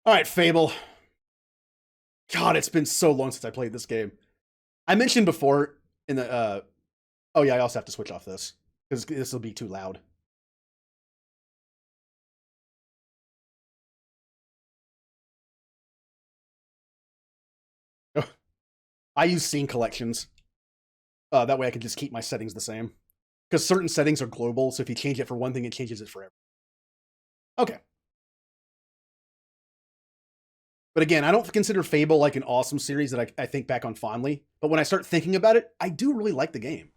Alright, Fable. God, it's been so long since I played this game. I mentioned before in the, oh yeah, I also have to switch off this, because this will be too loud. I use scene collections. That way I can just keep my settings the same. Because certain settings are global, so if you change it for one thing, it changes it for everything. Okay. But again, I don't consider Fable like an awesome series that I think back on fondly. But when I start thinking about it, I do really like the game.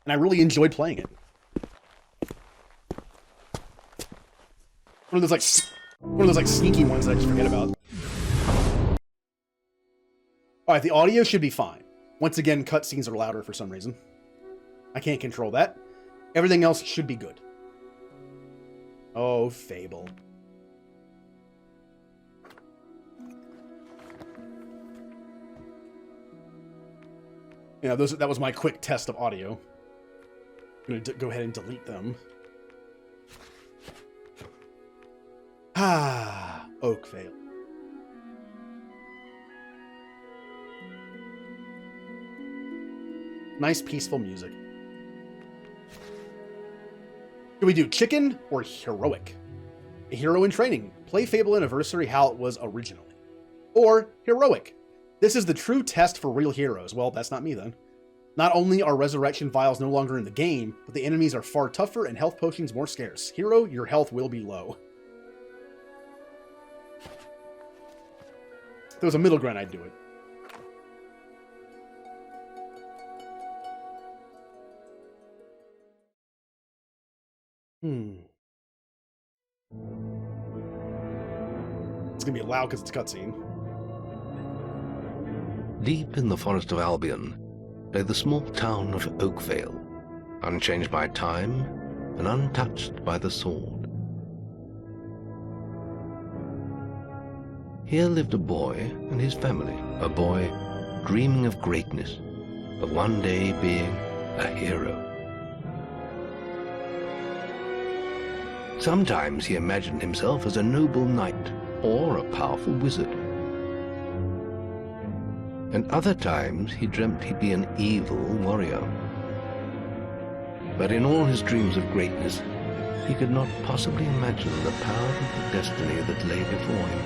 And I really enjoyed playing it. One of those sneaky ones that I just forget about. Alright, the audio should be fine. Once again, cutscenes are louder for some reason. I can't control that. Everything else should be good. Oh, Fable. Yeah, that was my quick test of audio. I'm gonna go ahead and delete them. Ah, Oakvale. Nice, peaceful music. Do we do chicken or heroic? A hero in training. Play Fable Anniversary how it was originally. Or heroic. This is the true test for real heroes. Well, that's not me then. Not only are resurrection vials no longer in the game, but the enemies are far tougher and health potions more scarce. Hero, your health will be low. If there was a middle ground, I'd do it. It's gonna be loud because it's a cutscene. Deep in the forest of Albion lay the small town of Oakvale, unchanged by time and untouched by the sword. Here lived a boy and his family, a boy dreaming of greatness, of one day being a hero. Sometimes he imagined himself as a noble knight or a powerful wizard. And other times he dreamt he'd be an evil warrior. But in all his dreams of greatness, he could not possibly imagine the power of the destiny that lay before him.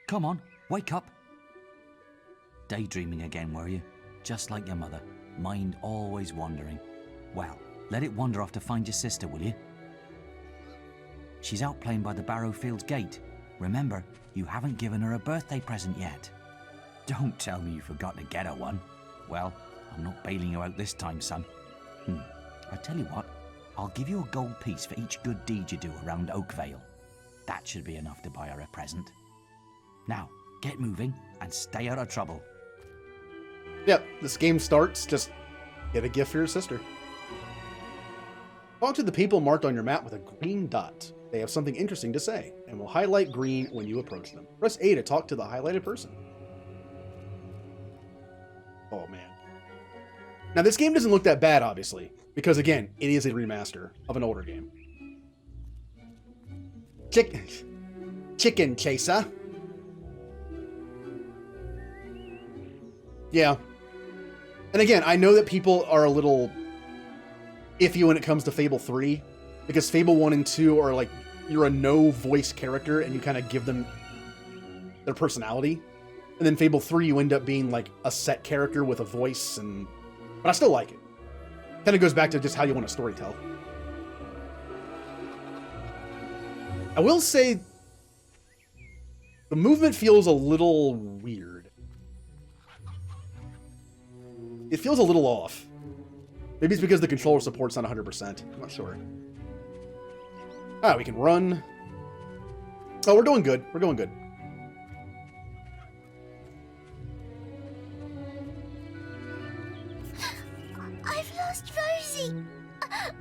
Come on, wake up. Daydreaming again, were you? Just like your mother, mind always wandering. Well, let it wander off to find your sister, will you? She's out playing by the Barrowfields gate. Remember, you haven't given her a birthday present yet. Don't tell me you forgot to get her one. Well, I'm not bailing you out this time, son. I tell you what, I'll give you a gold piece for each good deed you do around Oakvale. That should be enough to buy her a present. Now, get moving and stay out of trouble. Yep, this game starts, just get a gift for your sister. Talk to the people marked on your map with a green dot. They have something interesting to say, and will highlight green when you approach them. Press A to talk to the highlighted person. Oh man. Now this game doesn't look that bad, obviously, because again, it is a remaster of an older game. Chicken chaser. Yeah. And again, I know that people are a little iffy when it comes to Fable 3, because Fable 1 and 2 are like, you're a no-voice character and you kind of give them their personality. And then Fable 3, you end up being like a set character with a voice, but I still like it. Kind of goes back to just how you want to storytell. I will say, the movement feels a little weird. It feels a little off. Maybe it's because the controller support's not 100%. I'm not sure. Ah, we can run. Oh, we're doing good. We're going good. I've lost Rosie.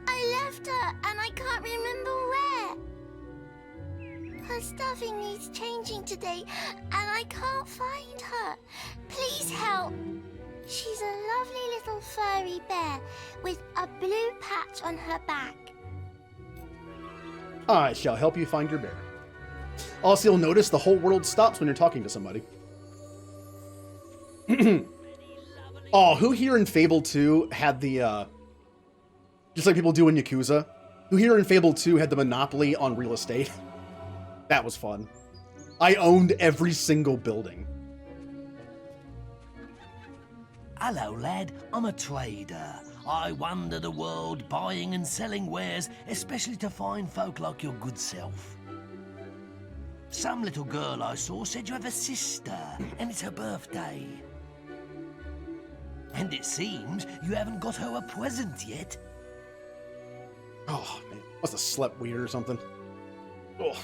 I left her and I can't remember where. Her stuffing needs changing today and I can't find her. Please help. She's a lovely little furry bear with a blue patch on her back. I shall help you find your bear. Also, you'll notice the whole world stops when you're talking to somebody. Oh, who here in Fable 2 had the, just like people do in Yakuza, who here in Fable 2 had the monopoly on real estate? That was fun. I owned every single building. Hello, lad. I'm a trader. I wander the world buying and selling wares, especially to fine folk like your good self. Some little girl I saw said you have a sister, and it's her birthday. And it seems you haven't got her a present yet. Oh, man. Must have slept weird or something. Ugh.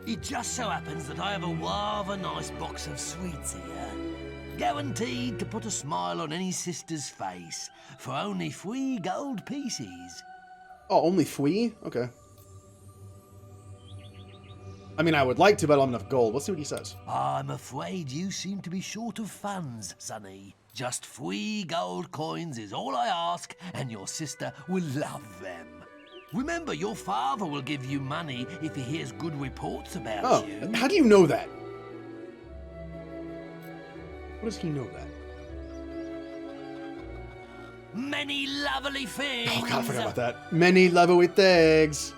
It just so happens that I have a rather nice box of sweets here. Guaranteed to put a smile on any sister's face for only 3 gold pieces. Oh, only Fui? Okay. I mean, I would like to, but I don't have enough gold. Let's see what he says. I'm afraid you seem to be short of funds, sonny. Just 3 gold coins is all I ask, and your sister will love them. Remember, your father will give you money if he hears good reports about you. How do you know that? How does he know that? Many lovely things. Oh god, I forgot about that. Many lovely things.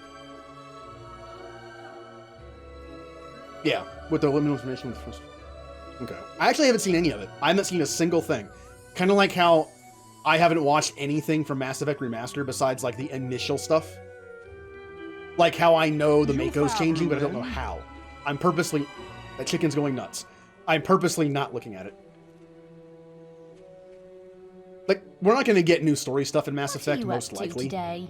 Yeah, with the limited information with the first. Okay. I actually haven't seen any of it. I haven't seen a single thing. Kind of like how I haven't watched anything from Mass Effect Remaster besides like the initial stuff. Like how I know the Mako's changing, but I don't know how. I'm purposely... That chicken's going nuts. I'm purposely not looking at it. Like, we're not going to get new story stuff in Mass Effect, most likely. Today?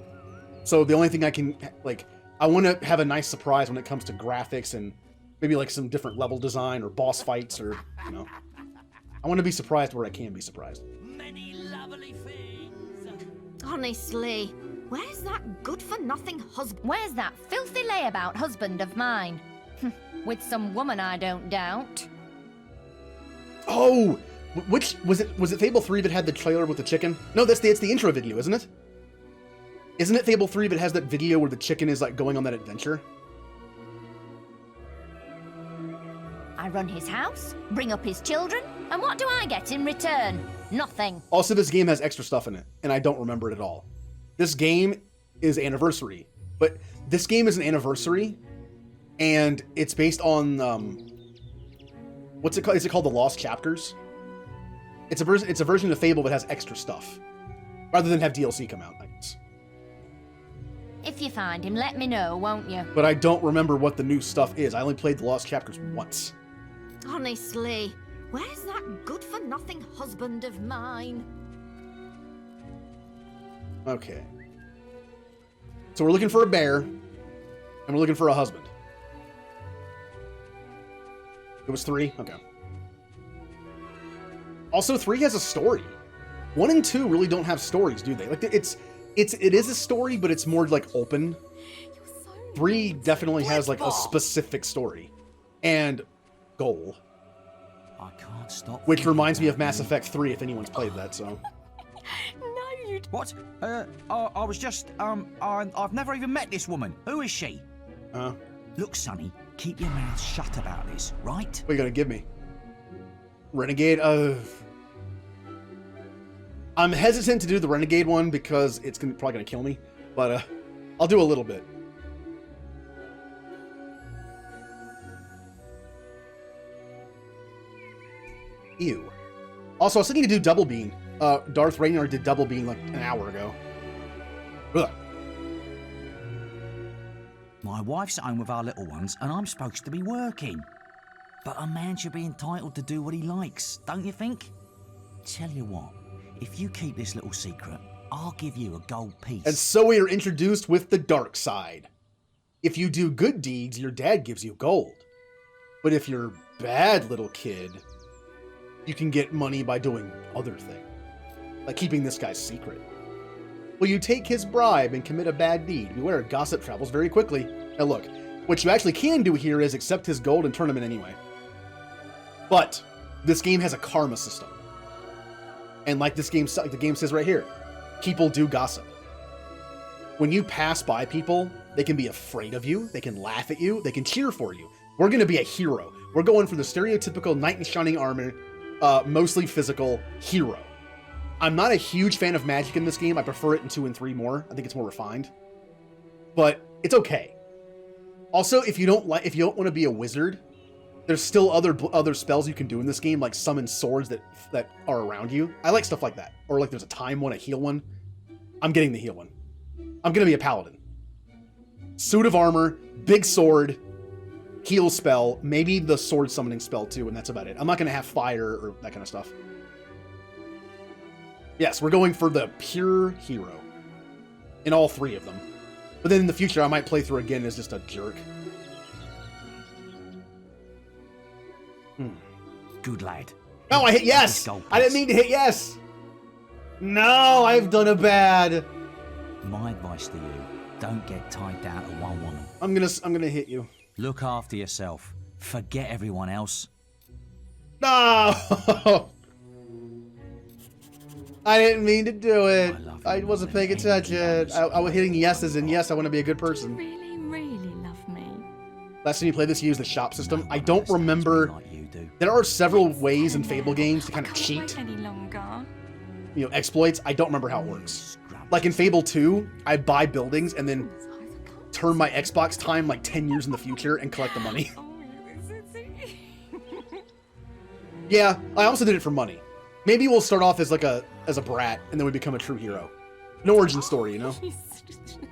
So the only thing I can... Like, I want to have a nice surprise when it comes to graphics and maybe like some different level design or boss fights or, you know. I want to be surprised where I can be surprised. Many lovely things. Honestly, where's that good-for-nothing husband? Where's that filthy layabout husband of mine? With some woman, I don't doubt. Oh! Which... Was it Fable 3 that had the trailer with the chicken? No, it's the intro video, isn't it? Isn't it Fable 3 that has that video where the chicken is like going on that adventure? I run his house, bring up his children, and what do I get in return? Nothing. Also, this game has extra stuff in it, and I don't remember it at all. This game is Anniversary, but this game is an Anniversary, and it's based on, what's it called? Is it called The Lost Chapters? It's a version of Fable that has extra stuff, rather than have DLC come out, I guess. If you find him, let me know, won't you? But I don't remember what the new stuff is. I only played The Lost Chapters once. Honestly, where's that good-for-nothing husband of mine? Okay. So we're looking for a bear, and we're looking for a husband. It was 3? Okay. Also, 3 has a story. 1 and 2 really don't have stories, do they? Like, it is a story, but it's more, like, open. 3 definitely has, like, a specific story. And goal. I can't stop. Which reminds me of Mass Effect 3, if anyone's played that, so... No, you... What? I was just, I've never even met this woman. Who is she? Look, Sonny, keep your mouth shut about this, right? What are you gonna give me? Renegade? I'm hesitant to do the Renegade one because it's probably gonna kill me, but I'll do a little bit. Ew. Also, I was thinking to do Double Bean. Darth Raynar did Double Bean like an hour ago. Ugh. My wife's at home with our little ones, and I'm supposed to be working. But a man should be entitled to do what he likes, don't you think? Tell you what, if you keep this little secret, I'll give you a gold piece. And so we are introduced with the dark side. If you do good deeds, your dad gives you gold. But if you're a bad little kid, you can get money by doing other things. Like keeping this guy's secret. Will you take his bribe and commit a bad deed? Beware, gossip travels very quickly. Now look, what you actually can do here is accept his gold and turn him in anyway. But this game has a karma system. And like this game, like the game says right here, people do gossip. When you pass by people, they can be afraid of you, they can laugh at you, they can cheer for you. We're gonna be a hero. We're going for the stereotypical knight in shining armor, mostly physical hero. I'm not a huge fan of magic in this game. I prefer it in 2 and 3 more. I think it's more refined, but it's okay. Also, if you don't want to be a wizard, there's still other spells you can do in this game, like summon swords that are around you. I like stuff like that. Or like there's a time one, a heal one. I'm getting the heal one. I'm gonna be a paladin. Suit of armor, big sword, heal spell, maybe the sword summoning spell too, and that's about it. I'm not gonna have fire or that kind of stuff. Yes, we're going for the pure hero in all 3 of them. But then in the future, I might play through again as just a jerk. Good lad. No, I hit yes! I didn't mean to hit yes! No, I've done a bad. My advice to you, don't get tied down to one woman. I'm gonna hit you. Look after yourself. Forget everyone else. No! I didn't mean to do it. I wasn't paying more than attention. anyone I was hitting yeses and yes, I want to be a good You person. really, really love me. Last time you played this, you used the shop system. No I one don't understands me remember. like you do. There are several It's ways in now. Fable games to kind I of can't cheat, wait any longer. you know, exploits. I don't remember how it works. Scrub. Like in Fable 2, I buy buildings and then turn my Xbox time like 10 years in the future and collect the money. Oh, Yeah, I also did it for money. Maybe we'll start off as like a brat and then we become a true hero. An origin story, you know?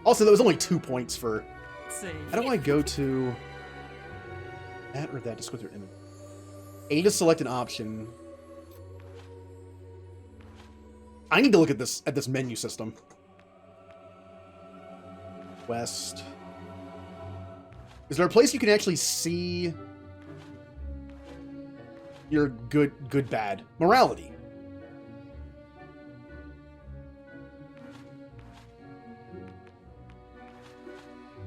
Also, there was only 2 points for... How do I go to... that or that? Just go through image. A to select an option. I need to look at this menu system. West. Is there a place you can actually see your good, bad? Morality.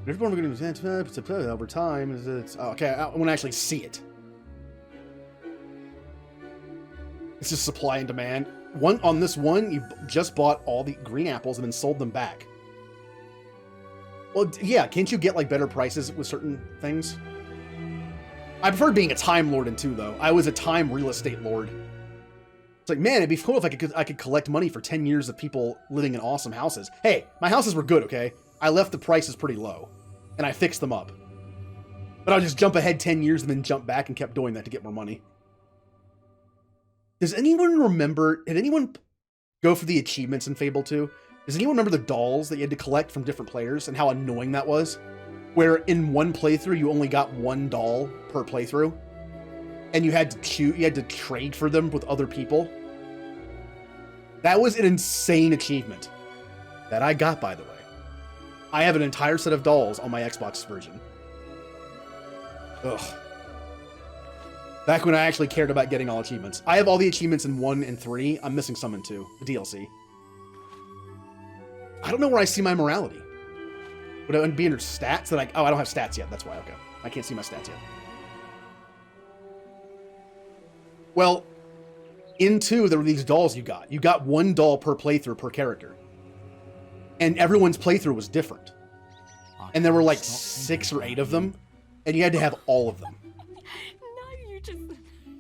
Everyone we're going to over time is it's okay. I want to actually see it. It's just supply and demand. On this one, you just bought all the green apples and then sold them back. Well, yeah, can't you get like better prices with certain things? I preferred being a time lord in 2, though. I was a time real estate lord. It's like, man, it'd be cool if I could collect money for 10 years of people living in awesome houses. Hey, my houses were good, okay? I left the prices pretty low, and I fixed them up. But I'll just jump ahead 10 years and then jump back and kept doing that to get more money. Does anyone remember... Did anyone go for the achievements in Fable 2? Does anyone remember the dolls that you had to collect from different players and how annoying that was? Where in one playthrough, you only got 1 doll per playthrough. And you had to trade for them with other people. That was an insane achievement. That I got, by the way. I have an entire set of dolls on my Xbox version. Ugh. Back when I actually cared about getting all achievements. I have all the achievements in 1 and 3. I'm missing some in 2, the DLC. I don't know where I see my morality. Would it be under stats? Oh, I don't have stats yet. That's why. Okay. I can't see my stats yet. Well, in 2, there were these dolls you got. You got 1 doll per playthrough per character. And everyone's playthrough was different. And there were like 6 or 8 of them. And you had to have all of them. No, you just...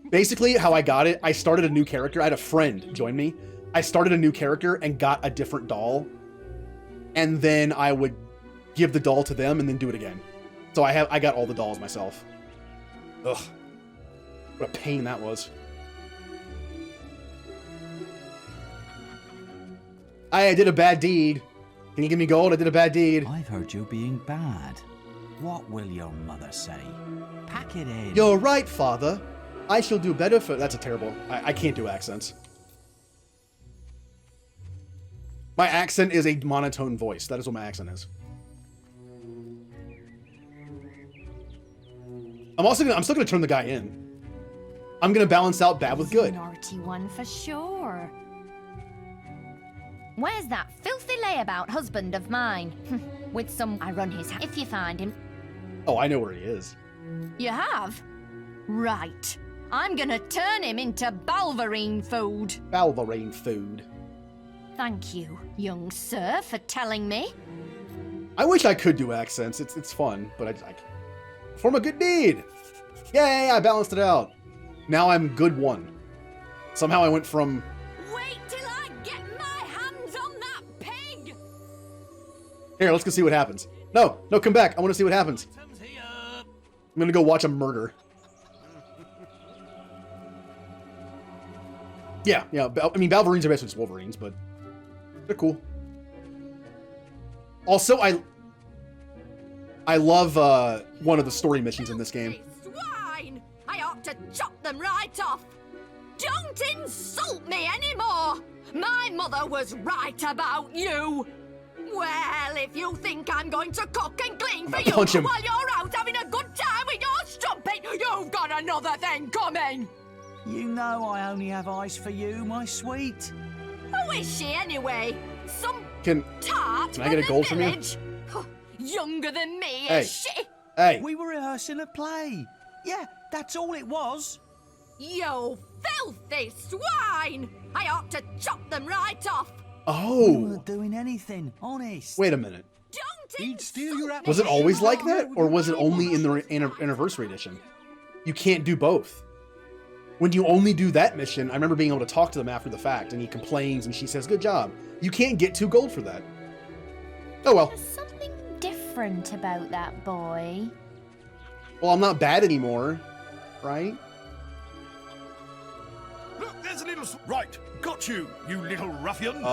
Basically, how I got it, I started a new character. I had a friend join me. I started a new character and got a different doll. And then I would give the doll to them and then do it again. So I got all the dolls myself. Ugh. What a pain that was. I did a bad deed. Can you give me gold? I did a bad deed. I've heard you being bad. What will your mother say? Pack it in. You're right, father. I shall do better for... That's a terrible... I can't do accents. My accent is a monotone voice. That is what my accent is. I'm still gonna turn the guy in. I'm gonna balance out bad with good. Naughty one for sure. Where's that filthy layabout husband of mine? With some... I run his house. If you find him... Oh, I know where he is. You have? Right. I'm gonna turn him into Balverine food. Balverine food. Thank you, young sir, for telling me. I wish I could do accents. It's fun, but I perform a good deed. Yay, I balanced it out. Now I'm good one. Somehow I went from... Wait till I get my hands on that pig! Here, let's go see what happens. No, come back. I want to see what happens. I'm gonna go watch a murder. Yeah. I mean, Balverines are basically just Wolverines, but they're cool. Also, I love one of the story missions in this game. Swine! I ought to chop them right off. Don't insult me anymore. My mother was right about you. Well, if you think I'm going to cook and clean for you punch him. while you're out having a good time with your strumpet, you've got another thing coming. You know I only have eyes for you, my sweet. Who is she anyway? Some Can tart I get a gold from you? village? Younger than me, Hey. is she? Hey, We were rehearsing a play. Yeah, that's all it was. You filthy swine! I ought to chop them right off. We oh, weren't doing anything, honest. wait a minute. Don't He'd steal your insult Was it me always like anymore. that, or was it only in the anniversary edition? You can't do both. When you only do that mission, I remember being able to talk to them after the fact, and he complains, and she says, "Good job." You can't get 2 gold for that. Oh well. There's something different about that boy. Well, I'm not bad anymore, right? Look, there's a little... Right, got you, you little ruffian.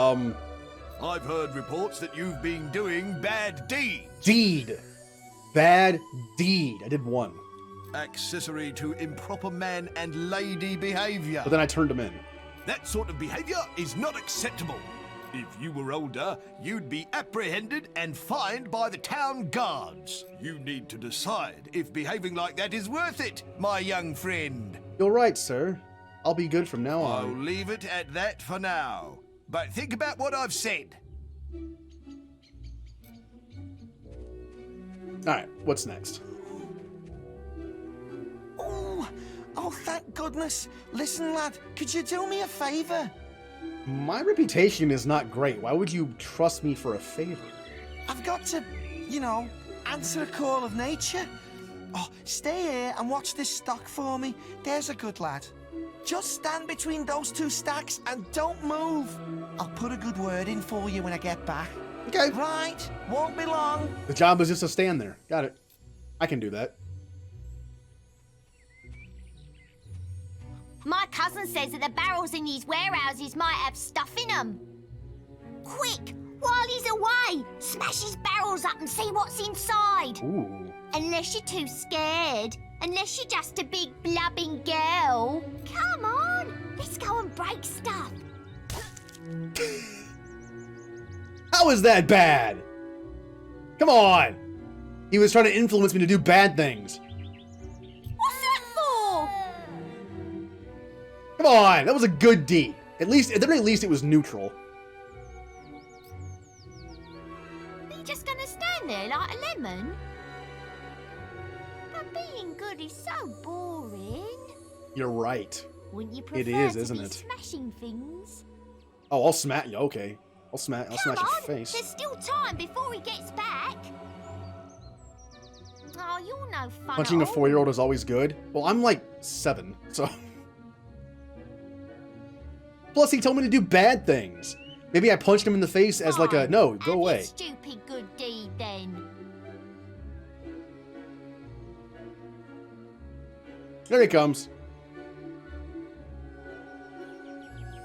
I've heard reports that you've been doing bad deeds. Deed. Bad deed. I did 1. Accessory to improper man and lady behaviour. But then I turned him in. That sort of behaviour is not acceptable. If you were older, you'd be apprehended and fined by the town guards. You need to decide if behaving like that is worth it, my young friend. You're right, sir. I'll be good from now I'll on. leave it at that for now. But think about what I've said. Alright, what's next? Oh, thank goodness. Listen, lad, could you do me a favour? My reputation is not great. Why would you trust me for a favor? I've got to, answer a call of nature. Oh, stay here and watch this stock for me. There's a good lad. Just stand between those 2 stacks and don't move. I'll put a good word in for you when I get back. Okay. Right, won't be long. The job was just to stand there. Got it. I can do that. My cousin says that the barrels in these warehouses might have stuff in them. Quick, while he's away, smash his barrels up and see what's inside. Ooh. Unless you're too scared. Unless you're just a big blubbing girl. Come on, let's go and break stuff. How is that bad? Come on. He was trying to influence me to do bad things. What's that for? Come on. That was a good deed. At the very least, it was neutral. Are you just gonna stand there like a lemon? But being good is so boring. You're right. Wouldn't you prefer It is, to isn't be it? smashing things? Oh, I'll smack you. Okay. I'll smash Come your on, face. there's still time before he gets back. Oh, you're no fun. Punching a at all. 4-year-old is always good. Well, I'm like 7, so... Plus, he told me to do bad things. Maybe I punched him in the face as like a, Fine. no, Have go your away. Stupid good deed then. There he comes.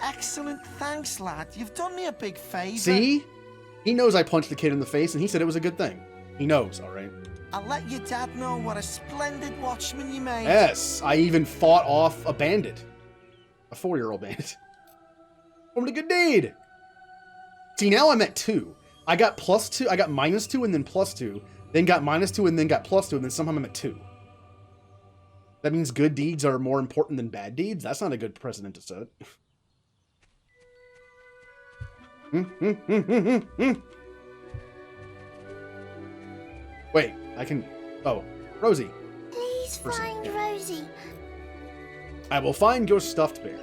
Excellent, thanks, lad. You've done me a big favour. See? He knows I punched the kid in the face, and he said it was a good thing. He knows, all right? I'll let your dad know what a splendid watchman you made. Yes, I even fought off a bandit. A 4-year-old bandit. Formed a good deed. See, now I'm at 2. I got +2, I got -2 and then +2, then got -2 and then got +2, and then somehow I'm at 2. That means good deeds are more important than bad deeds? That's not a good precedent to set. Wait, I can... Oh, Rosie. Please Person, find yeah. Rosie. I will find your stuffed bear.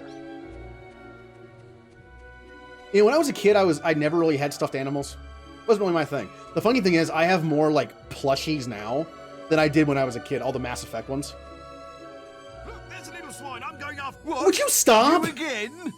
You know, when I was a kid, I never really had stuffed animals. It wasn't really my thing. The funny thing is, I have more, like, plushies now than I did when I was a kid. All the Mass Effect ones. Look, there's a little swine. I'm going after. What? Would you stop? You again?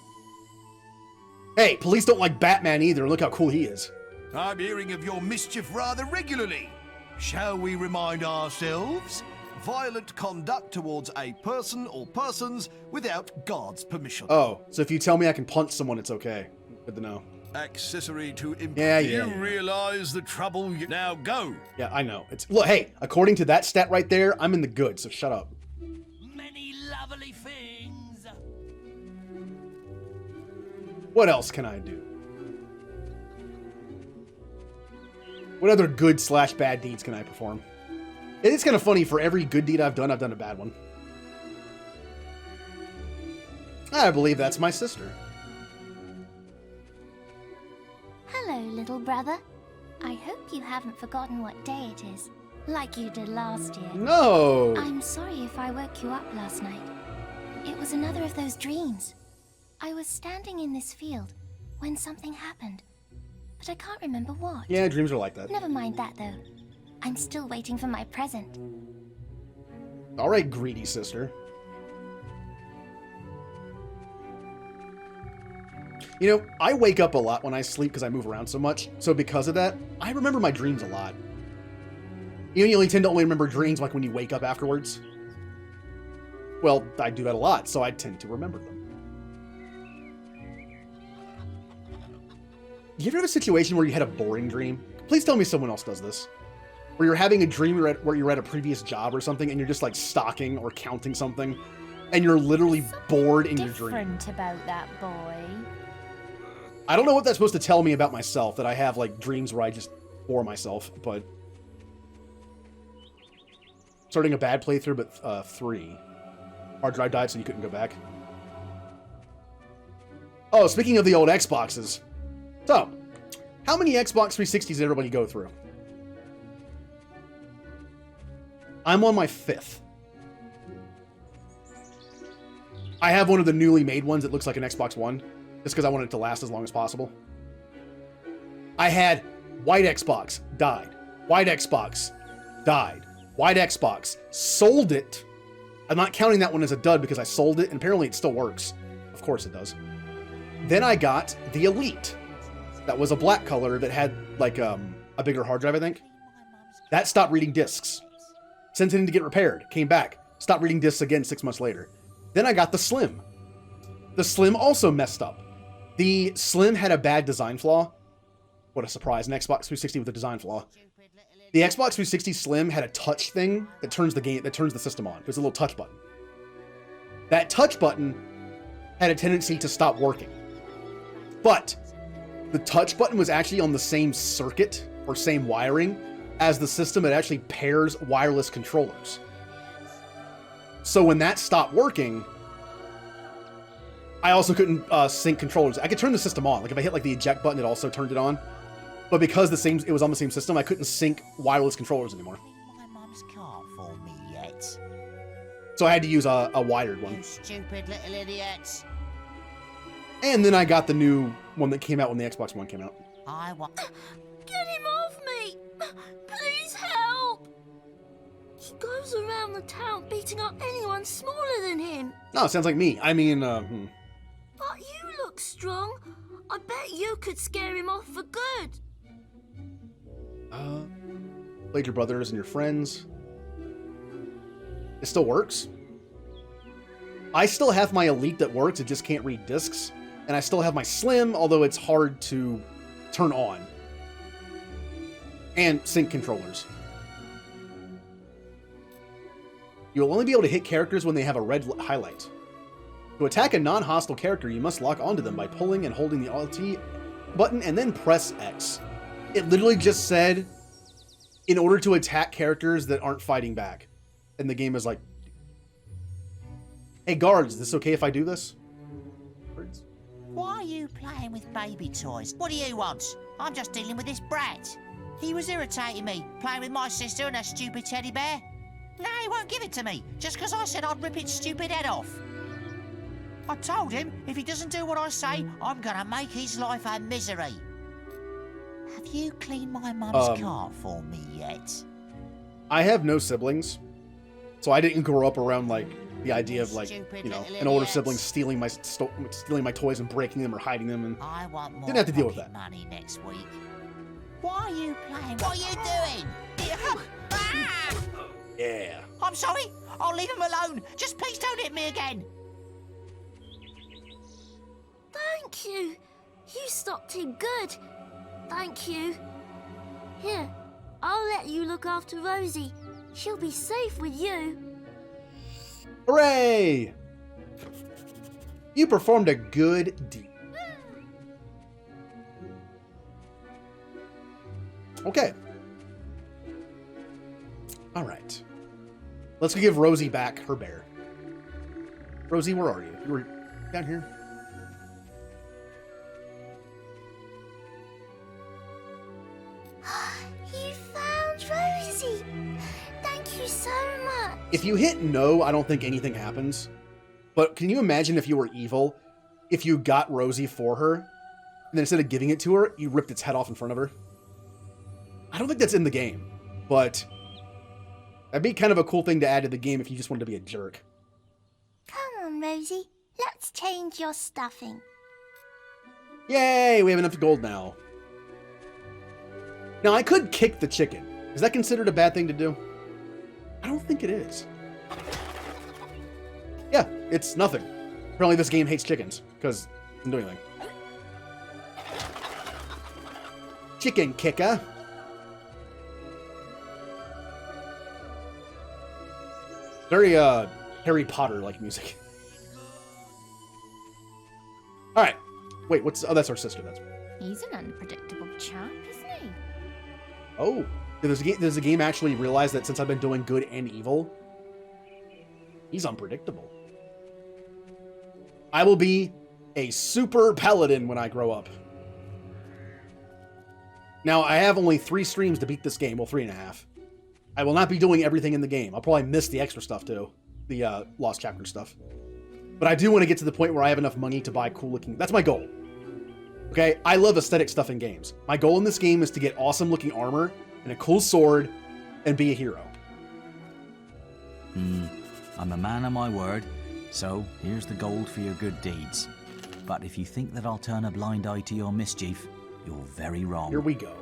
Hey, police don't like Batman either. Look how cool he is. I'm hearing of your mischief rather regularly. Shall we remind ourselves? Violent conduct towards a person or persons without guard's permission. Oh, so if you tell me I can punch someone, it's okay. Good to know. Accessory to Yeah. You realize the trouble you now go. Yeah, I know. It's look, hey, according to that stat right there, I'm in the good, so shut up. Many lovely things. What else can I do? What other good/bad deeds can I perform? It's kind of funny, for every good deed I've done a bad one. I believe that's my sister. Hello, little brother. I hope you haven't forgotten what day it is, like you did last year. No! I'm sorry if I woke you up last night. It was another of those dreams. I was standing in this field when something happened, but I can't remember what. Yeah, dreams are like that. Never mind that, though. I'm still waiting for my present. Alright, greedy sister. You know, I wake up a lot when I sleep because I move around so much, so because of that, I remember my dreams a lot. You only tend to only remember dreams like when you wake up afterwards. Well, I do that a lot, so I tend to remember them. You ever have a situation where you had a boring dream? Please tell me someone else does this. Where you're having a dream where you're at a previous job or something, and you're just like stocking or counting something, and you're literally bored in your dream. Different about that boy. I don't know what that's supposed to tell me about myself, that I have like dreams where I just bore myself, but... Starting a bad playthrough, but 3. Hard drive died, so you couldn't go back. Oh, speaking of the old Xboxes. So, how many Xbox 360s did everybody go through? I'm on my 5th. I have one of the newly made ones that looks like an Xbox One, just because I wanted it to last as long as possible. I had white Xbox, died. White Xbox, died. White Xbox, sold it. I'm not counting that one as a dud because I sold it, and apparently it still works. Of course it does. Then I got the Elite. That was a black color that had, like, a bigger hard drive, I think. That stopped reading discs. Sent it in to get repaired. Came back. Stopped reading discs again 6 months later. Then I got the Slim. The Slim also messed up. The Slim had a bad design flaw. What a surprise. An Xbox 360 with a design flaw. The Xbox 360 Slim had a touch thing that turns the system on. It was a little touch button. That touch button had a tendency to stop working. But the touch button was actually on the same circuit or same wiring as the system that actually pairs wireless controllers. So when that stopped working, I also couldn't sync controllers. I could turn the system on. Like if I hit like the eject button, it also turned it on. But because it was on the same system, I couldn't sync wireless controllers anymore. My mum's can't for me yet. So I had to use a wired one. You stupid little idiots. And then I got the new one that came out when the Xbox One came out. I want... Get him off me! Please help! He goes around the town beating up anyone smaller than him. No, it sounds like me. I mean, But you look strong. I bet you could scare him off for good. played your brothers and your friends. It still works. I still have my Elite that works, it just can't read discs. And I still have my Slim, although it's hard to turn on. And sync controllers. You'll only be able to hit characters when they have a red highlight. To attack a non-hostile character, you must lock onto them by pulling and holding the Alt button and then press X. It literally just said, in order to attack characters that aren't fighting back. And the game is like, hey guards, is this okay if I do this? Why are you playing with baby toys? What do you want? I'm just dealing with this brat. He was irritating me, playing with my sister and her stupid teddy bear. No, he won't give it to me, just because I said I'd rip its stupid head off. I told him if he doesn't do what I say, I'm gonna make his life a misery. Have you cleaned my mum's cart for me yet? I have no siblings, so I didn't grow up around like the idea of like, Stupid you know, little an older idiots. sibling stealing my toys and breaking them or hiding them, and I want more didn't have to deal with pocket that. money next week. Why are you playing? What are you doing? Ah! Yeah. I'm sorry. I'll leave him alone. Just please don't hit me again. Thank you. You stopped him good. Thank you. Here, I'll let you look after Rosie. She'll be safe with you. Hooray! You performed a good deed. Okay. All right. Let's give Rosie back her bear. Rosie, where are you? You were down here? You found Rosie. Thank you so much. If you hit no, I don't think anything happens. But can you imagine if you were evil, if you got Rosie for her, and then instead of giving it to her, you ripped its head off in front of her? I don't think that's in the game, but that'd be kind of a cool thing to add to the game if you just wanted to be a jerk. Come on, Rosie. Let's change your stuffing. Yay, we have enough gold now. Now, I could kick the chicken. Is that considered a bad thing to do? I don't think it is. Yeah, it's nothing. Apparently this game hates chickens, because it doesn't do anything. Chicken kicker. Very, Harry Potter-like music. Alright. Wait, oh, that's our sister, that's right. He's an unpredictable chap, isn't he? Oh, does the game actually realize that since I've been doing good and evil, he's unpredictable? I will be a super paladin when I grow up. Now, I have only 3 streams to beat this game. Well, 3.5. I will not be doing everything in the game. I'll probably miss the extra stuff, too. The Lost Chapter stuff. But I do want to get to the point where I have enough money to buy cool-looking... That's my goal. Okay? I love aesthetic stuff in games. My goal in this game is to get awesome-looking armor and a cool sword and be a hero. I'm a man of my word, so here's the gold for your good deeds. But if you think that I'll turn a blind eye to your mischief, you're very wrong. Here we go.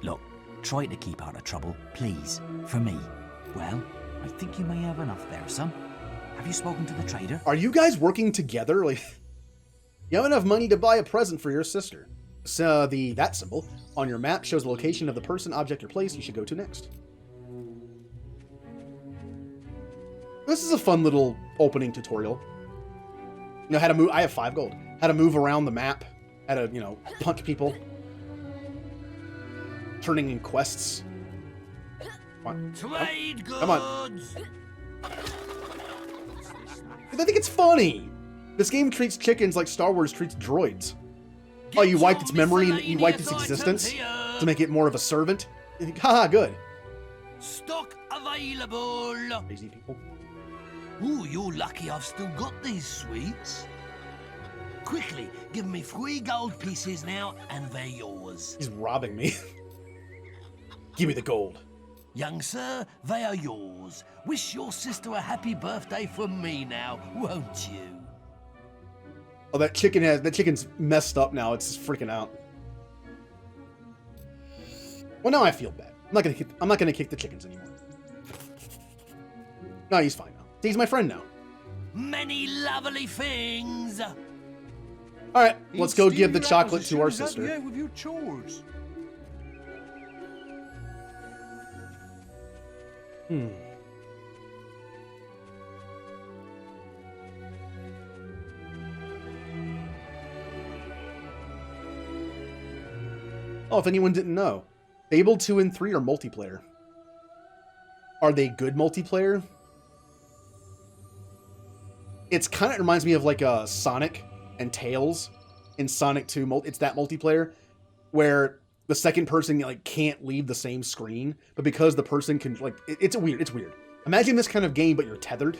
Look, try to keep out of trouble, please, for me. Well, I think you may have enough there, son. Have you spoken to the trader? Are you guys working together? Like, you have enough money to buy a present for your sister. So that symbol on your map shows the location of the person, object, or place you should go to next. This is a fun little opening tutorial. You know how to move. I have 5 gold. How to move around the map. How to, you know, punch people. Turning in quests. Come on. Trade goods. Come on. I think it's funny. This game treats chickens like Star Wars treats droids. Oh, you wiped its memory and you wiped its existence to make it more of a servant? Haha, good. Stock available. Crazy people. Ooh, you're lucky I've still got these sweets. Quickly, give me 3 gold pieces now, and they're yours. He's robbing me. Give me the gold. Young sir, they are yours. Wish your sister a happy birthday from me now, won't you? Oh, that chicken's messed up now. It's freaking out. Well, now I feel bad. I'm not gonna kick the chickens anymore. No, he's fine now. He's my friend now. Many lovely things. All right, let's go give the chocolate to our sister. With your chores. Oh, if anyone didn't know, Fable 2 and 3 are multiplayer. Are they good multiplayer? It's kind of reminds me of like a Sonic and Tails in Sonic 2. It's that multiplayer where the second person like can't leave the same screen, but because the person can like it's weird. It's weird. Imagine this kind of game, but you're tethered.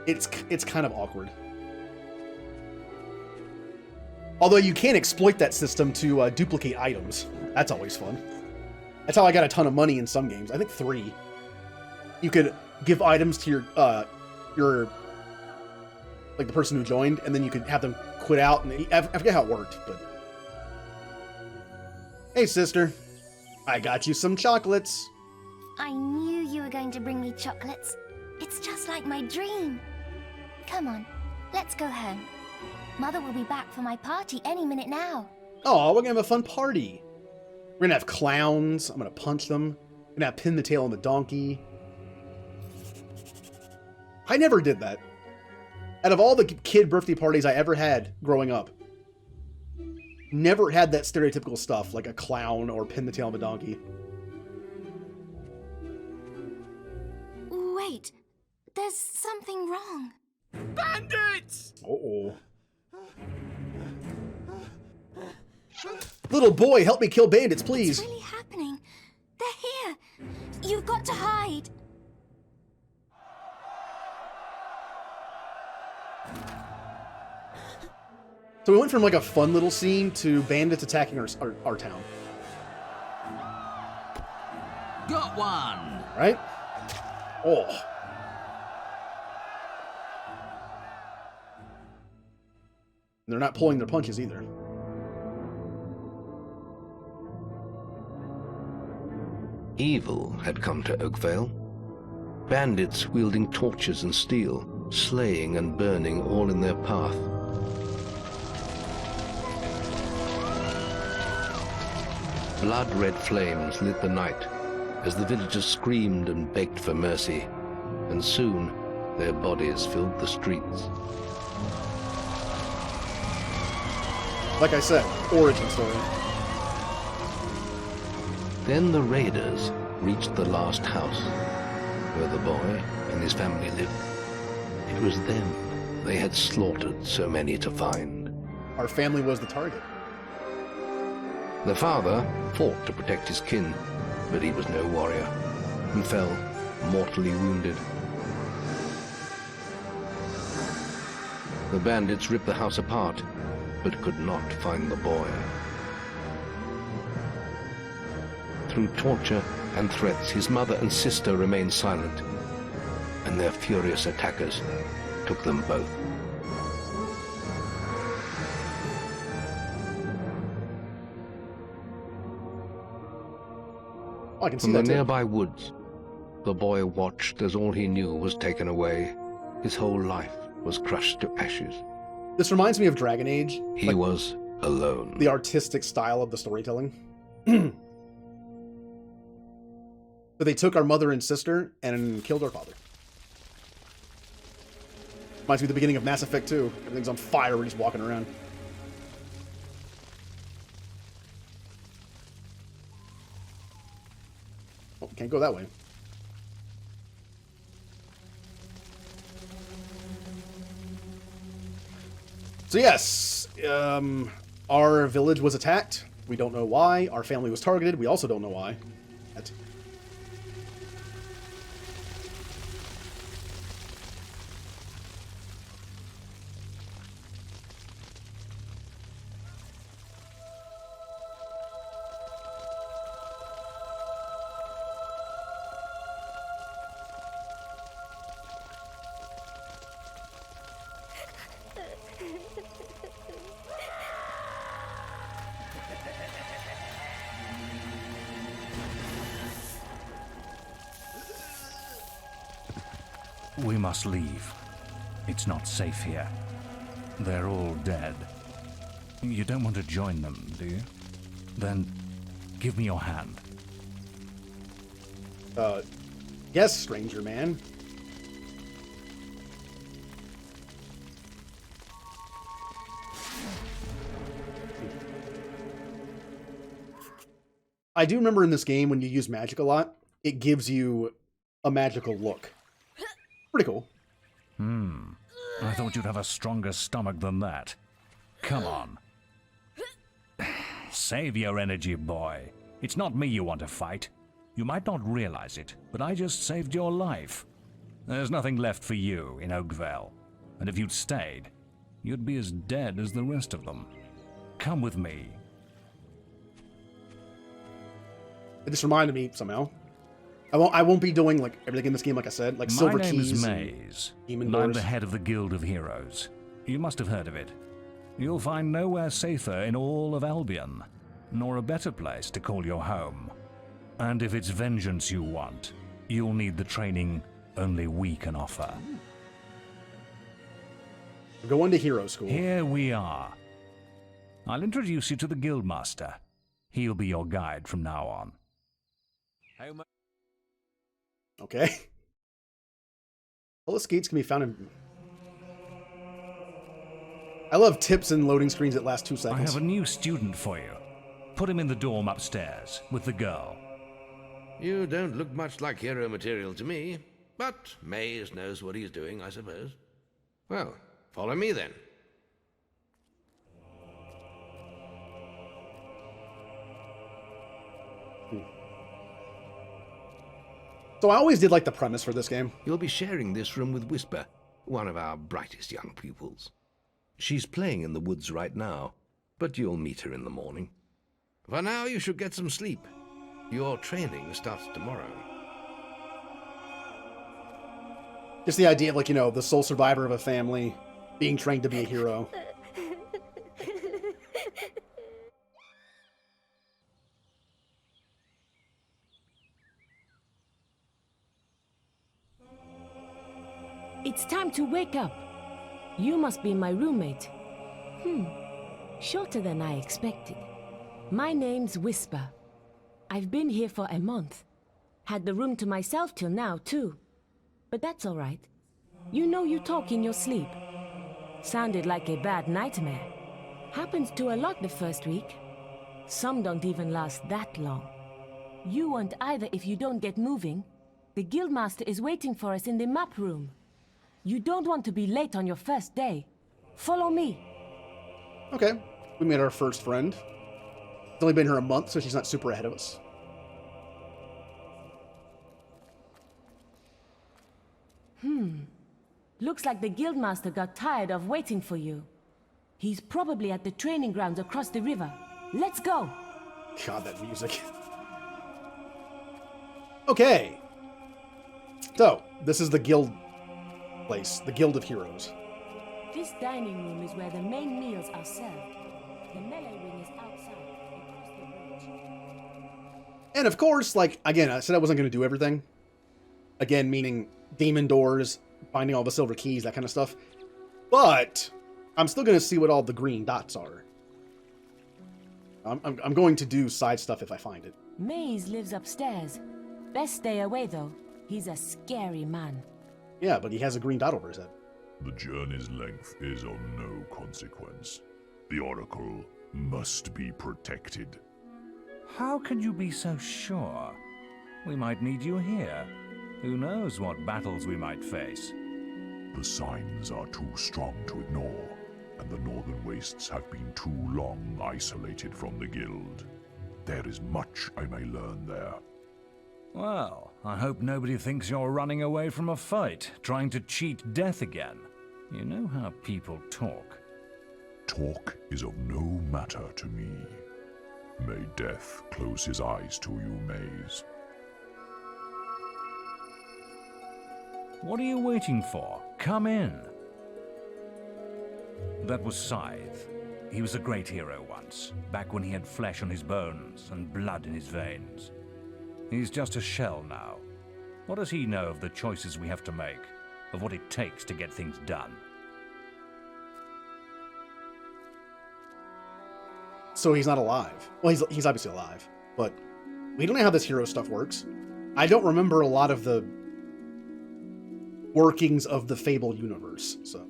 It's kind of awkward. Although you can exploit that system to duplicate items. That's always fun. That's how I got a ton of money in some games. I think 3. You could give items to your like the person who joined, and then you could have them quit out. And I forget how it worked, but hey, sister, I got you some chocolates. I knew you were going to bring me chocolates. It's just like my dream. Come on, let's go home. Mother will be back for my party any minute now. Oh, we're gonna have a fun party. We're gonna have clowns. I'm gonna punch them. We're gonna have pin the tail on the donkey. I never did that. Out of all the kid birthday parties I ever had growing up, never had that stereotypical stuff like a clown or pin the tail on the donkey. Wait, there's something wrong. Bandits! Uh-oh. Little boy, help me kill bandits, please. What's really happening? They're here. You've got to hide. So we went from like a fun little scene to bandits attacking our town. Got one! Right? Oh. They're not pulling their punches either. Evil had come to Oakvale. Bandits wielding torches and steel, slaying and burning all in their path. Blood-red flames lit the night as the villagers screamed and begged for mercy, and soon their bodies filled the streets. Like I said, origin story. Then the raiders reached the last house, where the boy and his family lived. It was them they had slaughtered so many to find. Our family was the target. The father fought to protect his kin, but he was no warrior, and fell mortally wounded. The bandits ripped the house apart, but could not find the boy. Through torture and threats, his mother and sister remained silent, and their furious attackers took them both. Oh, I can see From the that too. nearby woods, the boy watched as all he knew was taken away. His whole life was crushed to ashes. This reminds me of Dragon Age. He was alone. The artistic style of the storytelling. So they took our mother and sister and killed our father. Reminds me of the beginning of Mass Effect 2. Everything's on fire, we're just walking around. Oh, can't go that way. So yes, our village was attacked. We don't know why. Our family was targeted. We also don't know why. We must leave. It's not safe here. They're all dead. You don't want to join them, do you? Then give me your hand. Yes, stranger man. I do remember in this game when you use magic a lot, it gives you a magical look. Pretty cool. I thought you'd have a stronger stomach than that. Come on. Save your energy, boy. It's not me you want to fight. You might not realize it, but I just saved your life. There's nothing left for you in Oakvale. And if you'd stayed, you'd be as dead as the rest of them. Come with me. It just reminded me somehow. I won't be doing like everything in this game, like I said, like silver My name keys. is Maze, demon and I'm doors. the head of the Guild of Heroes. You must have heard of it. You'll find nowhere safer in all of Albion, nor a better place to call your home. And if it's vengeance you want, you'll need the training only we can offer. Going to hero school. Here we are. I'll introduce you to the Guildmaster. He'll be your guide from now on. Okay. All the skates can be found in... I love tips and loading screens that last 2 I seconds. have a new student for you. Put him in the dorm upstairs with the girl. You don't look much like hero material to me, but Maze knows what he's doing, I suppose. Well, follow me then. So I always did like the premise for this game. You'll be sharing this room with Whisper, one of our brightest young pupils. She's playing in the woods right now, but you'll meet her in the morning. For now, you should get some sleep. Your training starts tomorrow. Just the idea of, like, you know, the sole survivor of a family being trained to be a hero. It's time to wake up. You must be my roommate. Shorter than I expected. My name's Whisper. I've been here for a month. Had the room to myself till now, too. But that's all right. You know you talk in your sleep. Sounded like a bad nightmare. Happens to a lot the first week. Some don't even last that long. You won't either if you don't get moving. The Guildmaster is waiting for us in the map room. You don't want to be late on your first day. Follow me. Okay. We made our first friend. It's only been here a month, so she's not super ahead of us. Looks like the Guildmaster got tired of waiting for you. He's probably at the training grounds across the river. Let's go! God, that music. Okay. So, this is the guild place, the Guild of Heroes. This dining room is where the main meals are served. The melee ring is outside, across the bridge. And of course, like, again, I said I wasn't going to do everything. Again, meaning demon doors, finding all the silver keys, that kind of stuff. But I'm still going to see what all the green dots are. I'm going to do side stuff if I find it. Maze lives upstairs. Best stay away, though. He's a scary man. Yeah, but he has a green dot over his head. The journey's length is of no consequence. The Oracle must be protected. How can you be so sure? We might need you here. Who knows what battles we might face? The signs are too strong to ignore, and the Northern Wastes have been too long isolated from the Guild. There is much I may learn there. Well, I hope nobody thinks you're running away from a fight, trying to cheat death again. You know how people talk. Talk is of no matter to me. May death close his eyes to you, Maze. What are you waiting for? Come in. That was Scythe. He was a great hero once, back when he had flesh on his bones and blood in his veins. He's just a shell now. What does he know of the choices we have to make, of what it takes to get things done? So he's not alive. Well, he's obviously alive, but we don't know how this hero stuff works. I don't remember a lot of the workings of the Fable universe, so...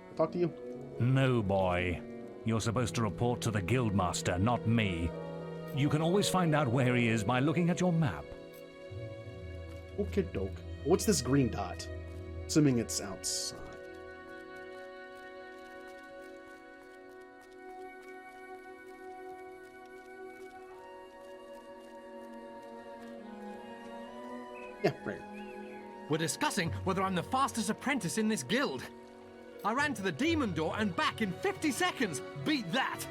I'll talk to you? No, boy. You're supposed to report to the Guildmaster, not me. You can always find out where he is by looking at your map. Okie doke. What's this green dot? Assuming it's outside. Yeah, right. We're discussing whether I'm the fastest apprentice in this guild. I ran to the demon door and back in 50 seconds. Beat that.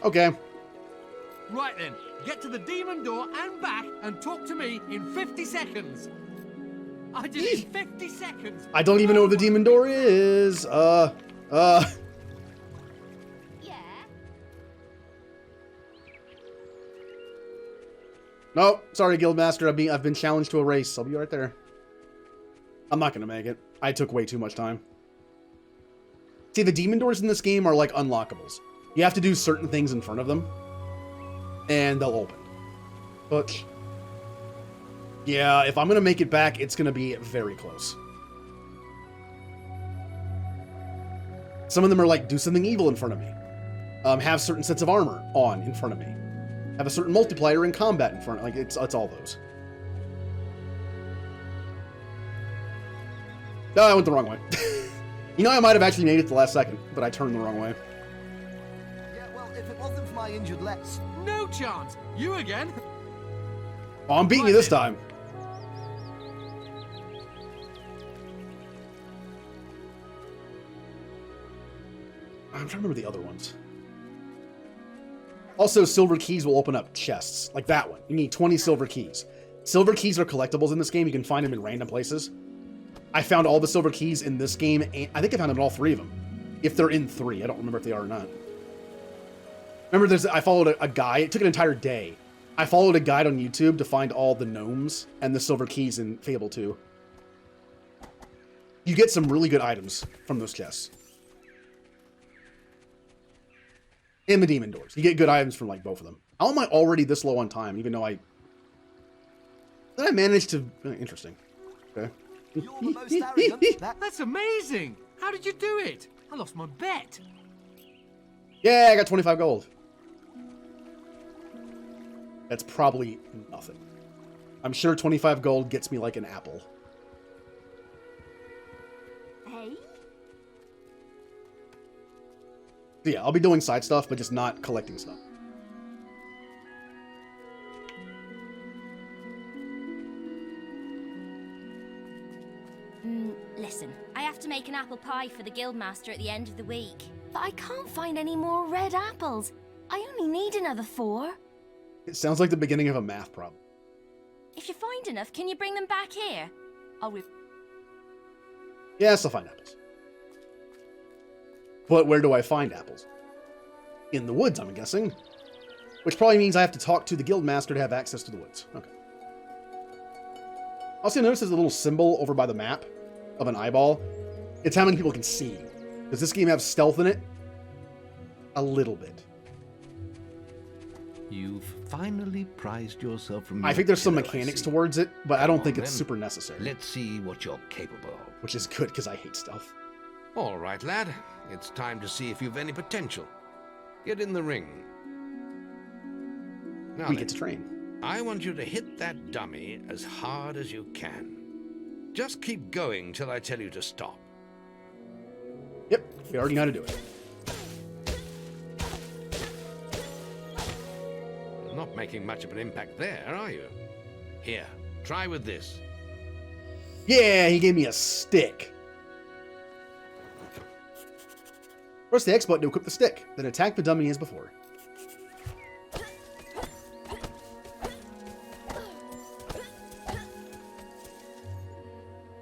Okay. Right then, get to the demon door and back and talk to me in 50 seconds. I did it in 50 seconds. I don't even know where the demon door is. Yeah? No, sorry, Guildmaster. I've been challenged to a race. I'll be right there. I'm not gonna make it. I took way too much time. See, the demon doors in this game are like unlockables. You have to do certain things in front of them, and they'll open. But yeah, if I'm gonna make it back, it's gonna be very close. Some of them are like, do something evil in front of me. Have certain sets of armor on in front of me. Have a certain multiplier in combat in front. Like it's all those. No, I went the wrong way. You know, I might have actually made it the last second, but I turned the wrong way. Yeah, well, if it wasn't for my injured legs. No chance. You again? Oh, I'm beating you this time. I'm trying to remember the other ones. Also, silver keys will open up chests. Like that one. You need 20 silver keys. Silver keys are collectibles in this game. You can find them in random places. I found all the silver keys in this game, and I think I found them in all 3 of them. If they're in 3. I don't remember if they are or not. Remember, I followed a guy. It took an entire day. I followed a guide on YouTube to find all the gnomes and the silver keys in Fable 2. You get some really good items from those chests. And the demon doors. You get good items from like both of them. How am I already this low on time, even though Did I manage to... Interesting. Okay. You're the most arrogant. That's amazing. How did you do it? I lost my bet. Yeah, I got 25 gold. That's probably nothing. I'm sure 25 gold gets me like an apple. Hey? So yeah, I'll be doing side stuff, but just not collecting stuff. Listen, I have to make an apple pie for the Guildmaster at the end of the week. But I can't find any more red apples. I only need another 4. It sounds like the beginning of a math problem. If you find enough, can you bring them back here? Yes, I'll find apples. But where do I find apples? In the woods, I'm guessing. Which probably means I have to talk to the Guildmaster to have access to the woods. Okay. Also, notice there's a little symbol over by the map of an eyeball. It's how many people can see. Does this game have stealth in it? A little bit. You've finally prized yourself from... I think there's some mechanics towards it, but I don't think it's super necessary. Let's see what you're capable of. Which is good, because I hate stealth. All right, lad. It's time to see if you've any potential. Get in the ring. Now We get to train. I want you to hit that dummy as hard as you can. Just keep going till I tell you to stop. Yep, we already know how to do it. Not making much of an impact there, are you? Here, try with this. Yeah, he gave me a stick. Press the X button to equip the stick, then attack the dummy as before.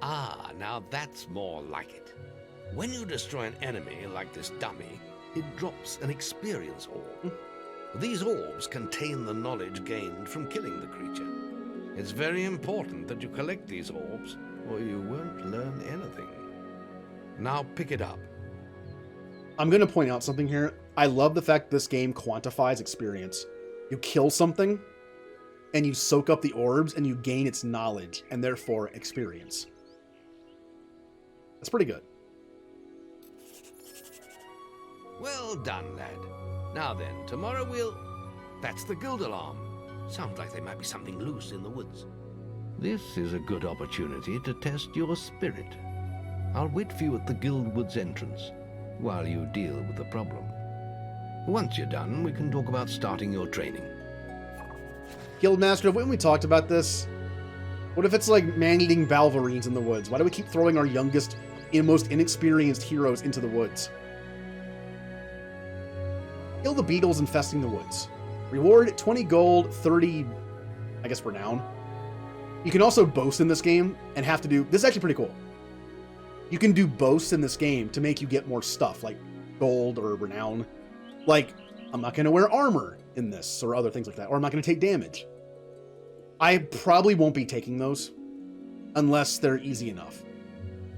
Ah, now that's more like it. When you destroy an enemy like this dummy, it drops an experience orb. These orbs contain the knowledge gained from killing the creature. It's very important that you collect these orbs, or you won't learn anything. Now pick it up. I'm going to point out something here. I love the fact this game quantifies experience. You kill something, and you soak up the orbs, and you gain its knowledge, and therefore experience. That's pretty good. Well done, lad. Now then, tomorrow we'll... That's the guild alarm. Sounds like there might be something loose in the woods. This is a good opportunity to test your spirit. I'll wait for you at the guild woods entrance while you deal with the problem. Once you're done, we can talk about starting your training. Guildmaster, when we talked about this, what if it's like man-eating balverines in the woods? Why do we keep throwing our youngest most inexperienced heroes into the woods. Kill the beetles infesting the woods. Reward 20 gold, 30, I guess, renown. You can also boast in this game and have to do... This is actually pretty cool. You can do boasts in this game to make you get more stuff, like gold or renown. Like, I'm not going to wear armor in this, or other things like that. Or I'm not going to take damage. I probably won't be taking those unless they're easy enough.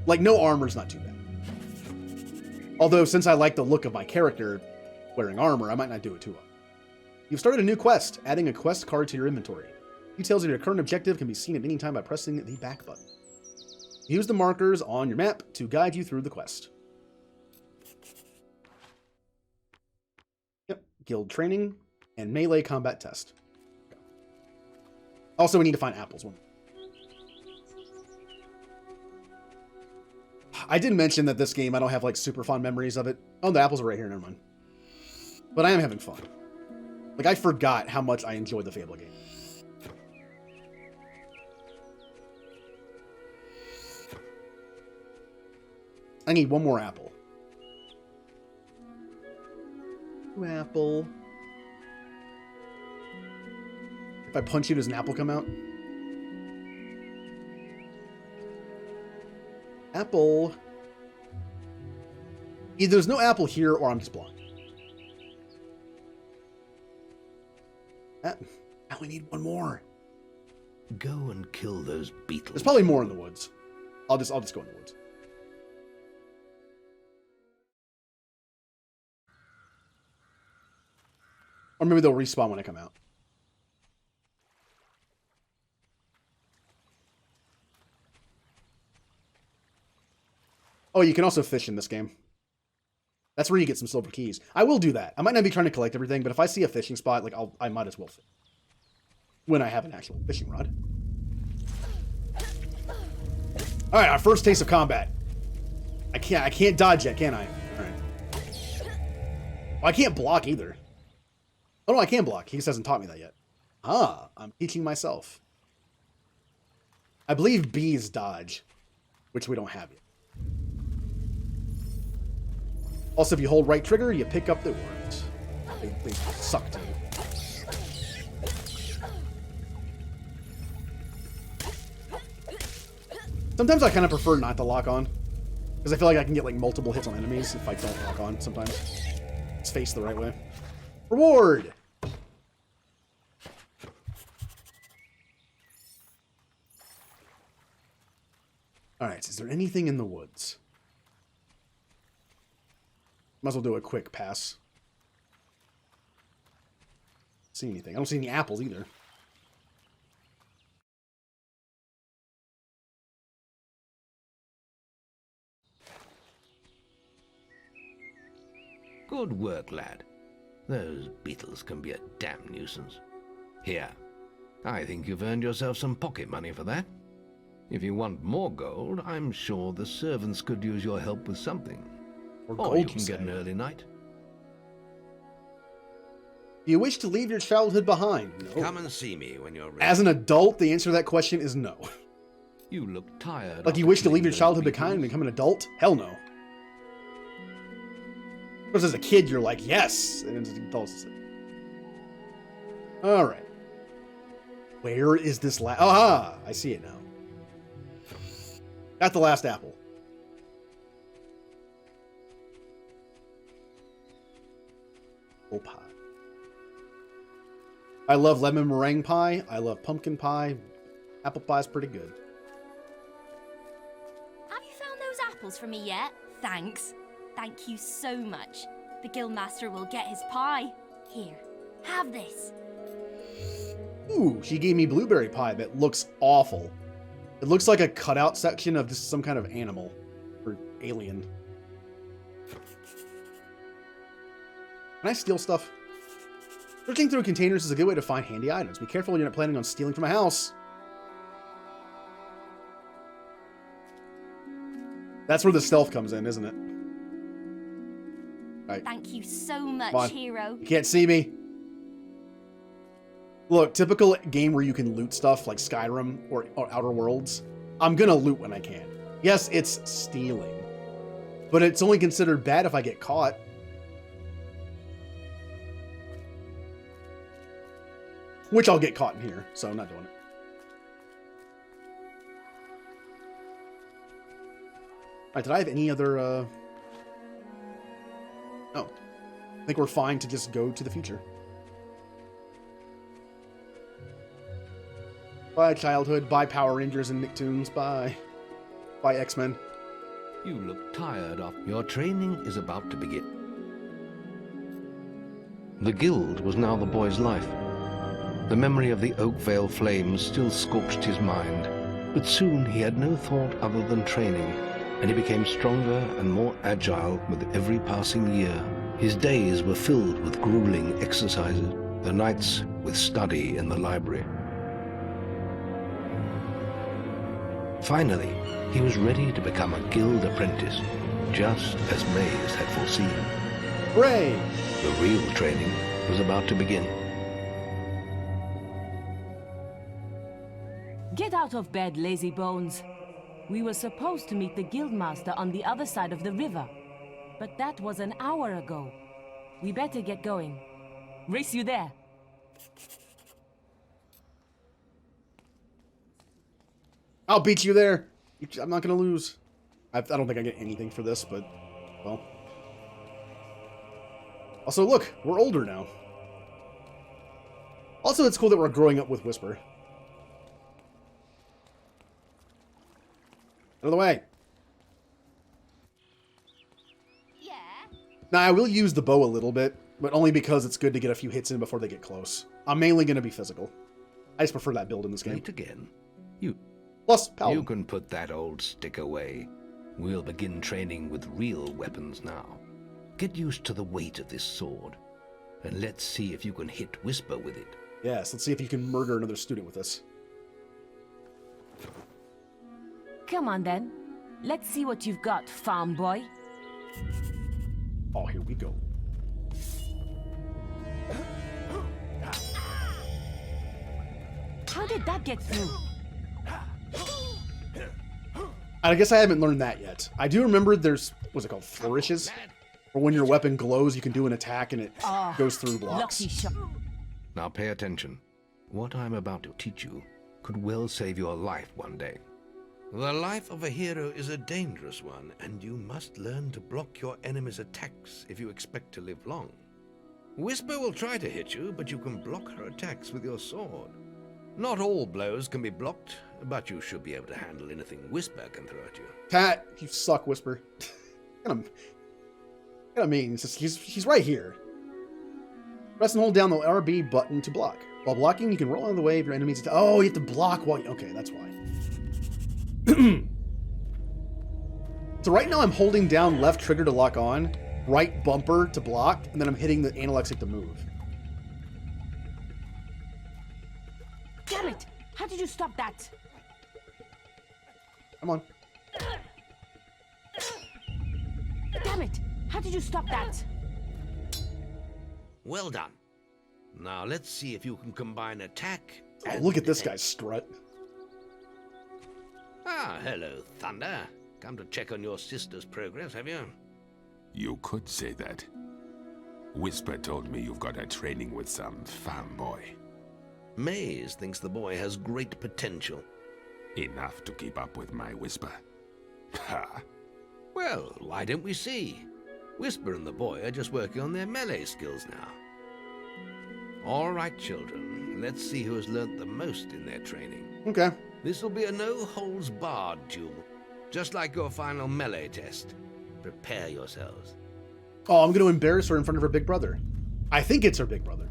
Like, no armor's not too bad. Although, since I like the look of my character wearing armor, I might not do it too well. You've started a new quest, adding a quest card to your inventory. Details of your current objective can be seen at any time by pressing the back button. Use the markers on your map to guide you through the quest. Yep, guild training and melee combat test. Okay. Also, we need to find apples. I did mention that this game, I don't have like super fond memories of it. Oh, the apples are right here, never mind. But I am having fun. Like, I forgot how much I enjoyed the Fable game. I need one more apple. Apple. If I punch you, does an apple come out? Apple. Either there's no apple here or I'm just blind. I only need one more. Go and kill those beetles. There's probably more in the woods. I'll just go in the woods. Or maybe they'll respawn when I come out. Oh, you can also fish in this game. That's where you get some silver keys. I will do that. I might not be trying to collect everything, but if I see a fishing spot, like I might as well fish. When I have an actual fishing rod. All right, our first taste of combat. I can't dodge yet, can I? All right. Well, I can't block either. Oh no, I can block. He just hasn't taught me that yet. Ah, I'm teaching myself. I believe B is dodge, which we don't have yet. Also, if you hold right trigger, you pick up the worms. They suck to you. Sometimes I kind of prefer not to lock on, because I feel like I can get like multiple hits on enemies if I don't lock on sometimes. It's faced the right way. Reward! Alright, so is there anything in the woods? Might as well do a quick pass. See anything? I don't see any apples either. Good work, lad. Those beetles can be a damn nuisance. Here, I think you've earned yourself some pocket money for that. If you want more gold, I'm sure the servants could use your help with something. Or you can get an early night. Do you wish to leave your childhood behind? No. Come and see me when you're ready. As an adult, the answer to that question is no. You look tired. Like you wish to leave your childhood behind and become an adult? Hell no. Because as a kid, you're like, yes. And as an adult, it's like... Alright. Where is this last... Aha! I see it now. Got the last apple. Apple pie. I love lemon meringue pie. I love pumpkin pie. Apple pie is pretty good. Have you found those apples for me yet? Thanks. Thank you so much. The guildmaster will get his pie. Here, have this. Ooh, she gave me blueberry pie that looks awful. It looks like a cutout section of just some kind of animal or alien. Can I steal stuff? Searching through containers is a good way to find handy items. Be careful you're not planning on stealing from a house. That's where the stealth comes in, isn't it? Right. Thank you so much, hero. You can't see me. Look, typical game where you can loot stuff like Skyrim or Outer Worlds. I'm gonna loot when I can. Yes, it's stealing. But it's only considered bad if I get caught. Which I'll get caught in here, so I'm not doing it. Alright, did I have any other, Oh. I think we're fine to just go to the future. Bye, childhood. Bye, Power Rangers and Nicktoons. Bye. Bye, X-Men. You look tired of your training is about to begin. The guild was now the boy's life. The memory of the Oakvale flames still scorched his mind, but soon he had no thought other than training, and he became stronger and more agile with every passing year. His days were filled with grueling exercises, the nights with study in the library. Finally, he was ready to become a guild apprentice, just as Maze had foreseen. Hooray! The real training was about to begin. Get out of bed, lazy bones. We were supposed to meet the guildmaster on the other side of the river, but that was an hour ago. We better get going. Race you there. I'll beat you there. I'm not going to lose. I don't think I get anything for this, but, well. Also, look, we're older now. Also, it's cool that we're growing up with Whisper. Out of the way. Yeah? Now, I will use the bow a little bit, but only because it's good to get a few hits in before they get close. I'm mainly going to be physical. I just prefer that build in this game. Wait again. You. Plus, Paladin. You can put that old stick away. We'll begin training with real weapons now. Get used to the weight of this sword, and let's see if you can hit Whisper with it. Yes, let's see if you can murder another student with this. Come on then. Let's see what you've got, farm boy. Oh, here we go. How did that get through? I guess I haven't learned that yet. I do remember there's, what's it called, flourishes? Or when your weapon glows, you can do an attack and it goes through blocks. Lucky shot. Now pay attention. What I'm about to teach you could well save your life one day. The life of a hero is a dangerous one, and you must learn to block your enemy's attacks if you expect to live long. Whisper will try to hit you, but you can block her attacks with your sword. Not all blows can be blocked, but you should be able to handle anything Whisper can throw at you. Pat, you suck, Whisper. Kind of mean. It's just, he's right here. Press and hold down the RB button to block. While blocking, you can roll out of the way of your enemies. Oh, you have to block while... Okay, that's why. So right now I'm holding down left trigger to lock on, right bumper to block, and then I'm hitting the analog stick to move. Damn it! How did you stop that? Come on. Damn it! How did you stop that? Well done. Now let's see if you can combine attack. Oh, look at this guy's strut. Ah, hello, Thunder. Come to check on your sister's progress, have you? You could say that. Whisper told me you've got her training with some farm boy. Maze thinks the boy has great potential. Enough to keep up with my Whisper. Ha! Well, why don't we see? Whisper and the boy are just working on their melee skills now. All right, children. Let's see who has learnt the most in their training. Okay. This will be a no-holds-barred duel, just like your final melee test. Prepare yourselves. Oh, I'm going to embarrass her in front of her big brother. I think it's her big brother.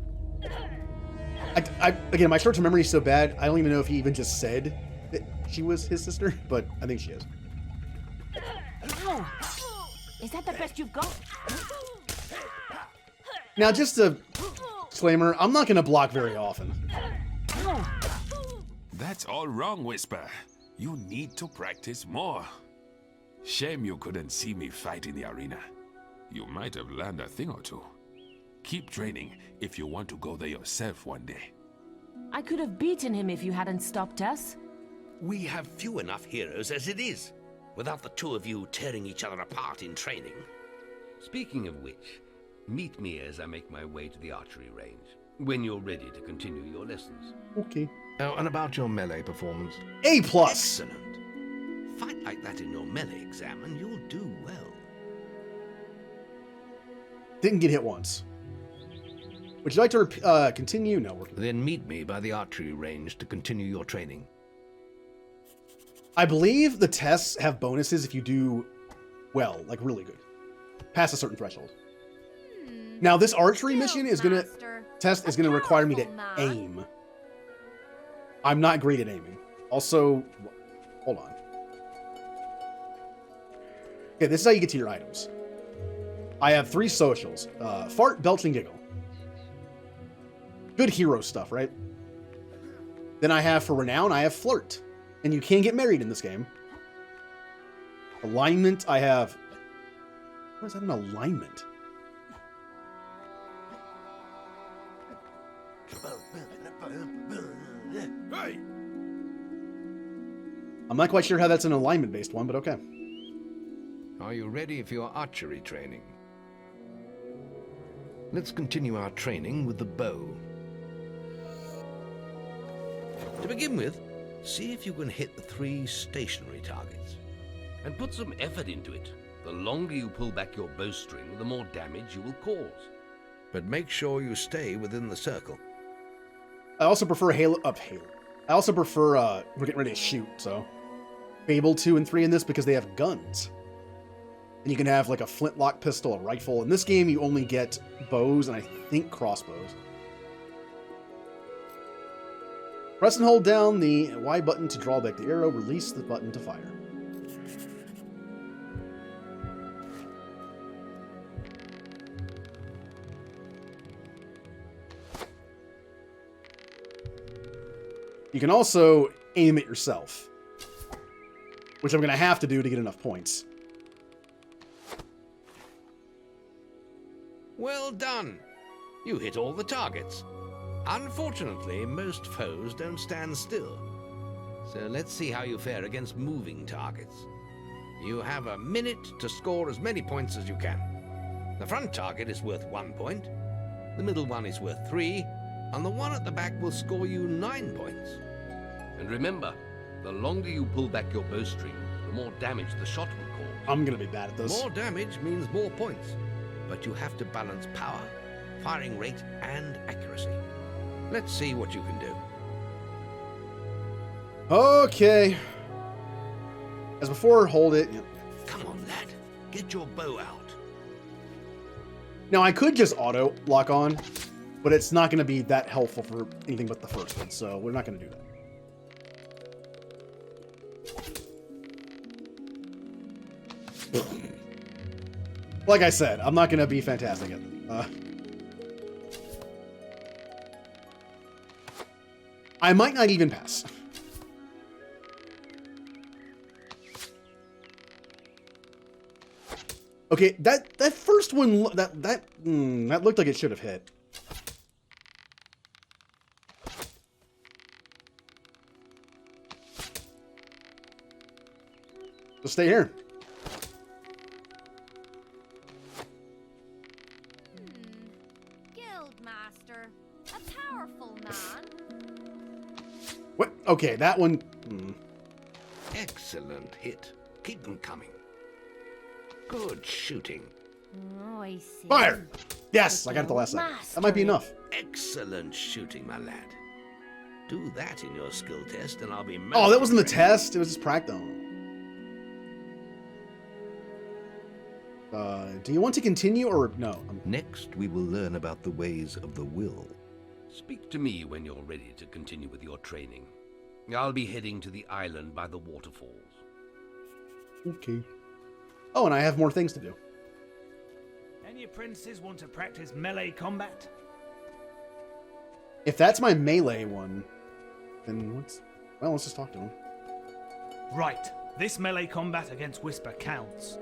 Again, my short-term memory is so bad, I don't even know if he even just said that she was his sister, but I think she is. Oh, is that the best you've got? Now, just a disclaimer, I'm not going to block very often. That's all wrong, Whisper. You need to practice more. Shame you couldn't see me fight in the arena. You might have learned a thing or two. Keep training if you want to go there yourself one day. I could have beaten him if you hadn't stopped us. We have few enough heroes as it is. without the two of you tearing each other apart in training. Speaking of which, meet me as I make my way to the archery range, when you're ready to continue your lessons. Okay. Oh, and about your melee performance? A+. Excellent. Fight like that in your melee exam and you'll do well. Didn't get hit once. Would you like to continue? No. Then meet me by the archery range to continue your training. I believe the tests have bonuses if you do well, like really good. Past a certain threshold. Now, this archery mission is going to require me to aim. I'm not great at aiming. Also, hold on. Okay, this is how you get to your items. I have 3 socials. Fart, belch, and giggle. Good hero stuff, right? Then I have, for renown, I have flirt. And you can get married in this game. Alignment, I have... What is that, an alignment? Hey! I'm not quite sure how that's an alignment-based one, but okay. Are you ready for your archery training? Let's continue our training with the bow. To begin with, see if you can hit the 3 stationary targets. And put some effort into it. The longer you pull back your bowstring, the more damage you will cause. But make sure you stay within the circle. I also prefer I also prefer, we're getting ready to shoot, so. Fable 2 and 3 in this because they have guns. And you can have like a flintlock pistol, a rifle. In this game, you only get bows and I think crossbows. Press and hold down the Y button to draw back the arrow. Release the button to fire. You can also aim it yourself, which I'm going to have to do to get enough points. Well done! You hit all the targets. Unfortunately, most foes don't stand still. So let's see how you fare against moving targets. You have a minute to score as many points as you can. The front target is worth 1 point, the middle one is worth 3, and the one at the back will score you 9 points. And remember, the longer you pull back your bowstring, the more damage the shot will cause. I'm going to be bad at this. More damage means more points, but you have to balance power, firing rate, and accuracy. Let's see what you can do. Okay. As before, hold it. Yep. Come on, lad. Get your bow out. Now, I could just auto lock on, but it's not going to be that helpful for anything but the first one, so we're not going to do that. Like I said, I'm not going to be fantastic at it. I might not even pass. Okay, that first one that looked like it should have hit. Just stay here. Guildmaster, a powerful man. What? Okay, that one. Excellent hit. Keep them coming. Good shooting. Oh, I see. Fire! Yes, I got it the last second. That might be enough. Excellent shooting, my lad. Do that in your skill test, and I'll be. Oh, that wasn't the test. It was just practice. Do you want to continue or no? Next, we will learn about the ways of the will. Speak to me when you're ready to continue with your training. I'll be heading to the island by the waterfalls. Okay. Oh, and I have more things to do. Any apprentices want to practice melee combat? If that's my melee one, then let's just talk to him. Right. This melee combat against Whisper counts.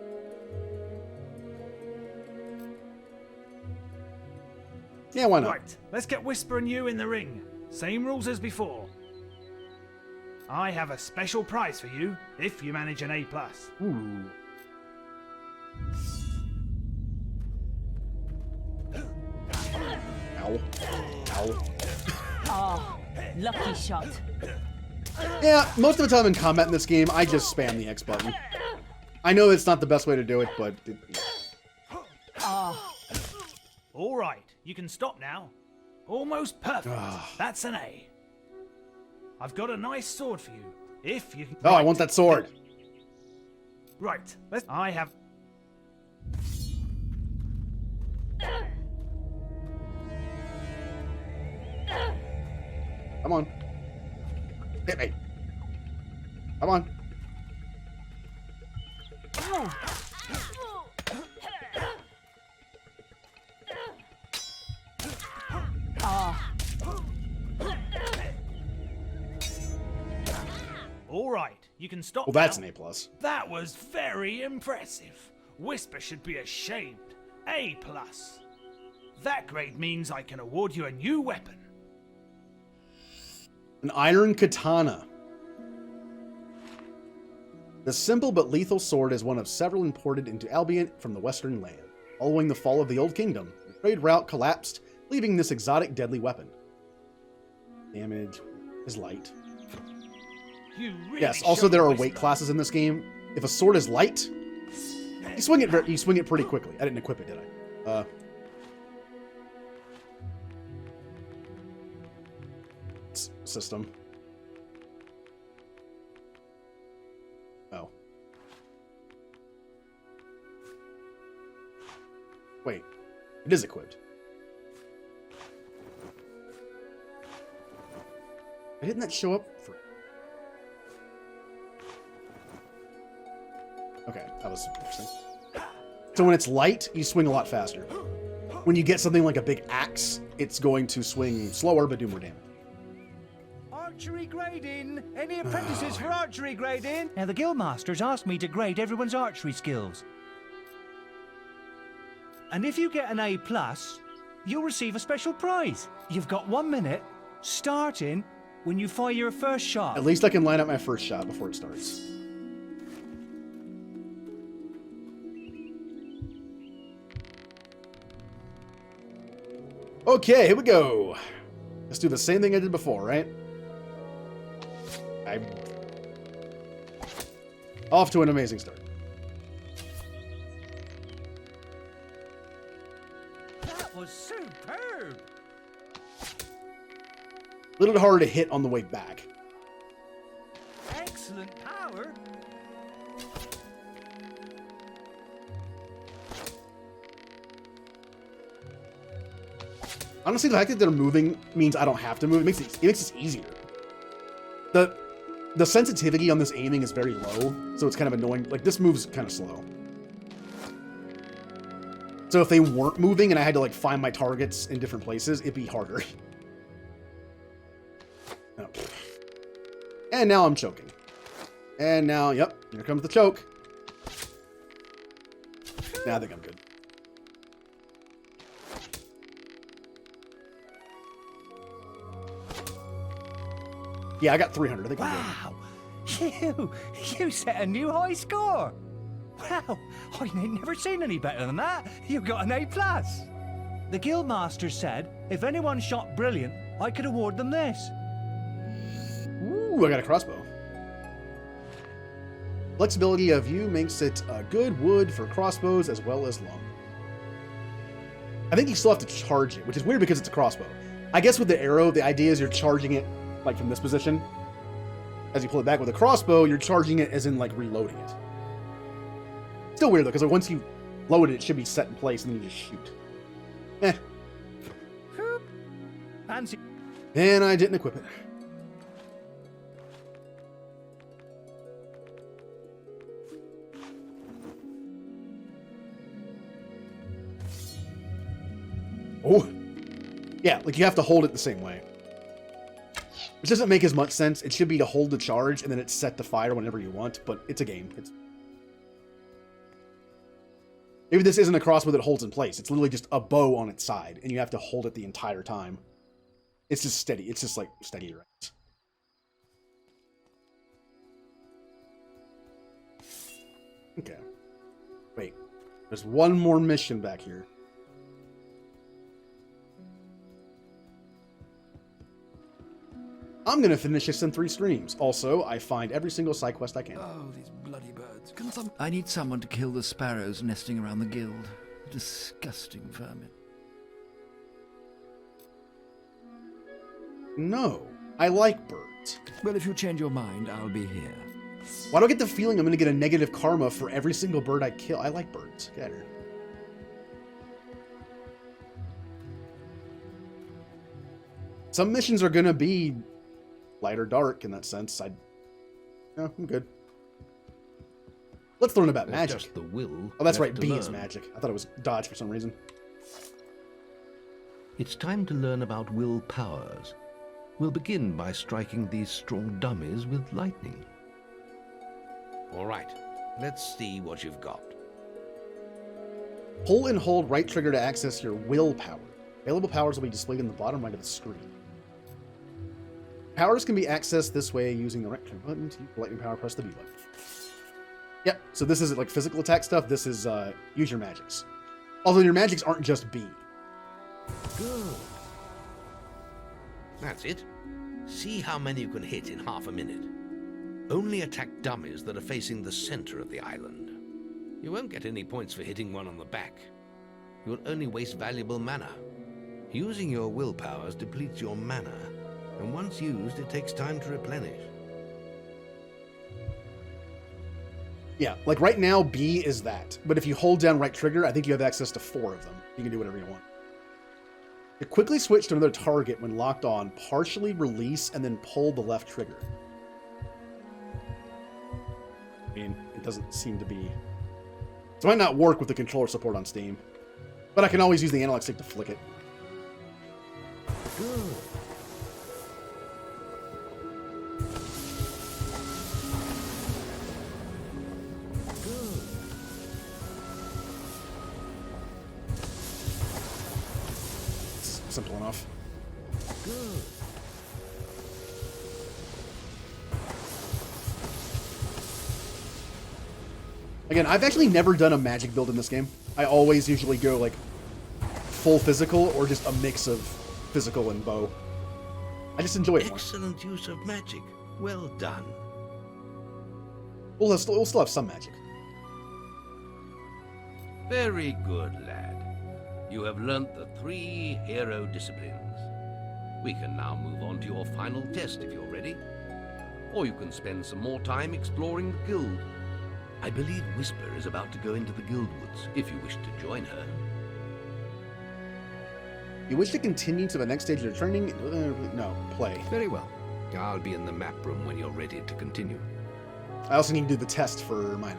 Yeah, why not? Right. Let's get Whisper and you in the ring. Same rules as before. I have a special prize for you if you manage an A+. Ooh. Ow. Ow. Ah, lucky shot. Yeah, most of the time in combat in this game, I just spam the X button. I know it's not the best way to do it, but... All right, you can stop now. Almost perfect. That's an A. I've got a nice sword for you, if you can... Oh, I want that sword. Right, I have... Come on. Hit me. Come on. All right, you can stop. Well, that's now. an A+. That was very impressive. Whisper should be ashamed. A+. That grade means I can award you a new weapon. An iron katana. The simple but lethal sword is one of several imported into Albion from the Western land. Following the fall of the Old Kingdom, the trade route collapsed, leaving this exotic deadly weapon. Damage is light. Really Yes, also there are weight classes in this game. If a sword is light, you swing it pretty quickly. I didn't equip it, did I? System. Oh. Wait. It is equipped. Didn't that show up for... Okay, that was interesting. So when it's light, you swing a lot faster. When you get something like a big axe, it's going to swing slower but do more damage. Archery grading! Any apprentices for archery grading? Now, the guildmasters asked me to grade everyone's archery skills. And if you get an A+, you'll receive a special prize. You've got 1 minute, starting when you fire your first shot. At least I can line up my first shot before it starts. Okay, here we go. Let's do the same thing I did before, right? I'm off to an amazing start. That was superb! A little harder to hit on the way back. Excellent power! Honestly, the fact that they're moving means I don't have to move. It makes it easier. The sensitivity on this aiming is very low, so it's kind of annoying. Like, this move's kind of slow. So if they weren't moving and I had to, like, find my targets in different places, it'd be harder. Oh. And now I'm choking. And now, yep, here comes the choke. Now I think I'm good. Yeah, I got 300. I think I'm good. You set a new high score! Wow, I ain't never seen any better than that. You got an A+. The guildmaster said if anyone shot brilliant, I could award them this. Ooh, I got a crossbow. Flexibility of view makes it a good wood for crossbows as well as long. I think you still have to charge it, which is weird because it's a crossbow. I guess with the arrow, the idea is you're charging it like from this position. As you pull it back with a crossbow, you're charging it as in like reloading it. Still weird though, because once you load it, it should be set in place and then you just shoot. Eh. Fancy. And I didn't equip it. Oh. Yeah, like you have to hold it the same way. Which doesn't make as much sense. It should be to hold the charge and then it's set to fire whenever you want, but it's a game. Maybe this isn't a crossbow that holds in place. It's literally just a bow on its side, and you have to hold it the entire time. It's just steady. It's just like steady right. Okay. Wait. There's one more mission back here. I'm gonna finish this in 3 streams. Also, I find every single side quest I can. Oh, these bloody birds. I need someone to kill the sparrows nesting around the guild. Disgusting vermin. No, I like birds. Well, if you change your mind, I'll be here. Why do I get the feeling I'm gonna get a negative karma for every single bird I kill? I like birds. Get out of here. Some missions are gonna be light or dark in that sense. No, I'm good. Let's learn about magic. Just the will. Oh, that's right. left B to is learn. magic. I thought it was dodge for some reason. It's time to learn about will powers. We'll begin by striking these straw dummies with lightning. All right, let's see what you've got. Pull and hold right trigger to access your will power. Available powers will be displayed in the bottom right of the screen. Powers can be accessed this way using the right trigger button. To use lightning power, press the B button. Yep, so this isn't like physical attack stuff. This is use your magics. Although your magics aren't just B. Good. That's it. See how many you can hit in half a minute. Only attack dummies that are facing the center of the island. You won't get any points for hitting one on the back. You'll only waste valuable mana. Using your will powers depletes your mana, and once used, it takes time to replenish. Yeah, like right now, B is that. But if you hold down right trigger, I think you have access to 4 of them. You can do whatever you want. To quickly switch to another target when locked on, partially release and then pull the left trigger. I mean, it doesn't seem to be... So it might not work with the controller support on Steam. But I can always use the analog stick to flick it. Good. Simple enough. Good. Again, I've actually never done a magic build in this game. I always usually go like full physical or just a mix of physical and bow. I just enjoy it more. Excellent use of magic. Well done. We'll still have some magic. Very good, lad. You have learnt the 3 hero disciplines. We can now move on to your final test if you're ready. Or you can spend some more time exploring the guild. I believe Whisper is about to go into the guild woods, if you wish to join her. You wish to continue to the next stage of your training? No, play. Very well. I'll be in the map room when you're ready to continue. I also need to do the test for mana.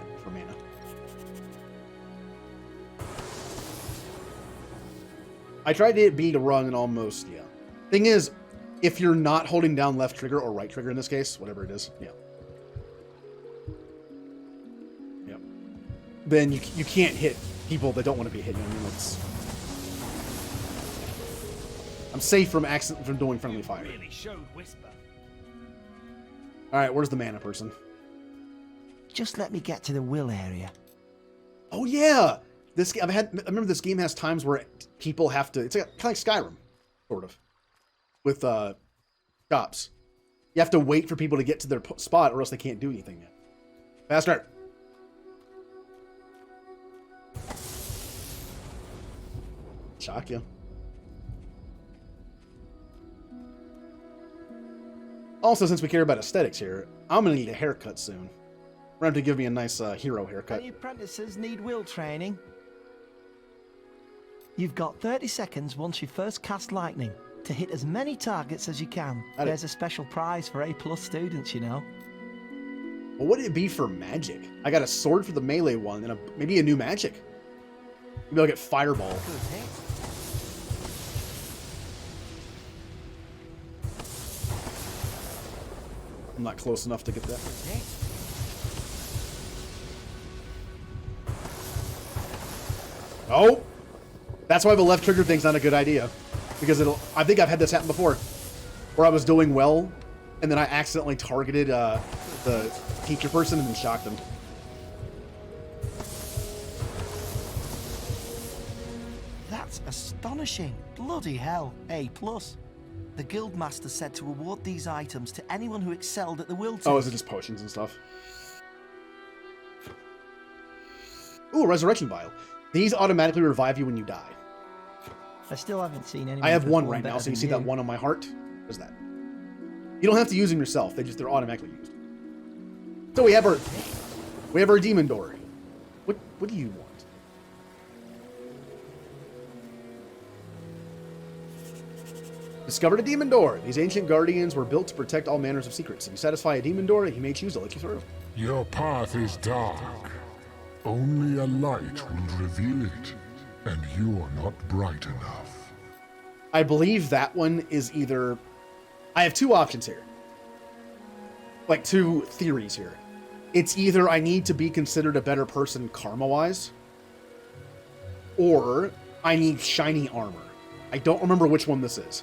I tried to hit B to run and almost, yeah. Thing is, if you're not holding down left trigger or right trigger in this case, whatever it is, yeah. Yep. Then you can't hit people that don't want to be hit. I mean, I'm safe from doing friendly fire. Really showed Whisper. All right, where's the mana person? Just let me get to the will area. Oh yeah, this I remember this game has times where people have to. It's kind of like Skyrim, sort of, with shops. You have to wait for people to get to their spot, or else they can't do anything yet. Faster. Shock you. Also, since we care about aesthetics here, I'm gonna need a haircut soon. We're gonna have to give me a nice hero haircut. Any apprentices need will training? You've got 30 seconds once you first cast lightning to hit as many targets as you can. There's a special prize for A+ students, you know. What would it be for magic? I got a sword for the melee one, and maybe a new magic. Maybe I'll get Fireball. I'm not close enough to get that. Oh! That's why the left trigger thing's not a good idea. Because I think I've had this happen before. Where I was doing well, and then I accidentally targeted the teacher person and then shocked them. That's astonishing. Bloody hell. A+. The Guildmaster said to award these items to anyone who excelled at the will. Oh, is it just potions and stuff? Ooh, Resurrection Vial. These automatically revive you when you die. I still haven't seen anyone. I have one right now, so you see that one on my heart? There's that. You don't have to use them yourself. They're automatically used. So we have our demon door. What do you want? Discovered a demon door. These ancient guardians were built to protect all manners of secrets. If you satisfy a demon door, he may choose to let you through. Your path is dark. Only a light will reveal it, and you're not bright enough. I believe that one is either... I have two options here. Like, two theories here. It's either I need to be considered a better person karma-wise, or I need shiny armor. I don't remember which one this is.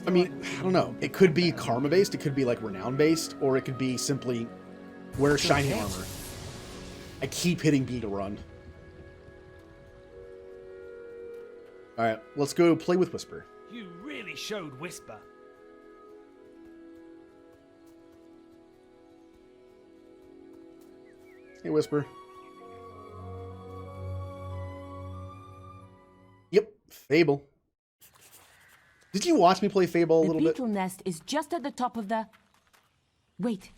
I mean, I don't know. It could be karma-based, it could be, like, renown-based, or it could be simply wear shiny armor. I keep hitting B to run. Alright, let's go play with Whisper. You really showed Whisper. Hey, Whisper. Yep, Fable. Did you watch me play Fable a little bit? The beetle nest is just at the top of the... Wait.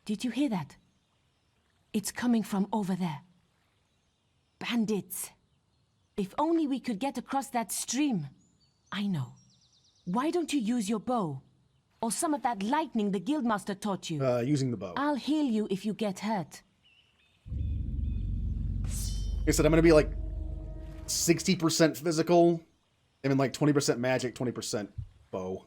Did you hear that? It's coming from over there. Bandits. If only we could get across that stream. I know. Why don't you use your bow? Or some of that lightning the Guildmaster taught you? Using the bow. I'll heal you if you get hurt. I said I'm going to be like 60% physical, and then like 20% magic, 20% bow.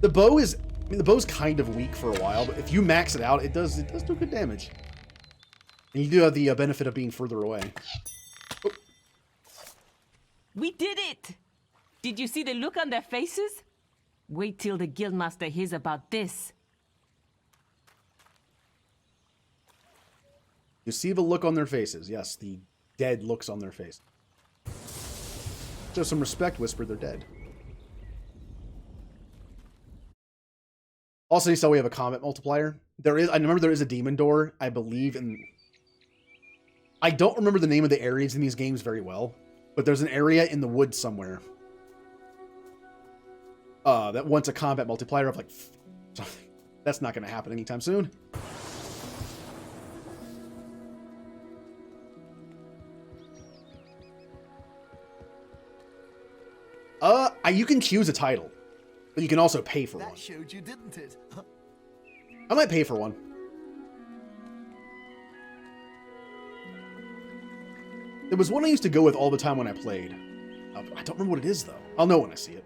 The bow is... I mean, the bow's kind of weak for a while, but if you max it out, it does do good damage. And you do have the benefit of being further away. Oh. We did it! Did you see the look on their faces? Wait till the Guildmaster hears about this. You see the look on their faces. Yes, the dead looks on their face. Show some respect, Whisper, they're dead. Also, you saw we have a combat multiplier. I remember there is a demon door, I believe, and I don't remember the name of the areas in these games very well, but there's an area in the woods somewhere that wants a combat multiplier of like something. That's not going to happen anytime soon. You can choose a title, but you can also pay for one. That showed you, didn't it? I might pay for one. There was one I used to go with all the time when I played. I don't remember what it is, though. I'll know when I see it.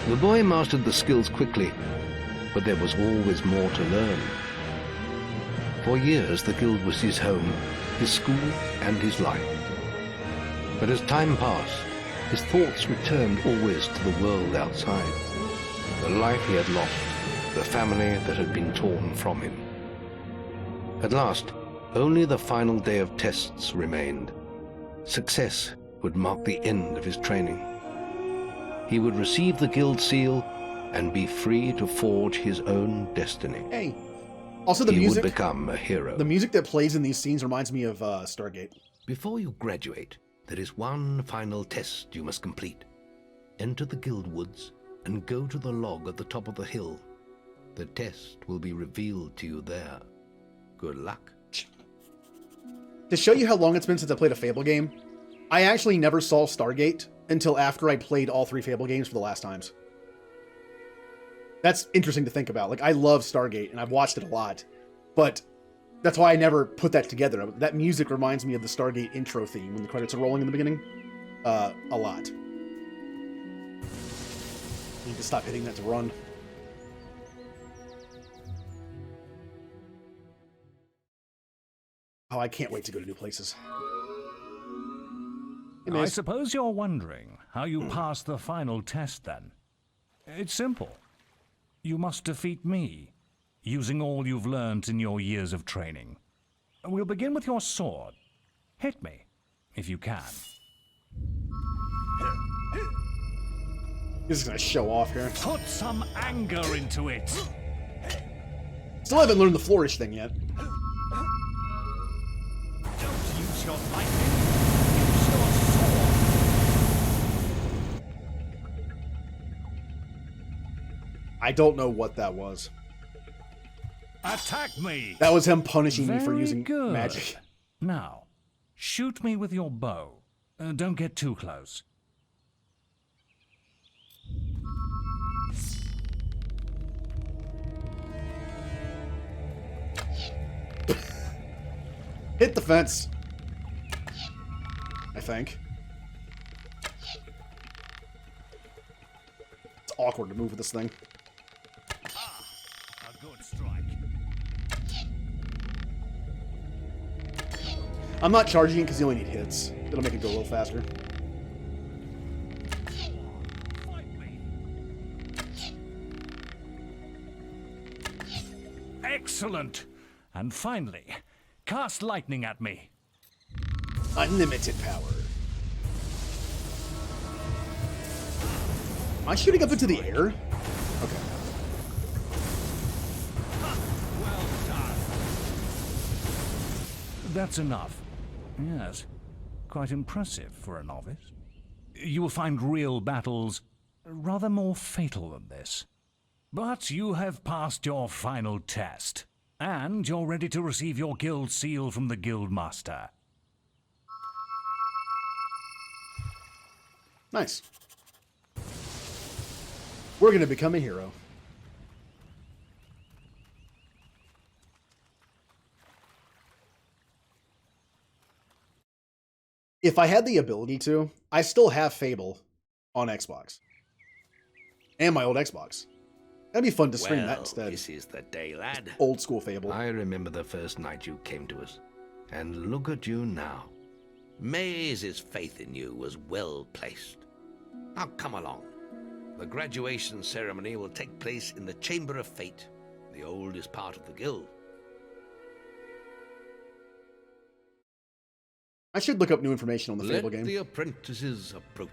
The boy mastered the skills quickly, but there was always more to learn. For years, the guild was his home, his school, and his life. But as time passed, his thoughts returned always to the world outside. The life he had lost, the family that had been torn from him. At last, only the final day of tests remained. Success would mark the end of his training. He would receive the guild seal and be free to forge his own destiny. Hey. Also, the music... He would become a hero. The music that plays in these scenes reminds me of Stargate. Before you graduate, there is one final test you must complete. Enter the guild woods and go to the log at the top of the hill. The test will be revealed to you there. Good luck. To show you how long it's been since I played a Fable game, I actually never saw Stargate until after I played all 3 Fable games for the last times. That's interesting to think about. Like, I love Stargate, and I've watched it a lot, but that's why I never put that together. That music reminds me of the Stargate intro theme when the credits are rolling in the beginning. A lot. I need to stop hitting that to run. Oh, I can't wait to go to new places. I suppose you're wondering how you pass the final test then. It's simple. You must defeat me, using all you've learned in your years of training. We'll begin with your sword. Hit me, if you can. This is gonna show off here. Put some anger into it. Still haven't learned the flourish thing yet. Don't use your lightning. Use your sword. I don't know what that was. Attack me. That was him punishing me for Very using good. magic. Now, shoot me with your bow. Don't get too close. Hit the fence. I think. It's awkward to move with this thing. A good strike. I'm not charging it because you only need hits. It'll make it go a little faster. Excellent. And finally, cast lightning at me. Unlimited power. Am I shooting up into the air? Okay. Well done. That's enough. Yes. Quite impressive for a novice. You will find real battles rather more fatal than this. But you have passed your final test, and you're ready to receive your guild seal from the guild master. Nice. We're going to become a hero. If I had the ability to, I still have Fable on Xbox. And my old Xbox. That'd be fun to stream that instead. This is the day, lad. Old school Fable. I remember the first night you came to us. And look at you now. Maze's faith in you was well placed. Now come along. The graduation ceremony will take place in the Chamber of Fate, the oldest part of the guild. I should look up new information on the Fable game. Let the apprentices approach.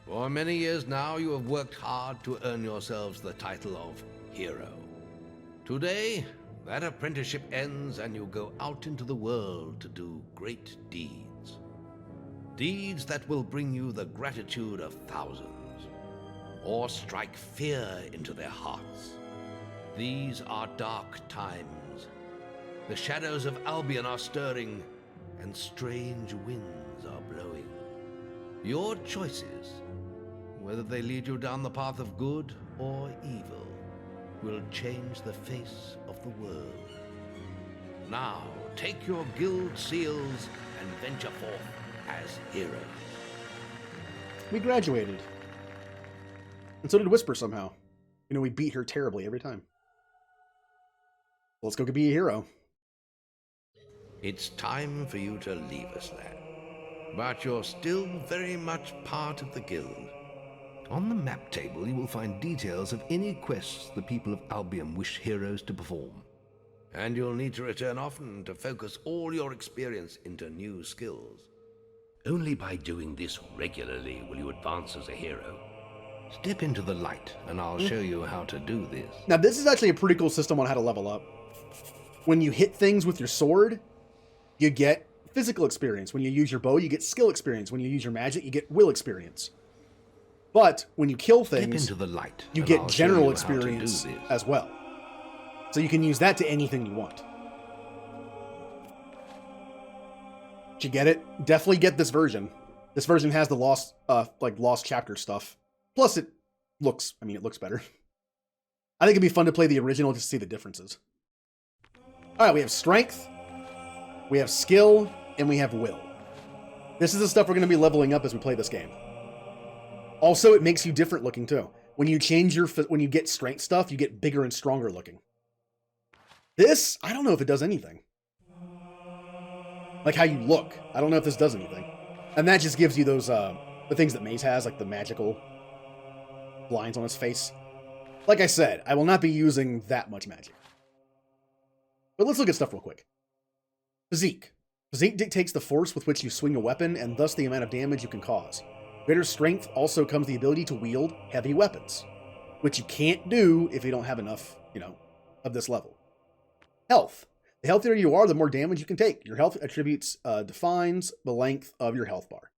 For many years now, you have worked hard to earn yourselves the title of hero. Today, that apprenticeship ends and you go out into the world to do great deeds. Deeds that will bring you the gratitude of thousands, or strike fear into their hearts. These are dark times. The shadows of Albion are stirring, and strange winds are blowing. Your choices, whether they lead you down the path of good or evil, will change the face of the world. Now, take your guild seals and venture forth as heroes. We graduated. And so did Whisper somehow. You know, we beat her terribly every time. Let's go be a hero. It's time for you to leave us, lad. But you're still very much part of the guild. On the map table, you will find details of any quests the people of Albion wish heroes to perform. And you'll need to return often to focus all your experience into new skills. Only by doing this regularly will you advance as a hero. Step into the light, and I'll show you how to do this. Now, this is actually a pretty cool system on how to level up. When you hit things with your sword, you get physical experience. When you use your bow, you get skill experience. When you use your magic, you get will experience. But when you kill things, Step into the light, you and get I'll show general you how to experience do this. as well. So you can use that to anything you want. Did you get it? Definitely get this version. This version has the lost chapter stuff. Plus it looks better. I think it'd be fun to play the original just to see the differences. All right, we have strength, we have skill, and we have will. This is the stuff we're going to be leveling up as we play this game. Also, it makes you different looking too. When you change when you get strength stuff, you get bigger and stronger looking. This, I don't know if it does anything. Like how you look. I don't know if this does anything. And that just gives you those, the things that Maze has, like the magical lines on his face. Like I said, I will not be using that much magic. But let's look at stuff real quick. Physique. Physique dictates the force with which you swing a weapon, and thus the amount of damage you can cause. Greater strength also comes the ability to wield heavy weapons, which you can't do if you don't have enough, of this level. Health. The healthier you are, the more damage you can take. Your health attributes defines the length of your health bar.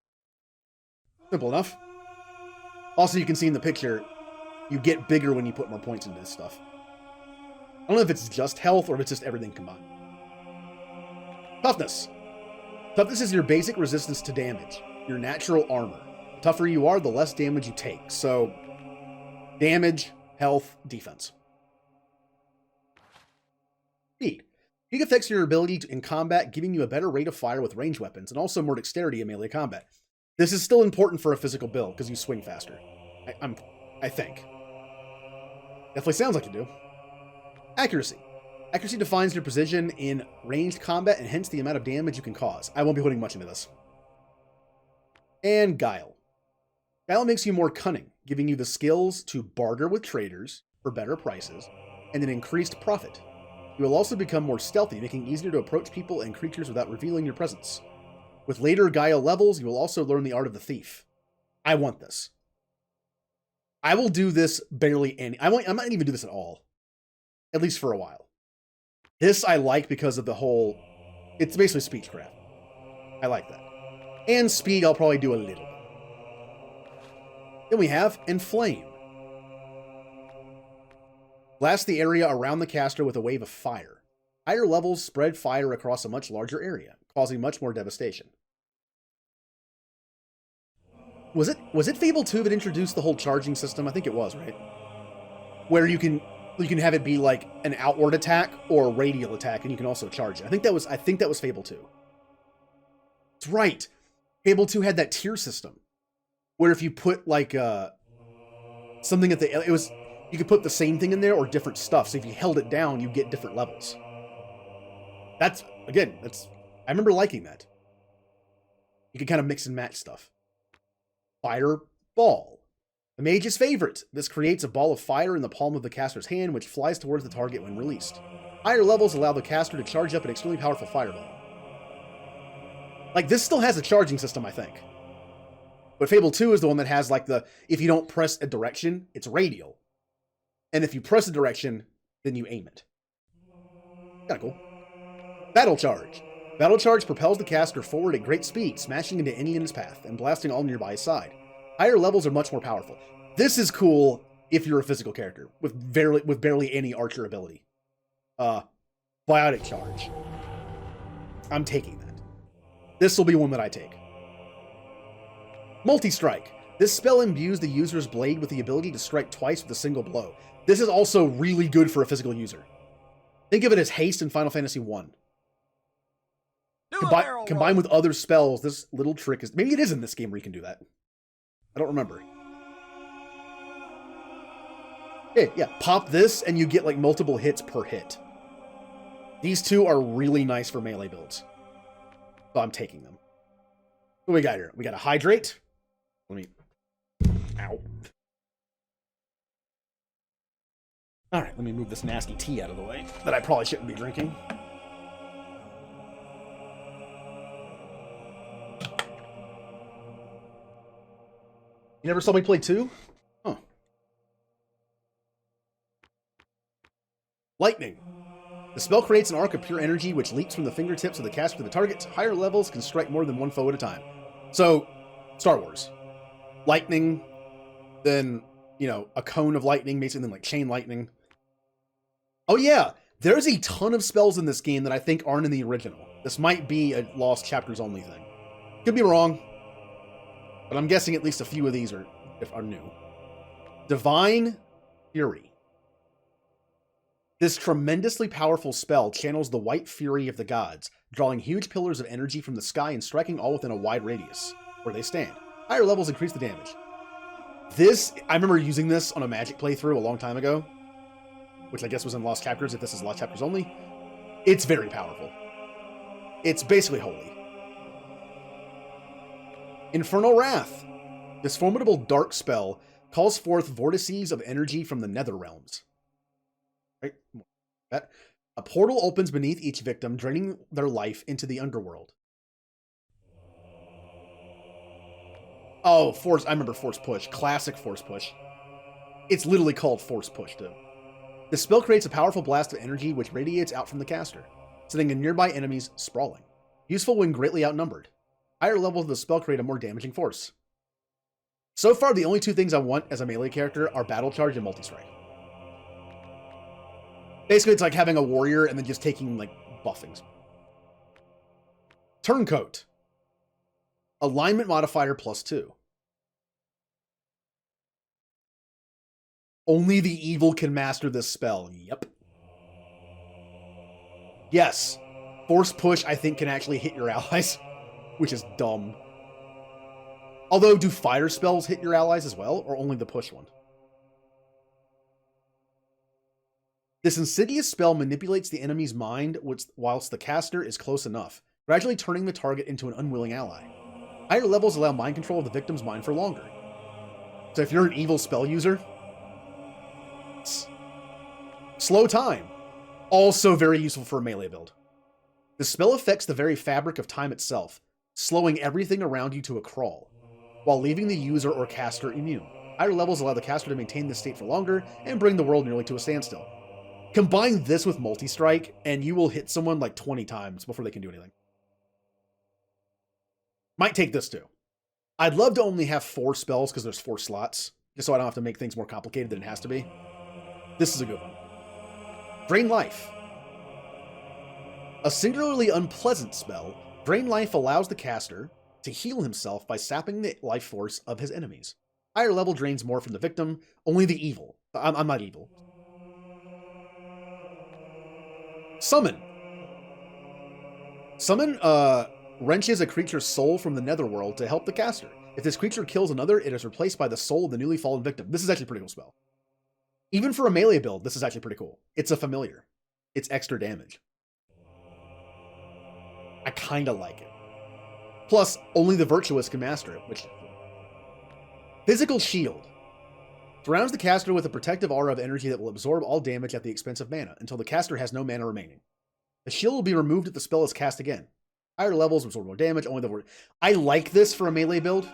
Simple enough. Also, you can see in the picture, you get bigger when you put more points into this stuff. I don't know if it's just health or if it's just everything combined. Toughness. Toughness is your basic resistance to damage, your natural armor. The tougher you are, the less damage you take. So, damage, health, defense. Speed. Speed affects your ability in combat, giving you a better rate of fire with ranged weapons, and also more dexterity in melee combat. This is still important for a physical build, because you swing faster. I think. Definitely sounds like you do. Accuracy. Accuracy defines your precision in ranged combat, and hence the amount of damage you can cause. I won't be putting much into this. And Guile. Guile makes you more cunning, giving you the skills to barter with traders for better prices, and an increased profit. You will also become more stealthy, making it easier to approach people and creatures without revealing your presence. With later Guile levels, you will also learn the art of the thief. I want this. I will do this barely any... I might even do this at all. At least for a while. This I like because of the whole... It's basically speechcraft. I like that. And speed I'll probably do a little bit. Then we have Inflame. Blast the area around the caster with a wave of fire. Higher levels spread fire across a much larger area, causing much more devastation. Was it Fable 2 that introduced the whole charging system? I think it was, right? Where you can have it be like an outward attack or a radial attack, and you can also charge it. I think that was Fable 2. That's right. Fable 2 had that tier system where if you put like something at you could put the same thing in there or different stuff. So if you held it down, you get different levels. I remember liking that. You could kind of mix and match stuff. Fireball. The mage's favorite. This creates a ball of fire in the palm of the caster's hand, which flies towards the target when released. Higher levels allow the caster to charge up an extremely powerful fireball. Like, this still has a charging system, I think. But Fable 2 is the one that has, like, if you don't press a direction, it's radial. And if you press a direction, then you aim it. Kinda cool. Battle Charge. Battle Charge propels the caster forward at great speed, smashing into any in his path, and blasting all nearby his side. Higher levels are much more powerful. This is cool if you're a physical character, with barely any archer ability. Biotic Charge. I'm taking that. This will be one that I take. Multi-Strike. This spell imbues the user's blade with the ability to strike twice with a single blow. This is also really good for a physical user. Think of it as haste in Final Fantasy 1. Combined with other spells, this little trick is... Maybe it is in this game where you can do that. I don't remember. Yeah, pop this and you get like multiple hits per hit. These two are really nice for melee builds. So I'm taking them. What do we got here? We got a Hydrate. Ow. Alright, let me move this nasty tea out of the way that I probably shouldn't be drinking. You never saw me play 2? Huh. Lightning. The spell creates an arc of pure energy which leaps from the fingertips of the caster to the target. Higher levels can strike more than one foe at a time. So, Star Wars. Lightning, then, a cone of lightning, basically then like chain lightning. Oh yeah, there's a ton of spells in this game that I think aren't in the original. This might be a Lost Chapters only thing. Could be wrong, but I'm guessing at least a few of these are new. Divine Fury. This tremendously powerful spell channels the white fury of the gods, drawing huge pillars of energy from the sky and striking all within a wide radius, where they stand. Higher levels increase the damage. I remember using this on a Magic playthrough a long time ago. which I guess was in Lost Chapters if this is Lost Chapters only, it's very powerful. It's basically holy. Infernal Wrath. This formidable dark spell calls forth vortices of energy from the nether realms. Right? A portal opens beneath each victim, draining their life into the underworld. Oh, I remember Force Push. Classic Force Push. It's literally called Force Push, too. The spell creates a powerful blast of energy which radiates out from the caster, sending nearby enemies sprawling. Useful when greatly outnumbered. Higher levels of the spell create a more damaging force. So far, the only two things I want as a melee character are Battle Charge and Multi-Strike. Basically, it's like having a warrior and then just taking, like, buffings. Turncoat. Alignment modifier +2. Only the evil can master this spell. Yep. Yes. Force Push, I think, can actually hit your allies, which is dumb. Although, do fire spells hit your allies as well, or only the push one? This insidious spell manipulates the enemy's mind whilst the caster is close enough, gradually turning the target into an unwilling ally. Higher levels allow mind control of the victim's mind for longer. So if you're an evil spell user, slow time. Also very useful for a melee build. The spell affects the very fabric of time itself, slowing everything around you to a crawl, while leaving the user or caster immune. Higher levels allow the caster to maintain this state for longer and bring the world nearly to a standstill. Combine this with Multi-Strike, and you will hit someone like 20 times before they can do anything. Might take this too. I'd love to only have 4 spells because there's 4 slots, just so I don't have to make things more complicated than it has to be. This is a good one. Drain Life. A singularly unpleasant spell, Drain Life allows the caster to heal himself by sapping the life force of his enemies. Higher level drains more from the victim, only the evil. I'm not evil. Summon. Summon wrenches a creature's soul from the netherworld to help the caster. If this creature kills another, it is replaced by the soul of the newly fallen victim. This is actually a pretty cool spell. Even for a melee build, this is actually pretty cool. It's a familiar. It's extra damage. I kind of like it. Plus, only the virtuous can master it, which... Physical Shield. Surrounds the caster with a protective aura of energy that will absorb all damage at the expense of mana, until the caster has no mana remaining. The shield will be removed if the spell is cast again. Higher levels absorb more damage, only the... I like this for a melee build,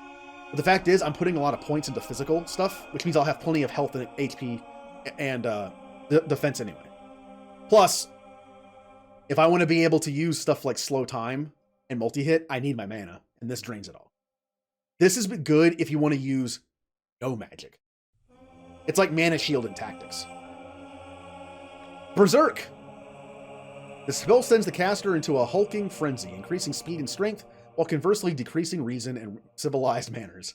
but the fact is, I'm putting a lot of points into physical stuff, which means I'll have plenty of health and HP and defense anyway. Plus, if I want to be able to use stuff like slow time and multi-hit, I need my mana, and this drains it all. This is good if you want to use no magic. It's like Mana Shield in Tactics. Berserk! The spell sends the caster into a hulking frenzy, increasing speed and strength, while conversely decreasing reason and civilized manners.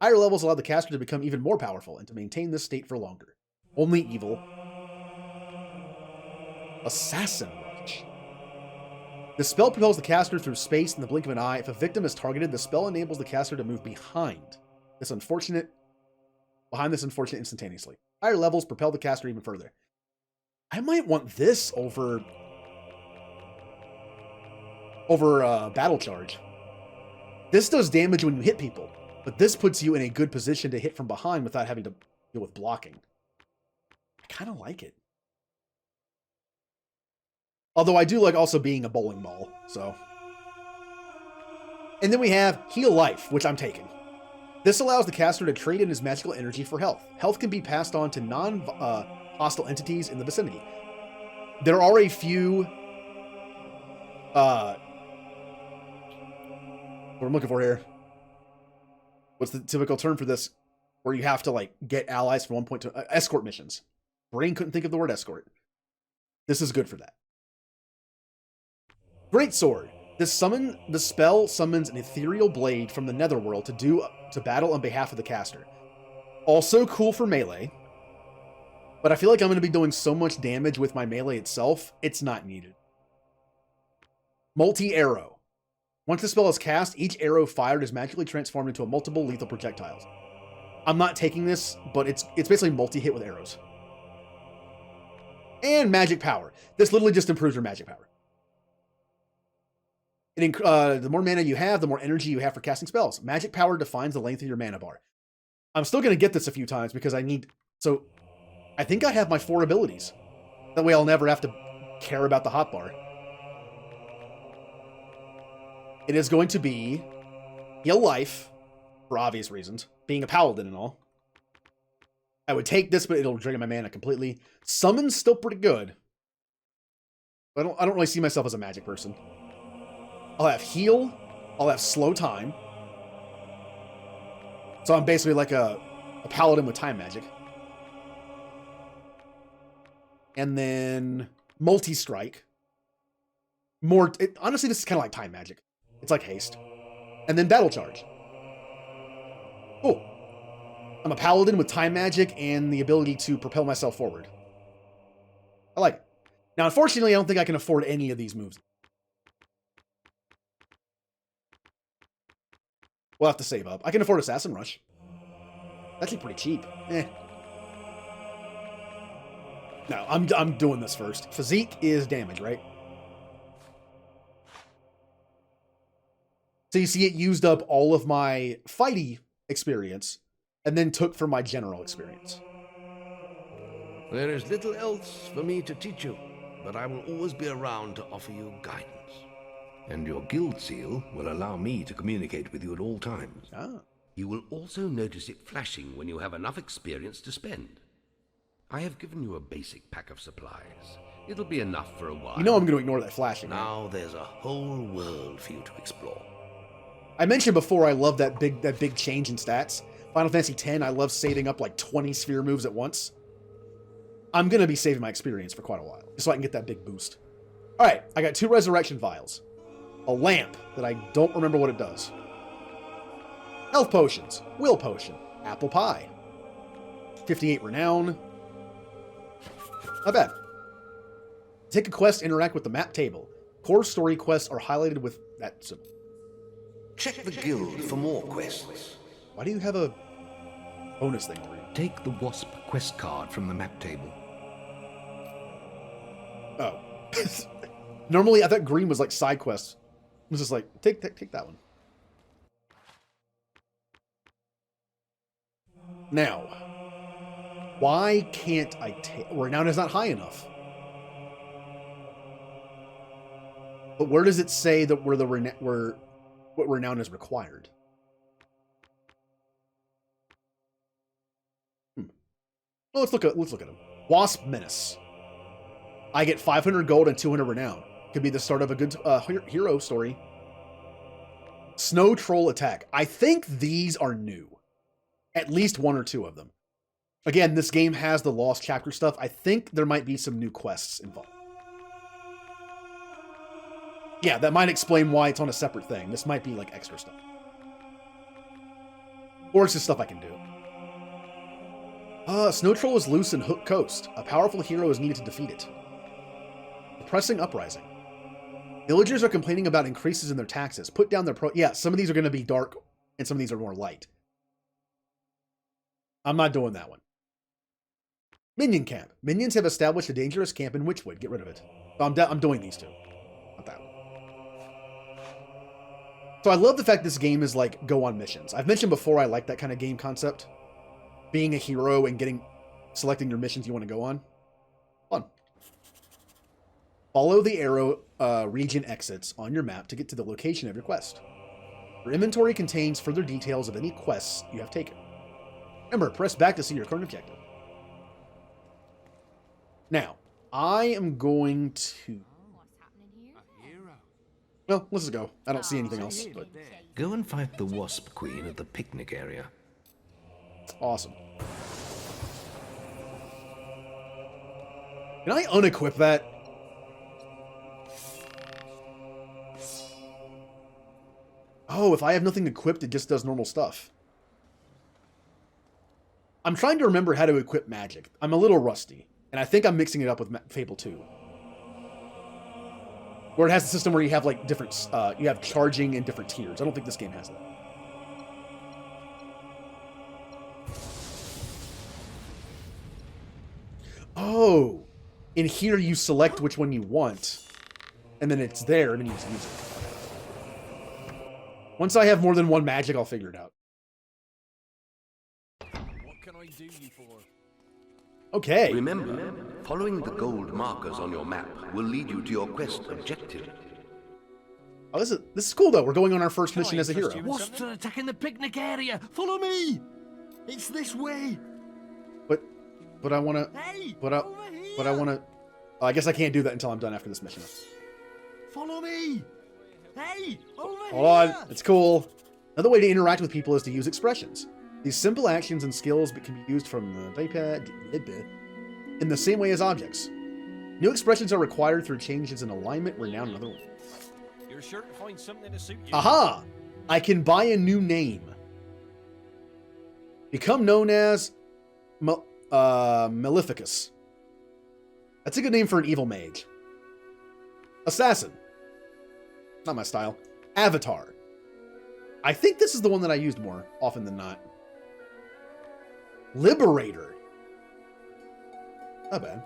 Higher levels allow the caster to become even more powerful and to maintain this state for longer. Only evil. Assassin Rush. The spell propels the caster through space in the blink of an eye. If a victim is targeted, the spell enables the caster to move behind this unfortunate instantaneously. Higher levels propel the caster even further. I might want this over Battle Charge. This does damage when you hit people, but this puts you in a good position to hit from behind without having to deal with blocking. I kind of like it. Although I do like also being a bowling ball, so. And then we have Heal Life, which I'm taking. This allows the caster to trade in his magical energy for health. Health can be passed on to non-hostile entities in the vicinity. There are a few... what I'm looking for here. What's the typical term for this? Where you have to, like, get allies from one point to... escort missions. Brain couldn't think of the word escort. This is good for that. Greatsword. The spell summons an ethereal blade from the netherworld to battle on behalf of the caster. Also cool for melee, but I feel like I'm going to be doing so much damage with my melee itself, it's not needed. Multi-arrow. Once the spell is cast, each arrow fired is magically transformed into a multiple lethal projectiles. I'm not taking this, but it's basically multi-hit with arrows. And magic power. This literally just improves your magic power. The more mana you have, the more energy you have for casting spells. Magic power defines the length of your mana bar. I'm still going to get this a few times because I need... So, I think I have my 4 abilities. That way I'll never have to care about the hotbar. It is going to be heal life, for obvious reasons, being a paladin and all. I would take this, but it'll drain my mana completely. Summon's still pretty good. I don't really see myself as a magic person. I'll have heal. I'll have slow time. So I'm basically like a paladin with time magic. And then multi-strike. Honestly, this is kind of like time magic. It's like haste. And then battle charge. Cool. I'm a paladin with time magic and the ability to propel myself forward. I like it. Now, unfortunately, I don't think I can afford any of these moves. We'll have to save up. I can afford Assassin Rush. That's actually pretty cheap. No, I'm doing this first. Physique is damage, right? So you see it used up all of my fighty experience and then took from my general experience. There is little else for me to teach you, but I will always be around to offer you guidance. And your guild seal will allow me to communicate with you at all times. You will also notice it flashing when you have enough experience to spend. I have given you a basic pack of supplies. It'll be enough for a while. You know I'm going to ignore that flashing. Now there's a whole world for you to explore. I mentioned before I love that big change in stats. Final Fantasy X, I love saving up like 20 sphere moves at once. I'm going to be saving my experience for quite a while, just so I can get that big boost. All right, I got 2 resurrection vials. A lamp that I don't remember what it does. Health potions, will potion, apple pie. 58 renown. Not bad. Take a quest, interact with the map table. Core story quests are highlighted with that symbol. Check the guild for more quests. Why do you have a bonus thing for you? Take the Wasp quest card from the map table. Oh. Normally, I thought green was like side quests. I was just like, take that one. Now, why can't I take... Renown is not high enough. But where does it say that what renown is required? Well, let's look at them. Wasp Menace. I get 500 gold and 200 renown. Could be the start of a good hero story. Snow Troll Attack. I think these are new. At least 1 or 2 of them. Again, this game has the Lost Chapter stuff. I think there might be some new quests involved. Yeah, that might explain why it's on a separate thing. This might be like extra stuff. Or it's just stuff I can do. Snow Troll is loose in Hook Coast. A powerful hero is needed to defeat it. Depressing Uprising. Villagers are complaining about increases in their taxes. Put down their Yeah, some of these are going to be dark, and some of these are more light. I'm not doing that one. Minion Camp. Minions have established a dangerous camp in Witchwood. Get rid of it. So I'm doing these 2. Not that one. So I love the fact this game is like, go on missions. I've mentioned before I like that kind of game concept. Being a hero and selecting your missions you want to go on. Fun. Follow the arrow region exits on your map to get to the location of your quest. Your inventory contains further details of any quests you have taken. Remember, press back to see your current objective. Now, I am going to... Well, let's just go. I don't see anything else. But... Go and fight the Wasp Queen at the picnic area. Awesome. Can I unequip that? Oh, if I have nothing equipped, it just does normal stuff. I'm trying to remember how to equip magic. I'm a little rusty, and I think I'm mixing it up with Fable 2. Where it has the system where you have like different, you have charging in different tiers. I don't think this game has that. Oh, In here, you select which one you want, and then it's there, and then you just use it. Once I have more than one magic, I'll figure it out. What can I do you for? Okay. Remember, following the gold markers on your map will lead you to your quest objective. Oh, this is cool though. We're going on our first mission as a hero. Wasps are attacking the picnic area. Follow me. It's this way. But I want to. Hey, but I want to. I guess I can't do that until I'm done after this mission. Follow me. Hey, over Hold on. It's cool. Another way to interact with people is to use expressions. These simple actions and skills can be used from the iPad in the same way as objects. New expressions are required through changes in alignment, renown, and other ones. You're sure to find something to suit you. Aha! I can buy a new name. Become known as Maleficus. That's a good name for an evil mage. Assassin. Not my style. Avatar. I think this is the one that I used more often than not. Liberator. Not bad.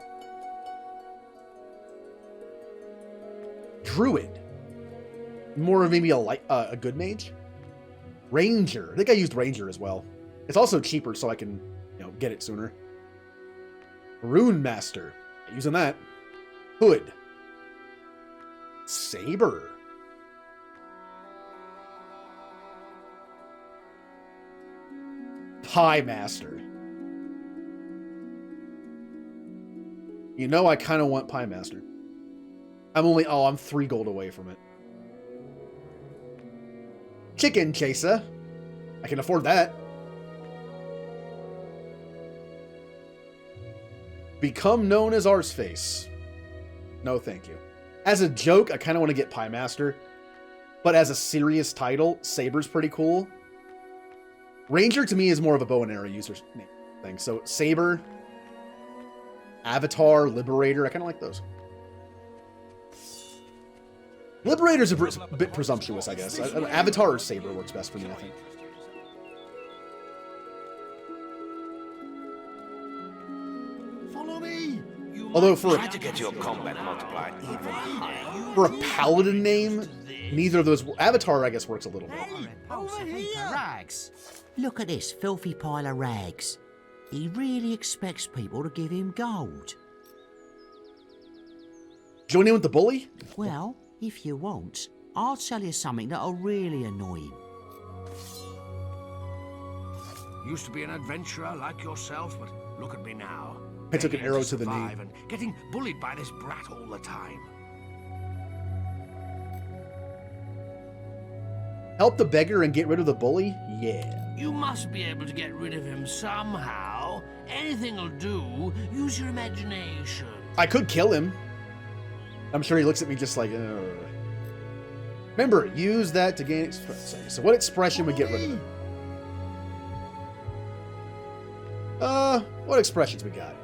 Druid. More of maybe a good mage. Ranger. I think I used Ranger as well. It's also cheaper, so I can, get it sooner. Rune Master. Using that. Hood. Saber. Pie Master. I kind of want Pie Master. I'm 3 gold away from it. Chicken Chaser. I can afford that. Become known as Arseface. No, thank you. As a joke, I kind of want to get Pie Master. But as a serious title, Saber's pretty cool. Ranger to me is more of a bow and arrow user thing. So Saber, Avatar, Liberator, I kind of like those. Liberator's a bit presumptuous, I guess. Avatar or Saber works best for me, I think. Follow me. Although for Try to get your combat multiplier even higher. For a paladin name, neither of those. Avatar, I guess, works a little bit. Rags. Look at this filthy pile of rags. He really expects people to give him gold. Join in with the bully? Well, if you want, I'll tell you something that'll really annoy him. Used to be an adventurer like yourself, but look at me now. I took an Begging arrow to the knee. survive and getting bullied by this brat all the time. Help the beggar and get rid of the bully? Yeah. You must be able to get rid of him somehow. Anything'll do. Use your imagination. I could kill him. I'm sure he looks at me just like, ugh. Remember, use that to gain expression. So what expression would get rid of him? What expressions we got?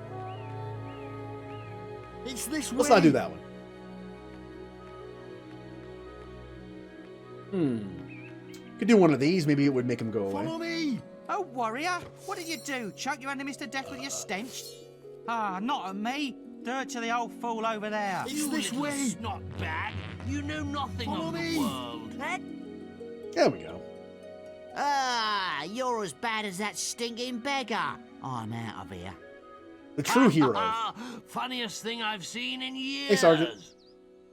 It's this way. Let's not do that one. Could do one of these. Maybe it would make him go away. Follow me. Oh, warrior, what did you do? Choke your enemies to death with your stench? Ah, not at me. Dirt to the old fool over there. It's this way. Not bad. You know nothing of the world. There we go. Ah, you're as bad as that stinking beggar. I'm out of here. The true hero. Funniest thing I've seen in years. Hey, Sergeant.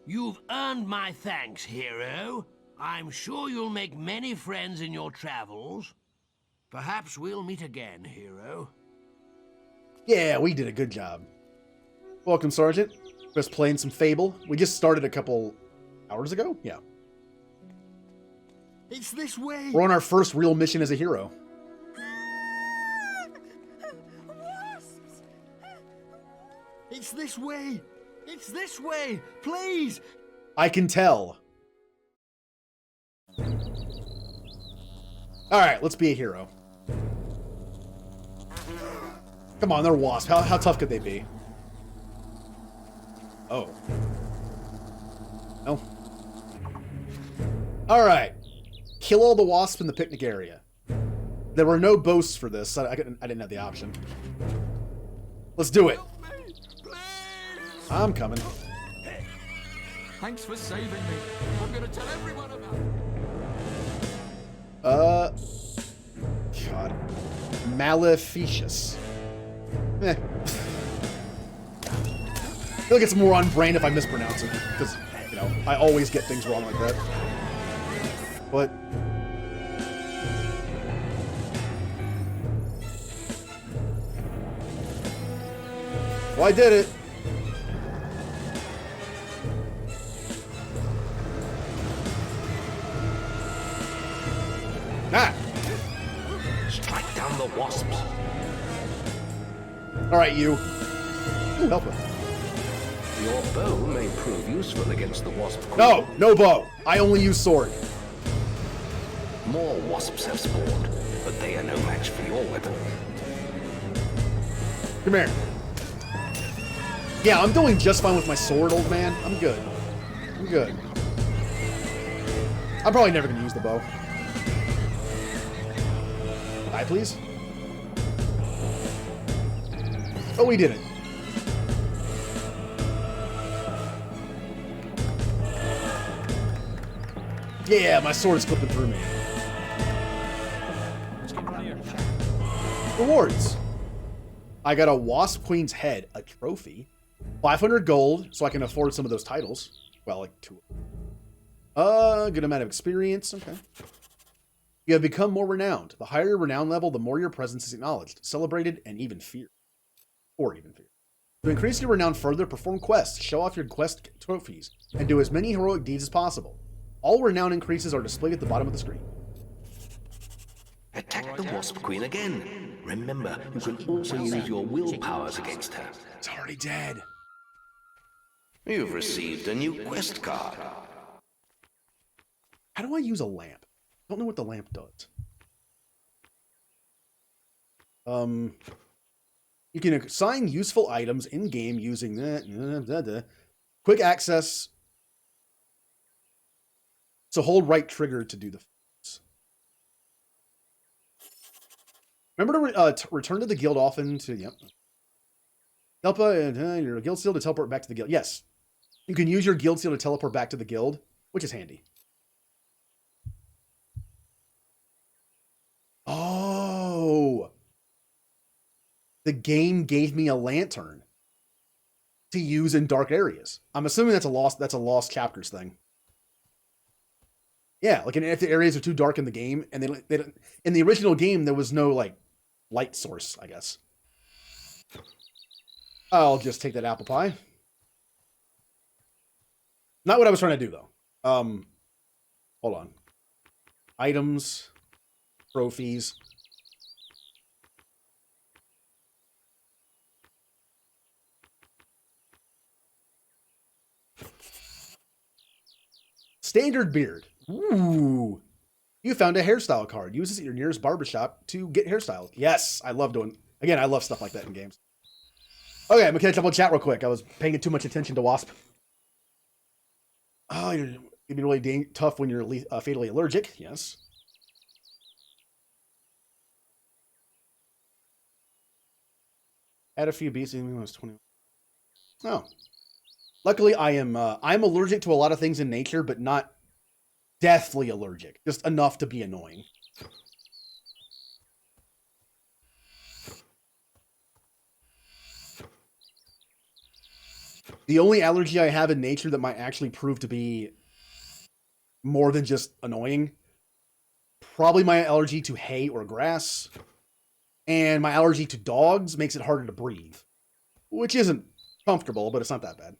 You've earned my thanks, hero. I'm sure you'll make many friends in your travels. Perhaps we'll meet again, hero. Yeah, we did a good job. Welcome, Sergeant. Just playing some Fable. We just started a couple hours ago? Yeah. It's this way. We're on our first real mission as a hero. It's this way. It's this way. Please. I can tell. Alright, let's be a hero. Come on, they're Wasp. How tough could they be? Oh. No. Alright. Kill all the Wasps in the picnic area. There were no boasts for this. I didn't have the option. Let's do it. I'm coming. Thanks for saving me. I'm gonna tell everyone about it. God. Maleficious. Eh. I feel like it's more on brand if I mispronounce it, because, you know, I always get things wrong like that. But... well, I did it. Ah! Strike down the wasps. Alright, you. Ooh, help him. Your bow may prove useful against the wasp queen. No! No bow! I only use sword. More wasps have spawned, but they are no match for your weapon. Come here. Yeah, I'm doing just fine with my sword, old man. I'm good. I'm good. I'm probably never gonna use the bow. Die, please. Oh, we did it. Yeah, my sword is clipping through me. Rewards. I got a Wasp Queen's head, a trophy, 500 gold, so I can afford some of those titles. Well, like 2. Good amount of experience. Okay. You have become more renowned. The higher your renown level, the more your presence is acknowledged, celebrated, and even feared. Or even feared. To increase your renown further, perform quests, show off your quest trophies, and do as many heroic deeds as possible. All renown increases are displayed at the bottom of the screen. Attack the Wasp Queen again. Remember, you can also use your will powers against her. It's already dead. You've received a new quest card. How do I use a lamp? I don't know what the lamp does. You can assign useful items in-game using that. Quick access. So hold right trigger to do the. Remember to return to the guild often to, yep. Help your guild seal to teleport back to the guild. Yes. You can use your guild seal to teleport back to the guild, which is handy. Oh. The game gave me a lantern to use in dark areas. I'm assuming that's a lost chapters thing. Yeah, like if the areas are too dark in the game, and they in the original game there was no like light source, I guess. I'll just take that apple pie. Not what I was trying to do though. Hold on. Items, trophies. Standard beard. Ooh. You found a hairstyle card. Use this at your nearest barbershop to get hairstyled. Yes, I love doing... Again, I love stuff like that in games. Okay, I'm going to catch up on chat real quick. I was paying too much attention to Wasp. Oh, it'd be really tough when you're fatally allergic. Yes. Add a few beats when I was 20. Oh. Luckily, I'm allergic to a lot of things in nature, but not deathly allergic. Just enough to be annoying. The only allergy I have in nature that might actually prove to be more than just annoying, probably my allergy to hay or grass, and my allergy to dogs makes it harder to breathe, which isn't comfortable, but it's not that bad.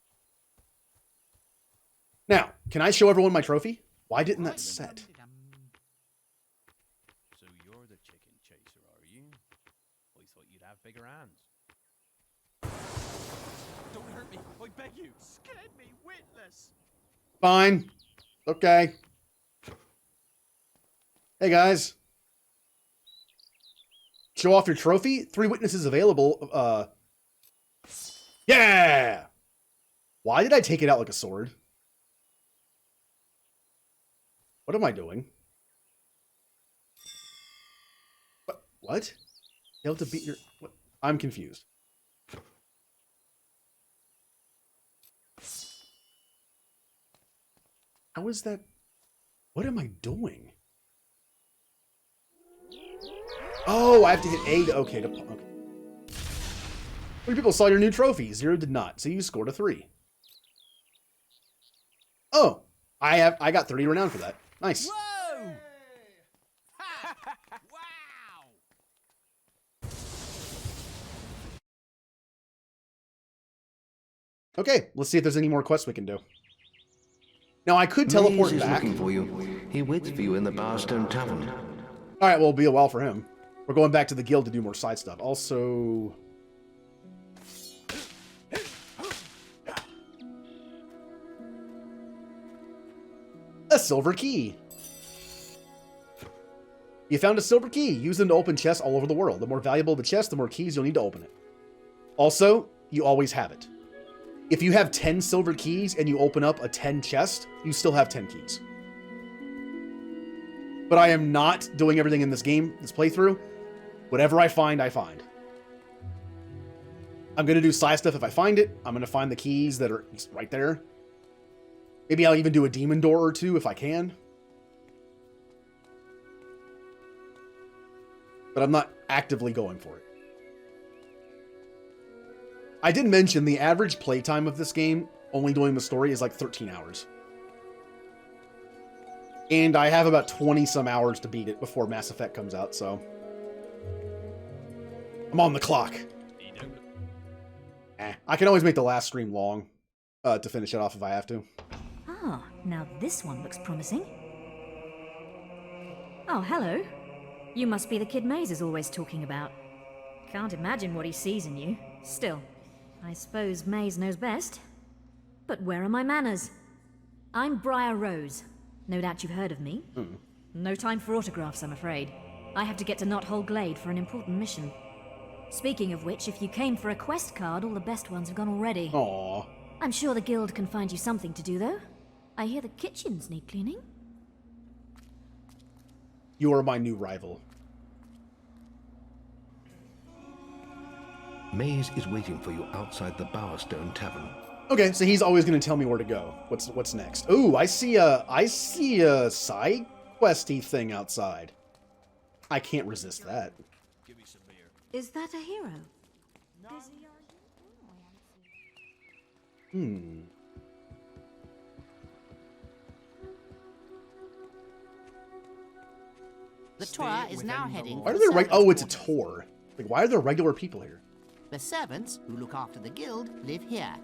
Now, can I show everyone my trophy? Why didn't that set? So you're the chicken chaser, are you? I thought you'd have bigger hands. Don't hurt me, I beg you. Scared me witless. Fine. Okay. Hey, guys. Show off your trophy? 3 witnesses available. Yeah! Why did I take it out like a sword? What am I doing? What? You have to beat your... What? I'm confused. How is that? What am I doing? Oh, I have to hit A to okay. Okay. 3 people saw your new trophy. 0 did not. So you scored a 3. Oh, I got 30 renown for that. Nice. Whoa! Okay, let's see if there's any more quests we can do. Now I could teleport Maze is back. looking for you. He waits for you in the Barstone Tavern. All right, well, it'll be a while for him. We're going back to the guild to do more side stuff. Also, a silver key. You found a silver key. Use them to open chests all over the world. The more valuable the chest, the more keys you'll need to open it. Also, you always have it. If you have 10 silver keys and you open up a 10 chest, you still have 10 keys. But I am not doing everything in this game, this playthrough. Whatever I find, I find. I'm going to do side stuff if I find it. I'm going to find the keys that are right there. Maybe I'll even do a demon door or 2 if I can. But I'm not actively going for it. I did mention the average playtime of this game, only doing the story, is like 13 hours. And I have about 20 some hours to beat it before Mass Effect comes out, so I'm on the clock. I can always make the last stream long to finish it off if I have to. Ah, now this one looks promising. Oh, hello. You must be the kid Maze is always talking about. Can't imagine what he sees in you. Still, I suppose Maze knows best. But where are my manners? I'm Briar Rose. No doubt you've heard of me. No time for autographs, I'm afraid. I have to get to Knothole Glade for an important mission. Speaking of which, if you came for a quest card, all the best ones have gone already. Aww. I'm sure the guild can find you something to do, though. I hear the kitchens need cleaning. You are my new rival. Maze is waiting for you outside the Bowerstone Tavern. Okay, so he's always going to tell me where to go. What's next? Ooh, I see a side questy thing outside. I can't resist that. Is that a hero? The tour is now heading. Why are there oh, it's a tour. Like, why are there regular people here? The servants who look after the guild live here.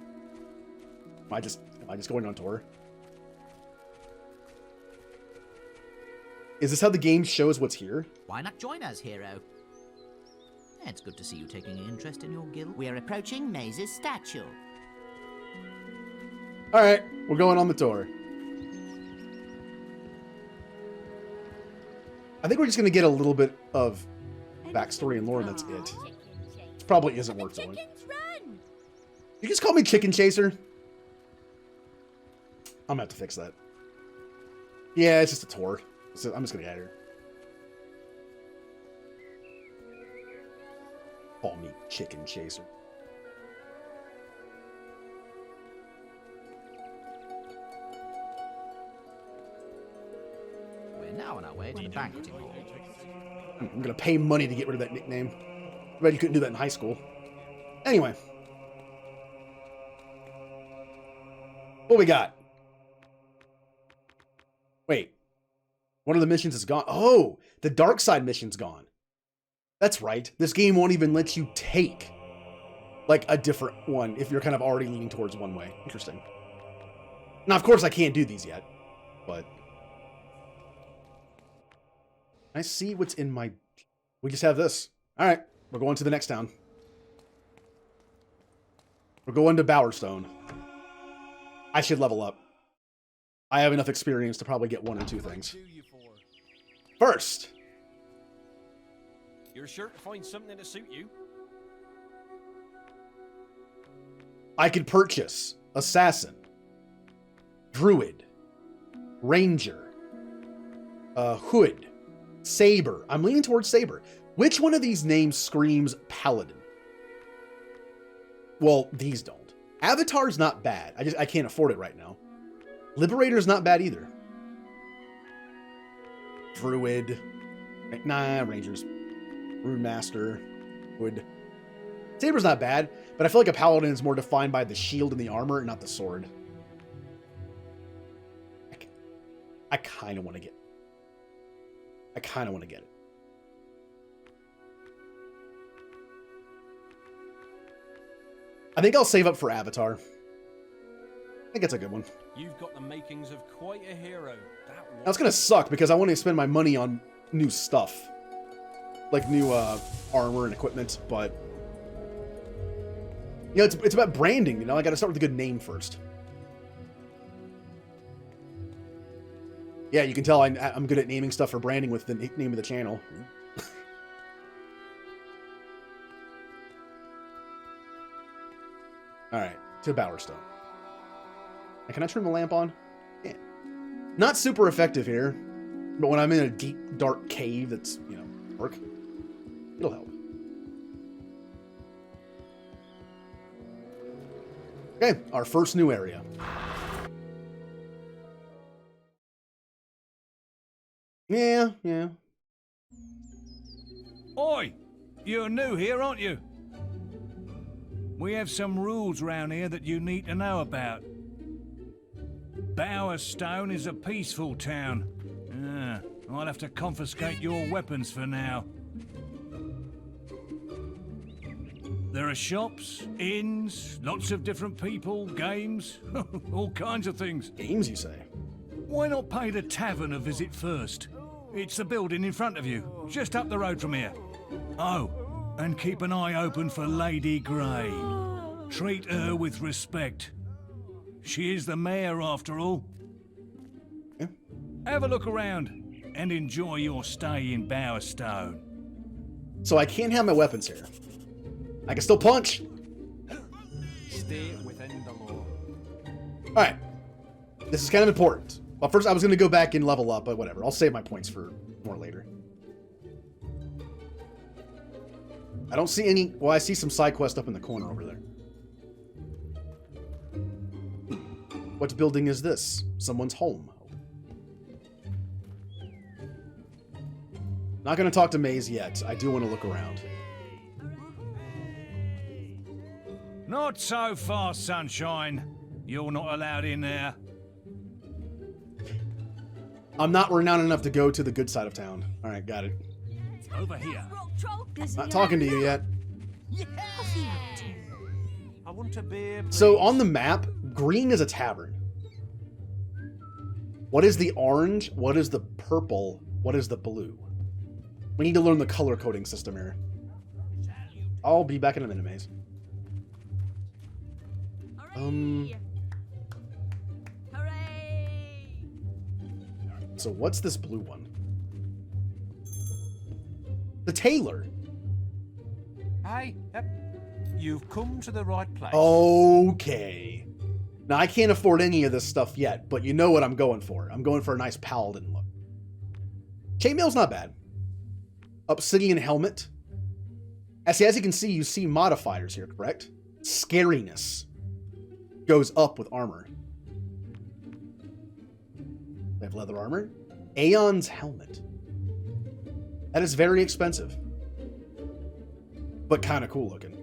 Am I just going on tour? Is this how the game shows what's here? Why not join us, hero? It's good to see you taking an interest in your guild. We're approaching Maze's statue. All right, we're going on the tour. I think we're just going to get a little bit of backstory and lore, and that's it. It probably isn't worth doing. You just call me Chicken Chaser? I'm going to have to fix that. Yeah, it's just a tour. So I'm just going to get here. Call me Chicken Chaser. We're now on our way to the banqueting hall. I'm going to pay money to get rid of that nickname. I bet you couldn't do that in high school. Anyway. What we got? Wait. One of the missions is gone. Oh, the dark side mission's gone. That's right. This game won't even let you take like a different one if you're kind of already leaning towards one way. Interesting. Now, of course, I can't do these yet, but I see what's in my... We just have this. All right, we're going to the next town. We're going to Bowerstone. I should level up. I have enough experience to probably get 1 or 2 things. First... You're sure to find something to suit you. I could purchase Assassin, Druid, Ranger, Hood, Saber. I'm leaning towards Saber. Which one of these names screams Paladin? Well, these don't. Avatar's not bad. I can't afford it right now. Liberator's not bad either. Druid. Nah, Rangers. Rune Master. Wood. Saber's not bad, but I feel like a paladin is more defined by the shield and the armor, and not the sword. I kind of want to get. I kind of want to get it. I think I'll save up for Avatar. I think it's a good one. You've got the makings of quite a hero. That's gonna suck because I want to spend my money on new stuff, like new armor and equipment. But you know, it's about branding. You know, I got to start with a good name first. Yeah, you can tell I'm good at naming stuff for branding with the name of the channel. All right, to Bowerstone. Can I turn the lamp on? Yeah. Not super effective here, but when I'm in a deep, dark cave that's, you know, dark, it'll help. Okay, our first new area. Yeah. Oi! You're new here, aren't you? We have some rules round here that you need to know about. Bowerstone is a peaceful town. I'll have to confiscate your weapons for now. There are shops, inns, lots of different people, games, all kinds of things. Games, you say? Why not pay the tavern a visit first? It's the building in front of you, just up the road from here. Oh, and keep an eye open for Lady Grey. Treat her with respect. She is the mayor, after all. Yeah. Have a look around and enjoy your stay in Bowerstone. So I can't have my weapons here. I can still punch. Stay within the law. All right. This is kind of important. Well, first I was going to go back and level up, but whatever. I'll save my points for more later. I don't see any... Well, I see some side quest up in the corner over there. What building is this? Someone's home. Not going to talk to Maze yet. I do want to look around. Not so fast, sunshine. You're not allowed in there. I'm not renowned enough to go to the good side of town. All right, got it. Over here. Not talking to you yet. I want to be. So on the map, green is a tavern. What is the orange? What is the purple? What is the blue? We need to learn the color coding system here. I'll be back in a minute, Maze. So what's this blue one? The tailor. Hey, you've come to the right place. Okay. Now, I can't afford any of this stuff yet, but you know what I'm going for. I'm going for a nice paladin look. Chainmail's not bad. Obsidian helmet. As you can see, you see modifiers here, correct? Scariness goes up with armor. They have leather armor. Aeon's helmet. That is very expensive, but kind of cool looking.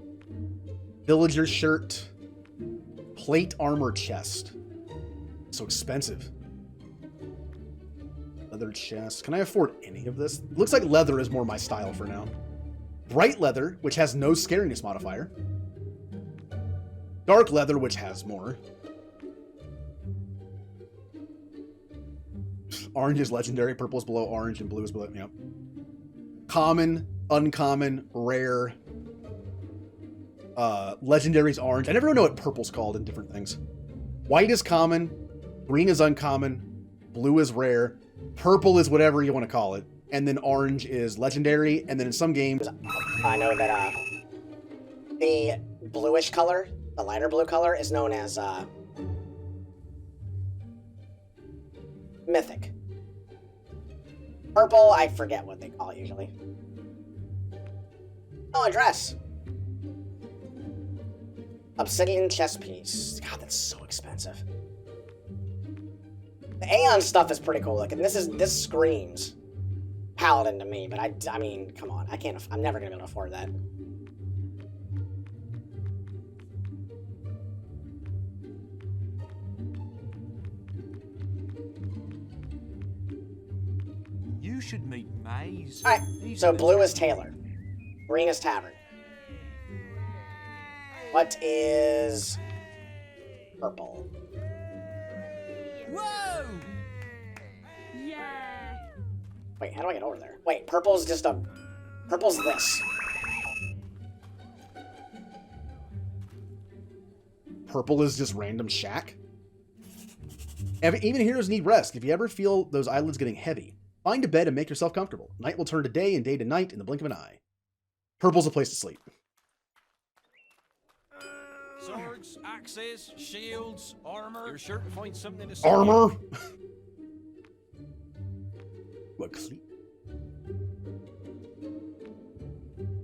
Villager's shirt. Plate armor chest. So expensive. Leather chest. Can I afford any of this? Looks like leather is more my style for now. Bright leather, which has no scariness modifier. Dark leather, which has more. Orange is legendary, purple is below orange, and blue is below, yep. Common, uncommon, rare. Legendary's orange. I never know what purple's called in different things. White is common, green is uncommon, blue is rare, purple is whatever you want to call it, and then orange is legendary, and then in some games... I know that the bluish color, the lighter blue color, is known as mythic. Purple, I forget what they call it usually. Oh, a dress. Obsidian chest piece. God, that's so expensive. The Aeon stuff is pretty cool looking. This screams Paladin to me, but I mean, come on, I'm never gonna be able to afford that. You should meet Maze. Alright, so blue is Taylor. Green is Tavern. What is purple? Whoa! Yeah. Wait, how do I get over there? Wait, purple's this. Purple is just random shack? Even heroes need rest. If you ever feel those eyelids getting heavy, find a bed and make yourself comfortable. Night will turn to day and day to night in the blink of an eye. Purple's a place to sleep. Swords, axes, shields, armor. You're sure to find something to sell. Armor? What sleep?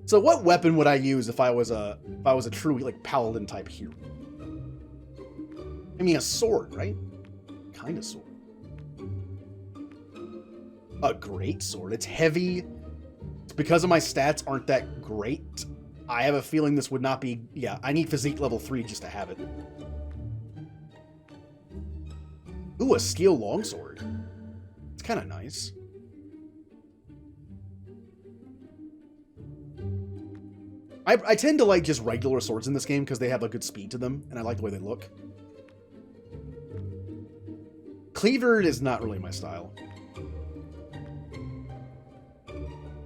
So what weapon would I use if I was a true like paladin type hero? I mean a sword, right? Kind of sword. A great sword. It's heavy. It's because of my stats aren't that great. I have a feeling this would not be... Yeah, I need physique level 3 just to have it. Ooh, a steel longsword. It's kind of nice. I tend to like just regular swords in this game because they have a good speed to them, and I like the way they look. Cleaver is not really my style.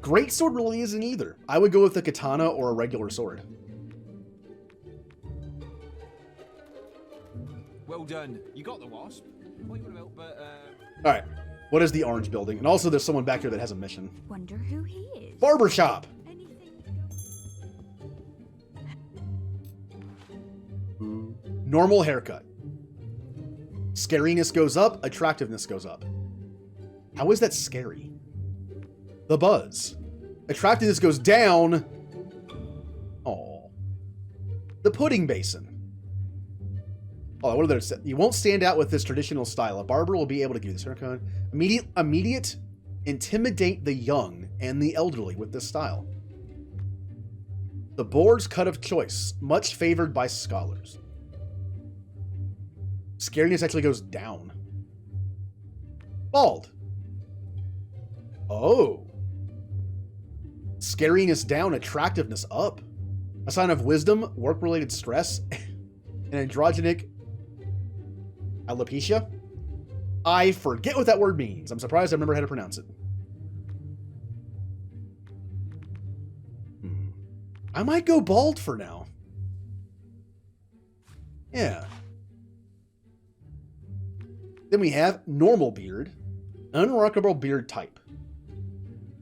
Greatsword really isn't either. I would go with a katana or a regular sword. Well done. You got the Wasp. What you want about, but Alright, what is the orange building? And also there's someone back here that has a mission. Wonder who he is. Barbershop! Normal haircut. Scariness goes up, attractiveness goes up. How is that scary? The buzz. Attractiveness goes down. Oh. The pudding basin. Oh, what are there? You won't stand out with this traditional style. A barber will be able to give you this haircut. Immediate, intimidate the young and the elderly with this style. The board's cut of choice, much favored by scholars. Scariness actually goes down. Bald. Oh. Scariness down, attractiveness up. A sign of wisdom, work-related stress, and androgenic alopecia. I forget what that word means. I'm surprised I remember how to pronounce it. I might go bald for now. Yeah. Then we have normal beard, unrockable beard type.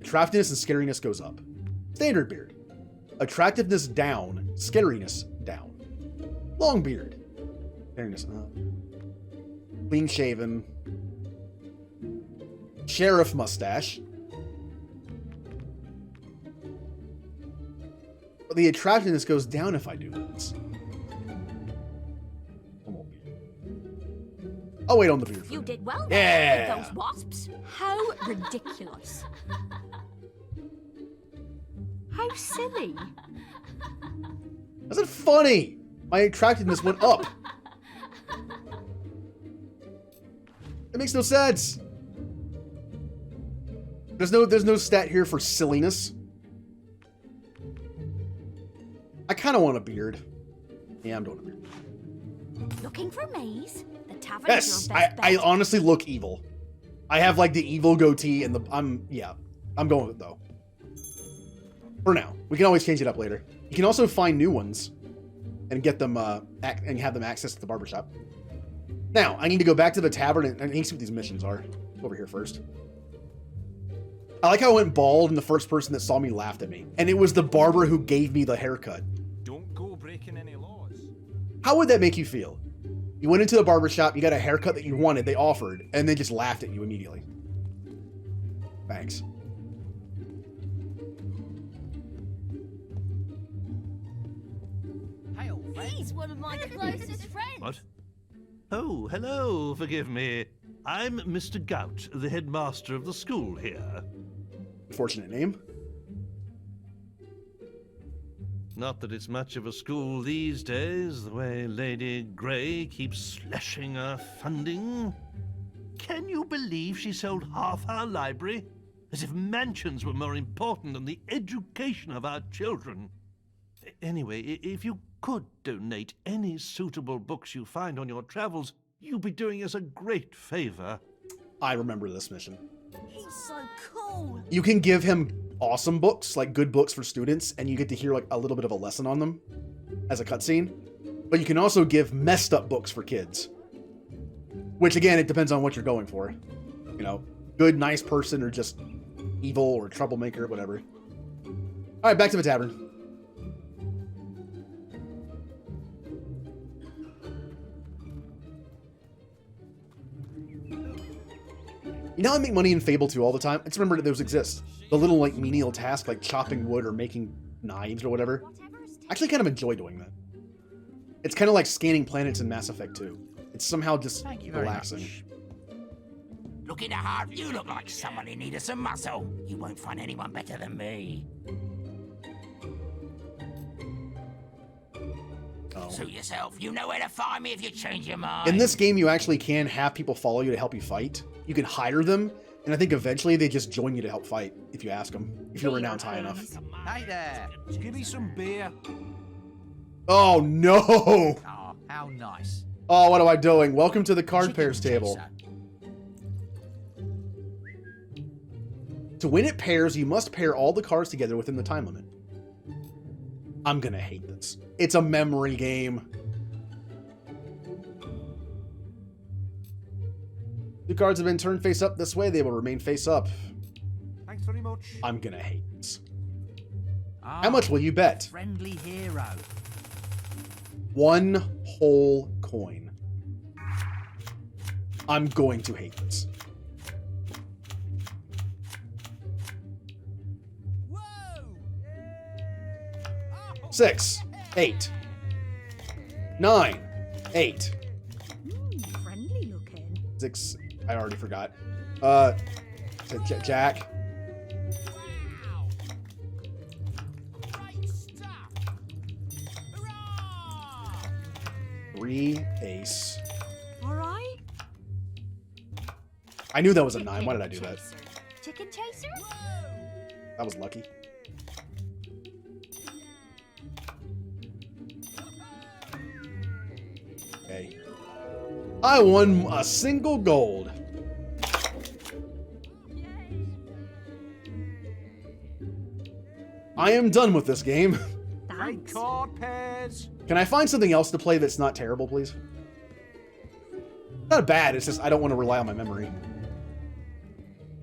Attractiveness and scariness goes up. Standard beard. Attractiveness down, scariness down. Long beard. Scariness up. Clean shaven. Sheriff mustache. But the attractiveness goes down if I do this. I'll wait on the beard. You did well there with those wasps. How ridiculous. How silly. That's not funny. My attractiveness went up. That makes no sense. There's no stat here for silliness. I kind of want a beard. Yeah, I'm doing a beard. Looking for Maze? The tavern Yes, is your best I bet. honestly look evil. I have like the evil goatee and I'm going with it though. For now. We can always change it up later. You can also find new ones and get them and have them access to the barbershop. Now, I need to go back to the tavern and see what these missions are. Over here first. I like how I went bald and the first person that saw me laughed at me. And it was the barber who gave me the haircut. Don't go breaking any laws. How would that make you feel? You went into the barbershop, you got a haircut that you wanted, they offered, and they just laughed at you immediately. Thanks. He's one of my closest friends. What? Oh, hello, forgive me. I'm Mr. Gout, the headmaster of the school here. Fortunate name. Not that it's much of a school these days, the way Lady Grey keeps slashing our funding. Can you believe she sold half our library? As if mansions were more important than the education of our children. Anyway, if you could donate any suitable books you find on your travels, you'd be doing us a great favor. I remember this mission. He's so cool. You can give him awesome books, like good books for students, and you get to hear like a little bit of a lesson on them as a cutscene. But you can also give messed up books for kids. Which again, it depends on what you're going for. You know, good, nice person, or just evil or troublemaker, whatever. Alright, back to the tavern. You know how I make money in Fable 2 all the time? I just remember that those exist. The little like menial task like chopping wood or making knives or whatever. I actually kind of enjoy doing that. It's kind of like scanning planets in Mass Effect 2. It's somehow just relaxing. Look in the heart, you look like someone in need of some muscle. You won't find anyone better than me. Suit yourself. You know where to find me if you change your mind. In this game, you actually can have people follow you to help you fight. You can hire them, and I think eventually they just join you to help fight if you ask them, if you're renowned high enough. Hey there, give me some beer. Oh no! Oh, how nice. Oh, what am I doing? Welcome to the card pairs table. To win at pairs, you must pair all the cards together within the time limit. I'm gonna hate this. It's a memory game. The cards have been turned face up this way. They will remain face up. Thanks very much. I'm gonna hate this. How much will you bet? Friendly hero. 1 whole coin. I'm going to hate this. Whoa! 6, 8, 9, 8. Friendly looking. 6. I already forgot. Jack. Wow! Great stuff! Hurrah! 3, ace. All right. I knew that was a 9. Why did I do that? Chicken chaser? That was lucky. Okay. I won a single gold. I am done with this game. Great card pairs. Can I find something else to play that's not terrible, please? Not bad, it's just I don't want to rely on my memory.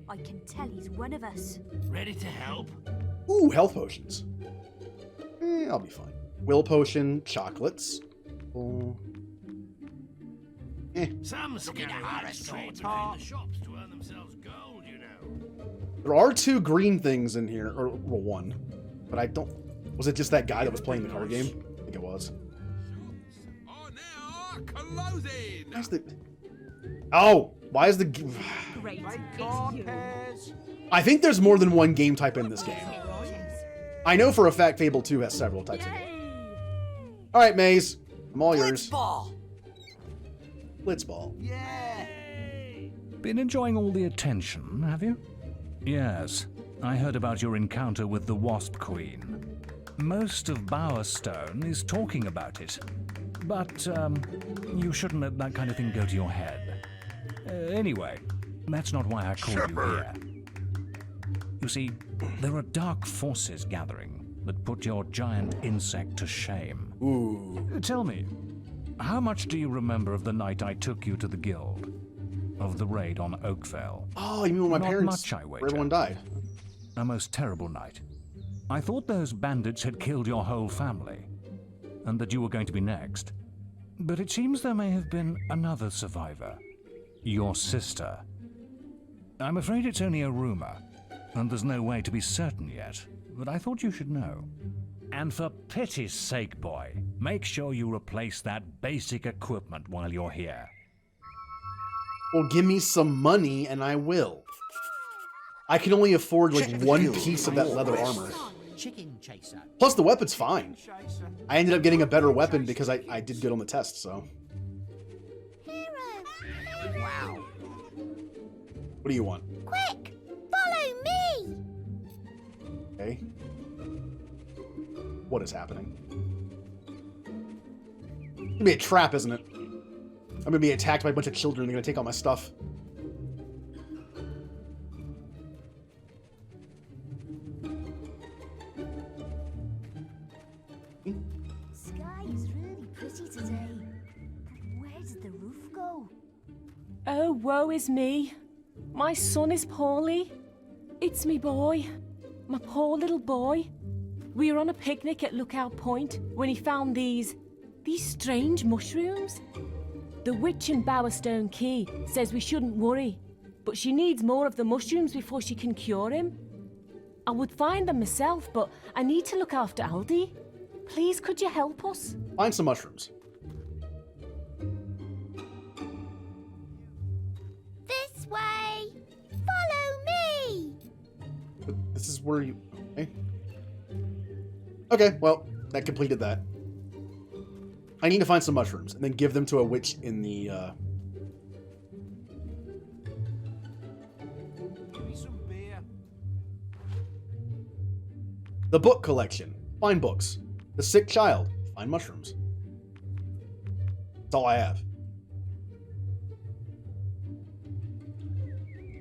I can tell he's one of us. Ready to help? Ooh, health potions. I'll be fine. Will potion, chocolates. Some scatterers trade between the shops to earn themselves gold, you know. There are 2 green things in here, or well, 1. But I don't... Was it just that guy that was playing the card game? I think it was. Why's the... Oh! Why is the... Great. I think there's more than one game type in this game. I know for a fact Fable 2 has several types of game. Alright, Maze. I'm all yours. Blitzball. Yeah. Been enjoying all the attention, have you? Yes. I heard about your encounter with the Wasp Queen. Most of Bowerstone is talking about it. But, you shouldn't let that kind of thing go to your head. Anyway, that's not why I called you here. You see, there are dark forces gathering that put your giant insect to shame. Ooh. Tell me, how much do you remember of the night I took you to the guild? Of the raid on Oakvale? Oh, you mean when my Not parents... much, I wager. where everyone died. A most terrible night. I thought those bandits had killed your whole family, and that you were going to be next. But it seems there may have been another survivor. Your sister. I'm afraid it's only a rumor, and there's no way to be certain yet, but I thought you should know. And for pity's sake, boy, make sure you replace that basic equipment while you're here. Well, give me some money and I will. I can only afford like one piece of that leather armor. Chicken chaser. Plus the weapon's fine. I ended up getting a better weapon because I did good on the test, so. Wow. What do you want? Quick! Follow me! Okay. What is happening? It's gonna be a trap, isn't it? I'm gonna be attacked by a bunch of children. They're gonna take all my stuff. Sky is really pretty today. But where did the roof go? Oh, woe is me. My son is poorly. It's me boy. My poor little boy. We were on a picnic at Lookout Point when he found these strange mushrooms. The witch in Bowerstone Key says we shouldn't worry, but she needs more of the mushrooms before she can cure him. I would find them myself, but I need to look after Aldi. Please, could you help us? Find some mushrooms. This way! Follow me! This is where you... Okay. Okay, well, that completed that. I need to find some mushrooms and then give them to a witch in the, Give me some beer. The book collection. Find books. The sick child. Find mushrooms. That's all I have.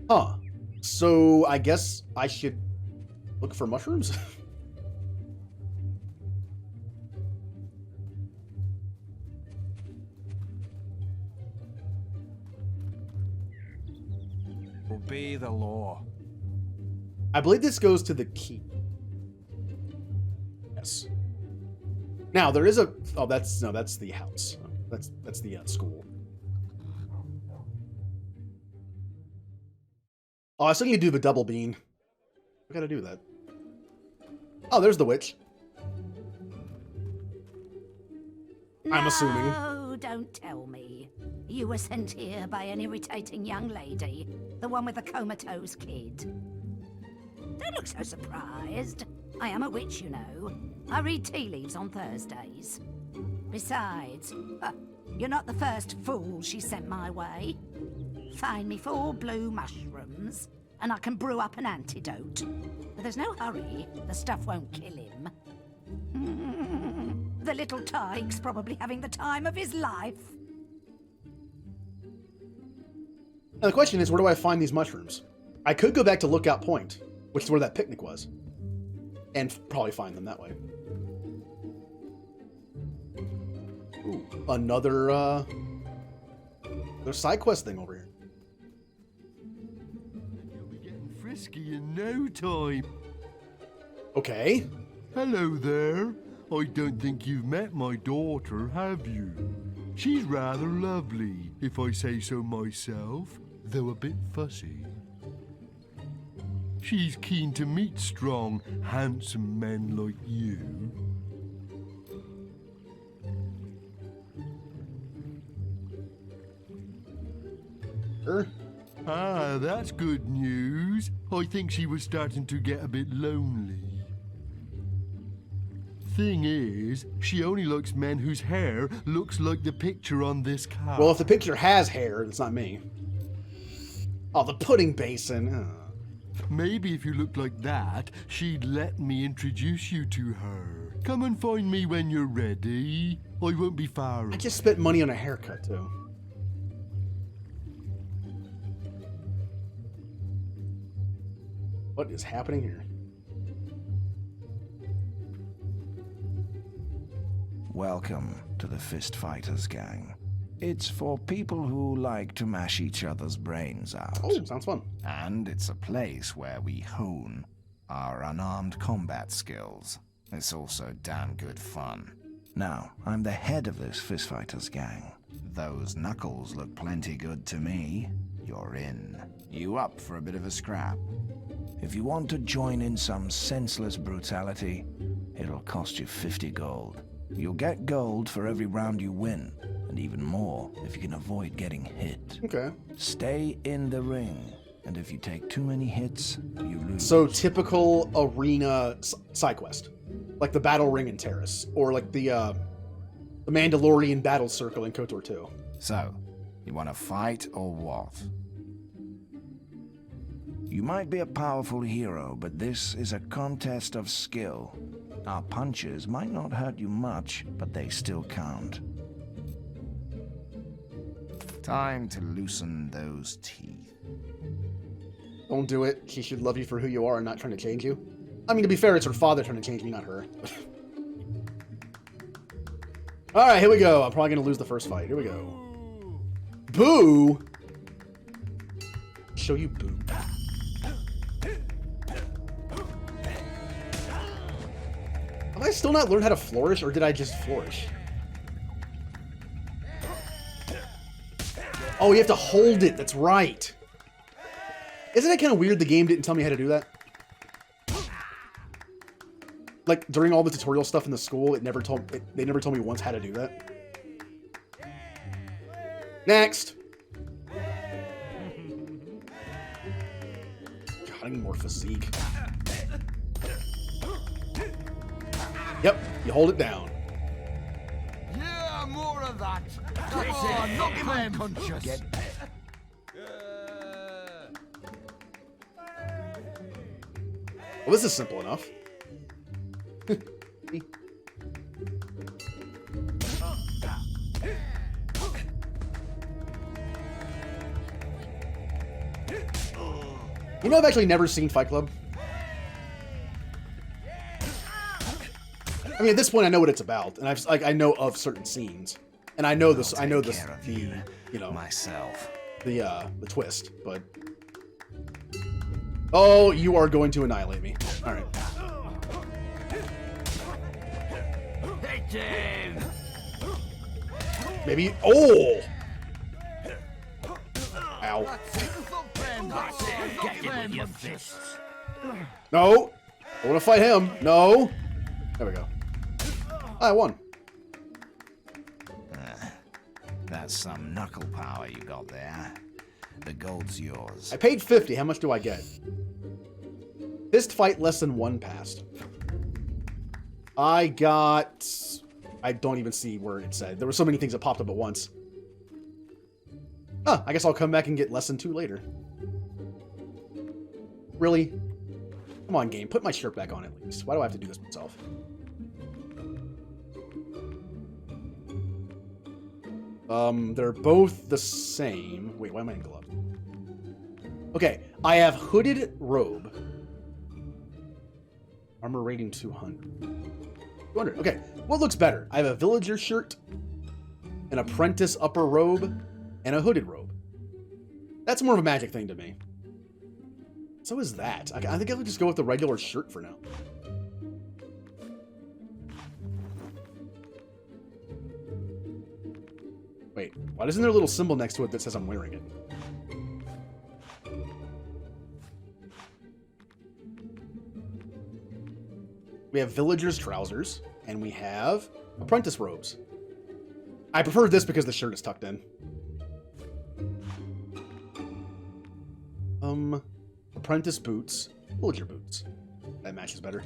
Huh. So, I guess I should look for mushrooms? Obey the law. I believe this goes to the key. Yes. Now there is a. Oh, that's the house. That's the school. Oh, I still need to do the double bean. I gotta do that. Oh, there's the witch. I'm assuming. Oh, don't tell me. You were sent here by an irritating young lady. The one with the comatose kid. Don't look so surprised. I am a witch, you know. I read tea leaves on Thursdays. Besides, you're not the first fool she sent my way. Find me 4 blue mushrooms, and I can brew up an antidote. But there's no hurry. The stuff won't kill him. The little tyke's probably having the time of his life. Now the question is, where do I find these mushrooms? I could go back to Lookout Point, which is where that picnic was, and probably find them that way. Ooh, another side quest thing over here. You'll be getting frisky in no time. Okay. Hello there. I don't think you've met my daughter, have you? She's rather lovely, if I say so myself, though a bit fussy. She's keen to meet strong, handsome men like you. Ah, that's good news. I think she was starting to get a bit lonely. Thing is, she only likes men whose hair looks like the picture on this card. Well, if the picture has hair, it's not me. Oh, the pudding basin. Maybe if you looked like that, she'd let me introduce you to her. Come and find me when you're ready. I won't be far away. I just spent money on a haircut, too. What is happening here? Welcome to the Fist Fighters gang. It's for people who like to mash each other's brains out. Oh, sounds fun. And it's a place where we hone our unarmed combat skills. It's also damn good fun. Now, I'm the head of this Fist Fighters gang. Those knuckles look plenty good to me. You're in. You up for a bit of a scrap? If you want to join in some senseless brutality, it'll cost you 50 gold. You'll get gold for every round you win, and and even more if you can avoid getting hit. Okay. Stay in the ring, and if you take too many hits, you lose. So typical arena side quest, like the Battle Ring in Terrace, or like the Mandalorian Battle Circle in KOTOR 2. So, you want to fight or what? You might be a powerful hero, but this is a contest of skill. Our punches might not hurt you much, but they still count. Time to loosen those teeth. Don't do it. She should love you for who you are and not trying to change you. I mean, to be fair, it's her father trying to change me, not her. Alright, here we go. I'm probably going to lose the first fight. Here we go. Boo! Show you boo. Have I still not learned how to flourish, or did I just flourish? Oh, you have to hold it. That's right. Isn't it kind of weird the game didn't tell me how to do that? Like, during all the tutorial stuff in the school, they never told me once how to do that. Next. God, I need more physique. Yep, you hold it down. Yeah, more of that. Oh, knock him unconscious. Well, this is simple enough. You know, I've actually never seen Fight Club. I mean, at this point, I know what it's about, and I know of certain scenes, and I know this. I know this. You know, myself. The twist, but oh, you are going to annihilate me. All right. Maybe. Oh. Ow. No. I want to fight him. No. There we go. I won. That's some knuckle power you got there. The gold's yours. I paid 50. How much do I get? Fist fight less than 1 passed. I got... I don't even see where it said. There were so many things that popped up at once. Huh, I guess I'll come back and get less than 2 later. Really? Come on, game. Put my shirt back on at least. Why do I have to do this myself? They're both the same. Wait, why am I in gloves? Okay, I have hooded robe. Armor rating 200. 200, okay. What looks better? I have a villager shirt, an apprentice upper robe, and a hooded robe. That's more of a magic thing to me. So is that. I think I would just go with the regular shirt for now. Wait, why isn't there a little symbol next to it that says I'm wearing it? We have villager's trousers, and we have apprentice robes. I prefer this because the shirt is tucked in. Apprentice boots, villager boots. That matches better.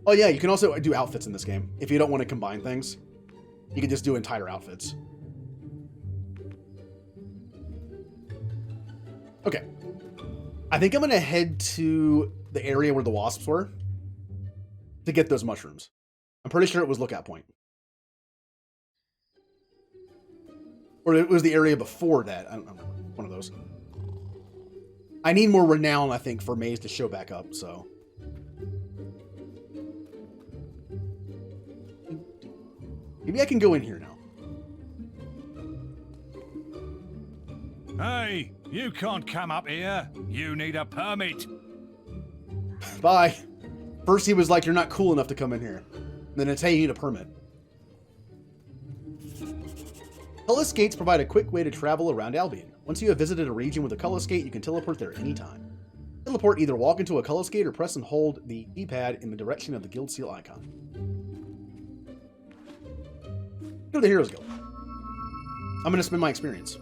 Oh yeah, you can also do outfits in this game. If you don't want to combine things, you can just do entire outfits. Okay. I think I'm going to head to the area where the wasps were to get those mushrooms. I'm pretty sure it was Lookout Point. Or it was the area before that. I don't remember. One of those. I need more renown, I think, for Maze to show back up, so... Maybe I can go in here now. Hey, you can't come up here. You need a permit. Bye. First he was like, you're not cool enough to come in here. Then it's, hey, you need a permit. Cullis gates provide a quick way to travel around Albion. Once you have visited a region with a Cullis gate, you can teleport there anytime. Teleport, either walk into a Cullis gate or press and hold the D-pad in the direction of the guild seal icon. Go to the Heroes Guild. I'm gonna spend my experience.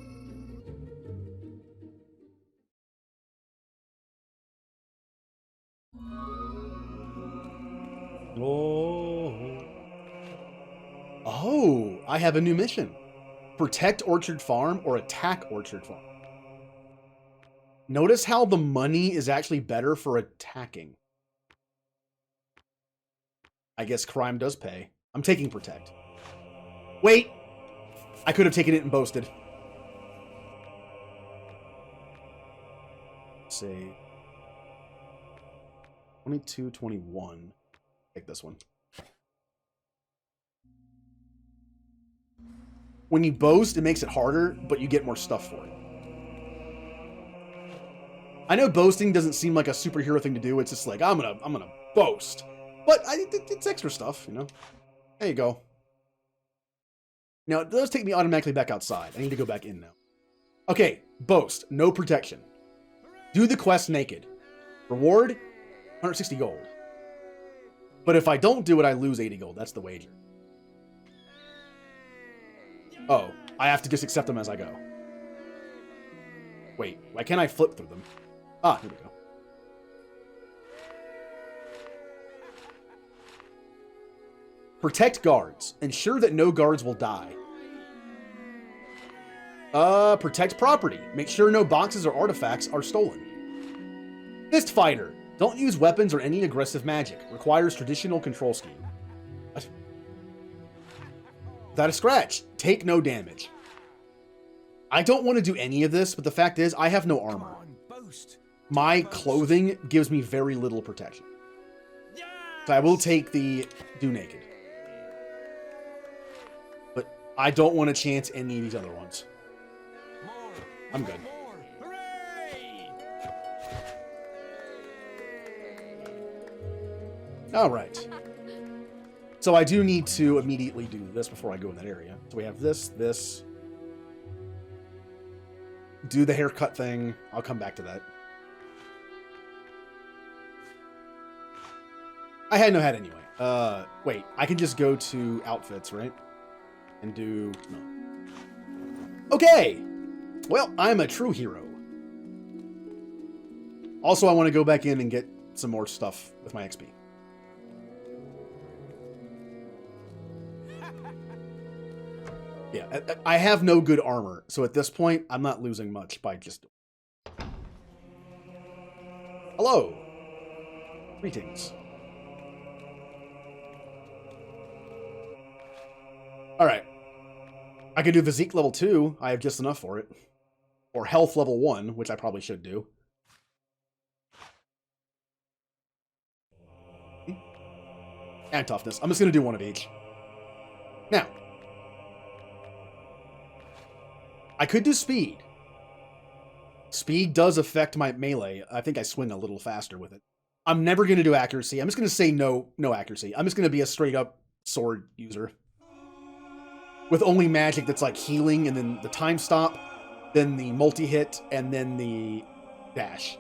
Oh, I have a new mission. Protect Orchard Farm or attack Orchard Farm. Notice how the money is actually better for attacking. I guess crime does pay. I'm taking Protect. Wait! I could have taken it and boasted. Let's say 22, 21. Take this one. When you boast, it makes it harder, but you get more stuff for it. I know boasting doesn't seem like a superhero thing to do. It's just like, I'm gonna boast. But it's extra stuff, you know? There you go. Now, it does take me automatically back outside. I need to go back in now. Okay, boast. No protection. Do the quest naked. Reward, 160 gold. But if I don't do it, I lose 80 gold. That's the wager. Oh, I have to just accept them as I go. Wait, why can't I flip through them? Ah, here we go. Protect guards. Ensure that no guards will die. Protect property. Make sure no boxes or artifacts are stolen. Fist fighter. Don't use weapons or any aggressive magic. Requires traditional control scheme. What? Without a scratch. Take no damage. I don't want to do any of this, but the fact is, I have no armor. My clothing gives me very little protection. So I will take the do naked. But I don't want to chance any of these other ones. I'm good. Alright. So I do need to immediately do this before I go in that area. So we have this. Do the haircut thing. I'll come back to that. I had no hat anyway. Wait, I can just go to outfits, right? And do... no. Okay! Well, I'm a true hero. Also, I want to go back in and get some more stuff with my XP. Yeah, I have no good armor, so at this point, I'm not losing much by just... Hello! Greetings. Alright. I could do Physique level 2. I have just enough for it. Or Health level 1, which I probably should do. And Toughness. I'm just going to do one of each. Now. I could do Speed. Speed does affect my melee. I think I swing a little faster with it. I'm never going to do Accuracy. I'm just going to say no Accuracy. I'm just going to be a straight up sword user. With only magic that's like healing, and then the time stop, then the multi-hit, and then the dash.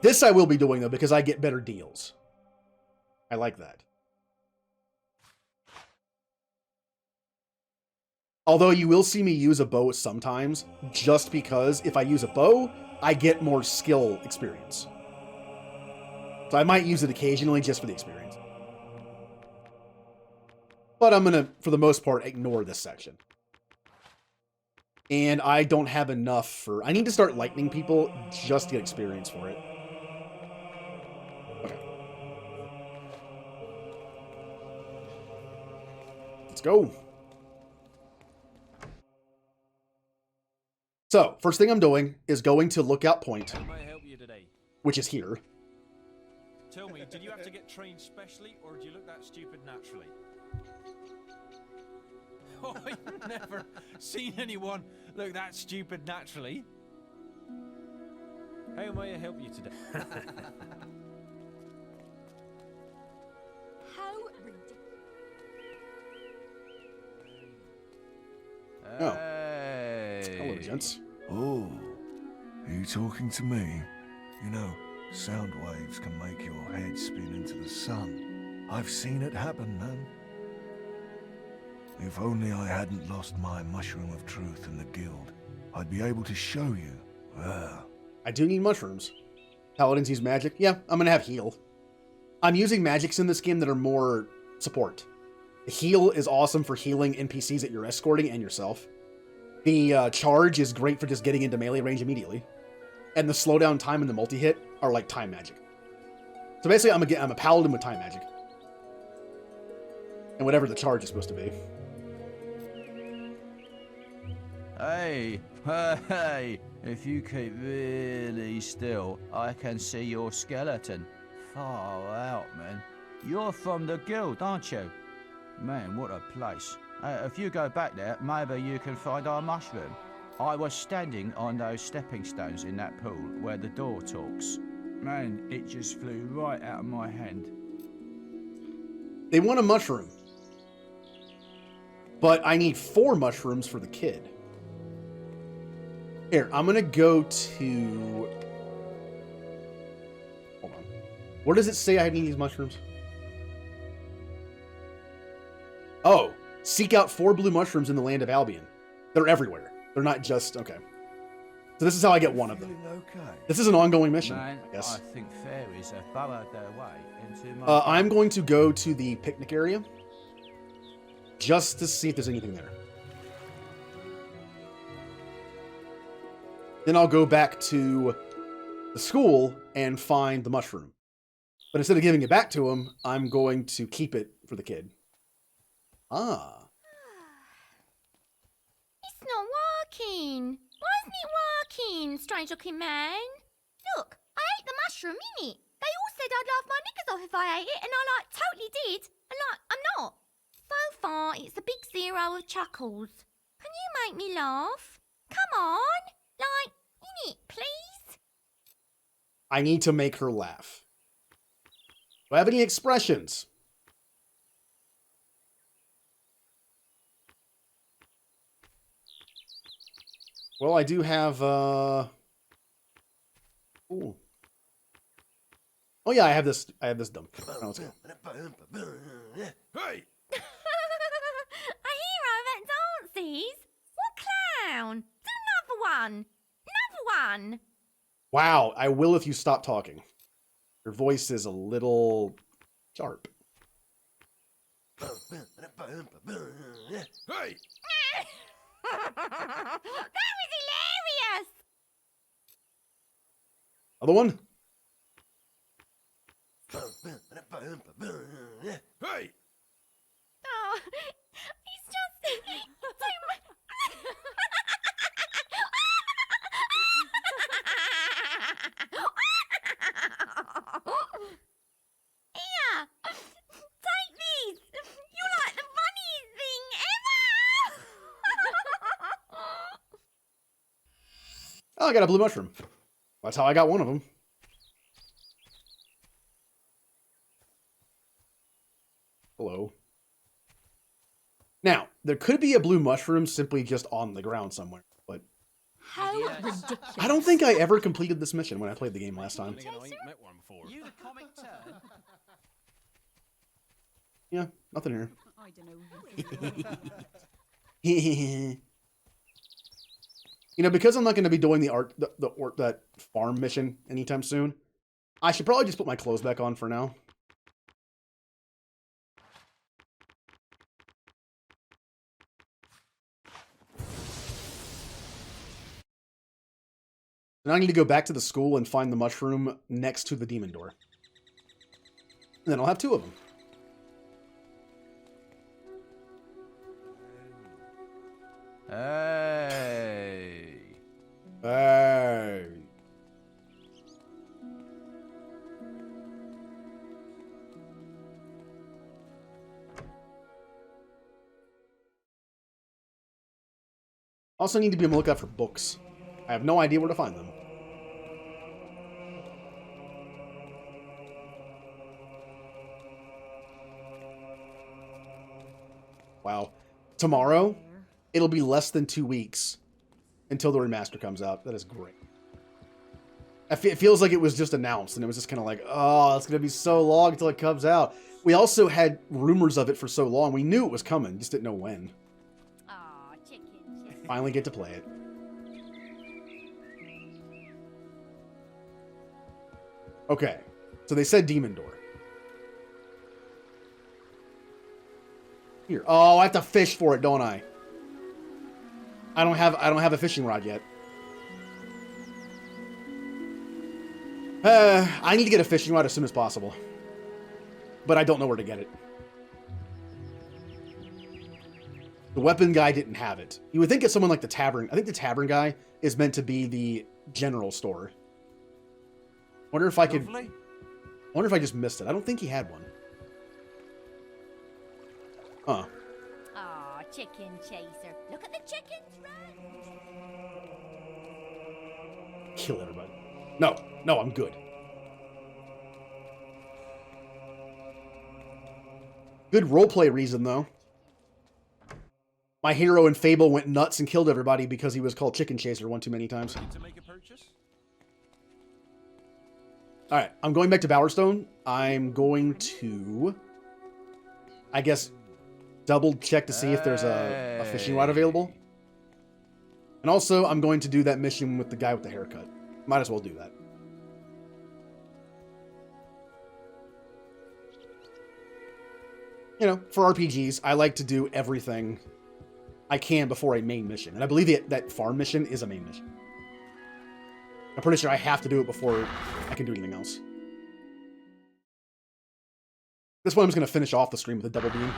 This I will be doing, though, because I get better deals. I like that. Although you will see me use a bow sometimes, just because if I use a bow, I get more skill experience. So I might use it occasionally just for the experience. But I'm going to, for the most part, ignore this section. And I don't have enough for... I need to start lightning people just to get experience for it. Okay. Let's go. So, first thing I'm doing is going to Lookout Point, How may I help you today? which is here. Tell me, did you have to get trained specially, or do you look that stupid naturally? Oh, I've never seen anyone look that stupid naturally. How may I help you today? How Oh. Hey. Hello, gents. Oh, are you talking to me? You know, sound waves can make your head spin into the sun. I've seen it happen, man. If only I hadn't lost my mushroom of truth in the guild, I'd be able to show you. Well, I do need mushrooms. Paladins use magic. Yeah, I'm gonna have heal. I'm using magics in this game that are more support. The heal is awesome for healing NPCs that you're escorting and yourself. The charge is great for just getting into melee range immediately. And the slowdown time and the multi-hit are like time magic. So basically, I'm a paladin with time magic. And whatever the charge is supposed to be. Hey, hey, if you keep really still, I can see your skeleton. Far out, man. You're from the guild, aren't you? Man, what a place. If you go back there, maybe you can find our mushroom. I was standing on those stepping stones in that pool where the door talks. Man, it just flew right out of my hand. They want a mushroom. But I need 4 mushrooms for the kid. Here, I'm gonna go to... Hold on. Where does it say I need these mushrooms? Oh, seek out 4 blue mushrooms in the land of Albion. They're everywhere. They're not just... Okay. So this is how I get one of them. This is an ongoing mission, Man, I guess. I think fairies have burrowed their way into my... I'm going to go to the picnic area. Just to see if there's anything there. Then I'll go back to the school and find the mushroom. But instead of giving it back to him, I'm going to keep it for the kid. Ah. It's not working. Why isn't it working, strange looking man? Look, I ate the mushroom, innit? They all said I'd laugh my knickers off if I ate it, and I, totally did. And, I'm not. So far, it's a big 0 of chuckles. Can you make me laugh? Come on. Innit, please? I need to make her laugh. Do I have any expressions? Well, I do have, Ooh. Oh yeah, I have this dumb. Oh, let's go. Hey! A hero that dances? What clown? Do another one. Another one. Wow, I will if you stop talking. Your voice is a little sharp. Hey! That was hilarious. Other one? Hey! Oh, it's just too much. Here, take this. You're like the funniest thing ever. Oh, I got a blue mushroom. That's how I got one of them. Hello. Now, there could be a blue mushroom simply just on the ground somewhere, but How ridiculous. I don't think I ever completed this mission when I played the game last time. You the comic turn? Yeah, nothing here. I don't know. You know, because I'm not going to be doing that farm mission anytime soon, I should probably just put my clothes back on for now. Now I need to go back to the school and find the mushroom next to the demon door. And then I'll have 2 of them. Hey. Hey. Also need to be on the lookout for books. I have no idea where to find them. Wow. Tomorrow, it'll be less than 2 weeks until the remaster comes out. That is great. It feels like it was just announced, and it was just kind of like, oh, it's going to be so long until it comes out. We also had rumors of it for so long. We knew it was coming, just didn't know when. Aw, chicken. Finally get to play it. Okay, so they said Demon Door. Here. Oh, I have to fish for it, don't I? I don't have a fishing rod yet. I need to get a fishing rod as soon as possible. But I don't know where to get it. The weapon guy didn't have it. You would think it's someone like the tavern. I think the tavern guy is meant to be the general store. Wonder if I could... wonder if I just missed it. I don't think he had one. Huh. Aw, chicken chaser. Look at the chickens run. Kill everybody. No, I'm good. Good roleplay reason, though. My hero in Fable went nuts and killed everybody because he was called Chicken Chaser one too many times. To make a purchase? Alright, I'm going back to Bowerstone. I'm going to, I guess, double check to see if there's a fishing rod available. And also, I'm going to do that mission with the guy with the haircut. Might as well do that. You know, for RPGs, I like to do everything I can before a main mission. And I believe that farm mission is a main mission. I'm pretty sure I have to do it before I can do anything else. This one I'm just going to finish off the stream with a double beam.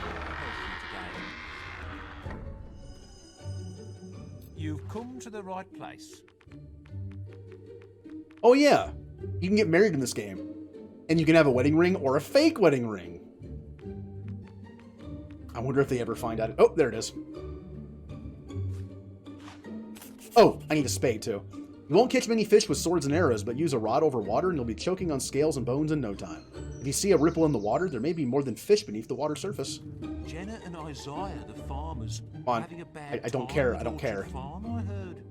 You've come to the right place. Oh yeah, you can get married in this game. And you can have a wedding ring or a fake wedding ring. I wonder if they ever find out. Oh, there it is. Oh, I need a spade too. You won't catch many fish with swords and arrows, but use a rod over water and you'll be choking on scales and bones in no time. If you see a ripple in the water, there may be more than fish beneath the water surface. Jenna and Isaiah, the farmers, Come on. having a bad I don't time care. with I don't Orchard care. Farm, I heard.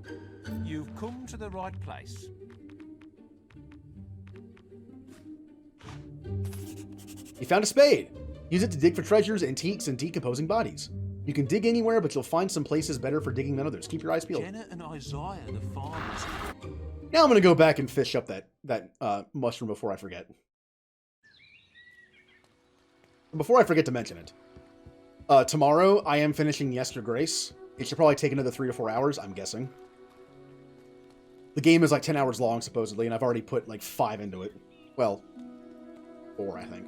You've come to the right place. You found a spade. Use it to dig for treasures, antiques, and decomposing bodies. You can dig anywhere, but you'll find some places better for digging than others. Keep your eyes peeled. Jenna and Isaiah, the farmers. Now I'm going to go back and fish up that mushroom before I forget. Before I forget to mention it. Tomorrow, I am finishing Yester Grace. It should probably take another 3 to 4 hours, I'm guessing. The game is like 10 hours long, supposedly, and I've already put like 5 into it. Well, 4, I think.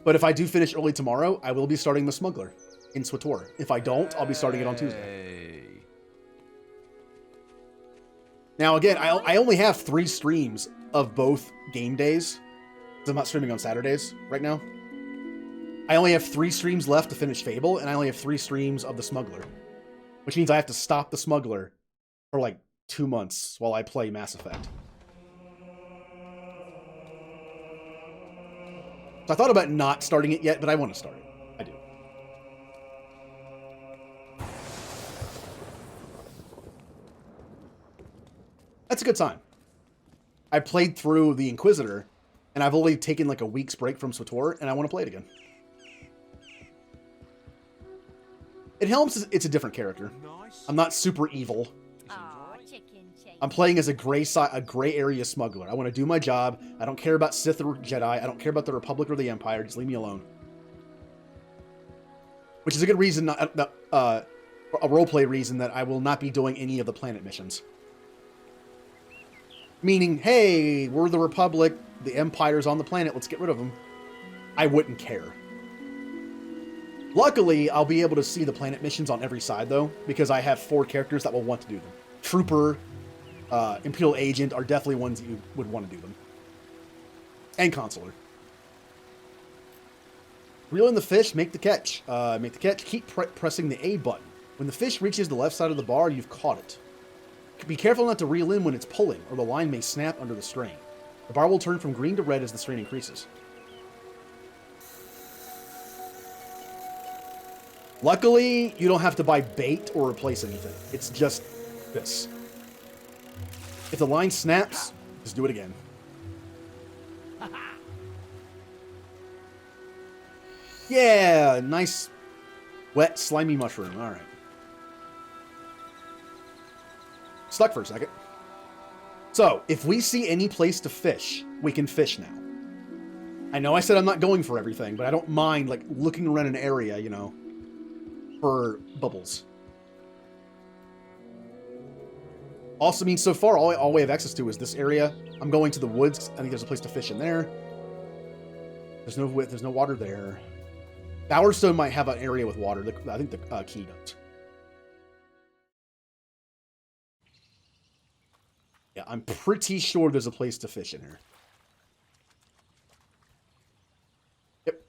But if I do finish early tomorrow, I will be starting the Smuggler in Swator. If I don't, I'll be starting it on Tuesday. Now, again, I only have 3 streams of both game days. I'm not streaming on Saturdays right now. I only have 3 streams left to finish Fable, and I only have 3 streams of the Smuggler. Which means I have to stop the Smuggler for like 2 months while I play Mass Effect. So I thought about not starting it yet, but I want to start it. I do. That's a good sign. I played through the Inquisitor, and I've only taken like a week's break from SWTOR, and I want to play it again. It helps it's a different character. I'm not super evil. I'm playing as a gray area smuggler. I want to do my job. I don't care about Sith or Jedi. I don't care about the Republic or the Empire. Just leave me alone. Which is a good reason, a roleplay reason that I will not be doing any of the planet missions. Meaning, hey, we're the Republic. The Empire's on the planet. Let's get rid of them. I wouldn't care. Luckily, I'll be able to see the planet missions on every side, though, because I have 4 characters that will want to do them. Trooper, Imperial Agent are definitely ones that you would want to do them. And Consular. Reel in the fish, make the catch. Make the catch, keep pressing the A button. When the fish reaches the left side of the bar, you've caught it. Be careful not to reel in when it's pulling, or the line may snap under the strain. The bar will turn from green to red as the strain increases. Luckily, you don't have to buy bait or replace anything. It's just this. If the line snaps, just do it again. Yeah, nice wet slimy mushroom. All right. Stuck for a second. So, if we see any place to fish, we can fish now. I know I said I'm not going for everything, but I don't mind, like, looking around an area, you know, for bubbles. Also means so far, all we have access to is this area. I'm going to the woods. I think there's a place to fish in there. There's no water there. Bowerstone might have an area with water. I think the key does. Yeah, I'm pretty sure there's a place to fish in here. Yep.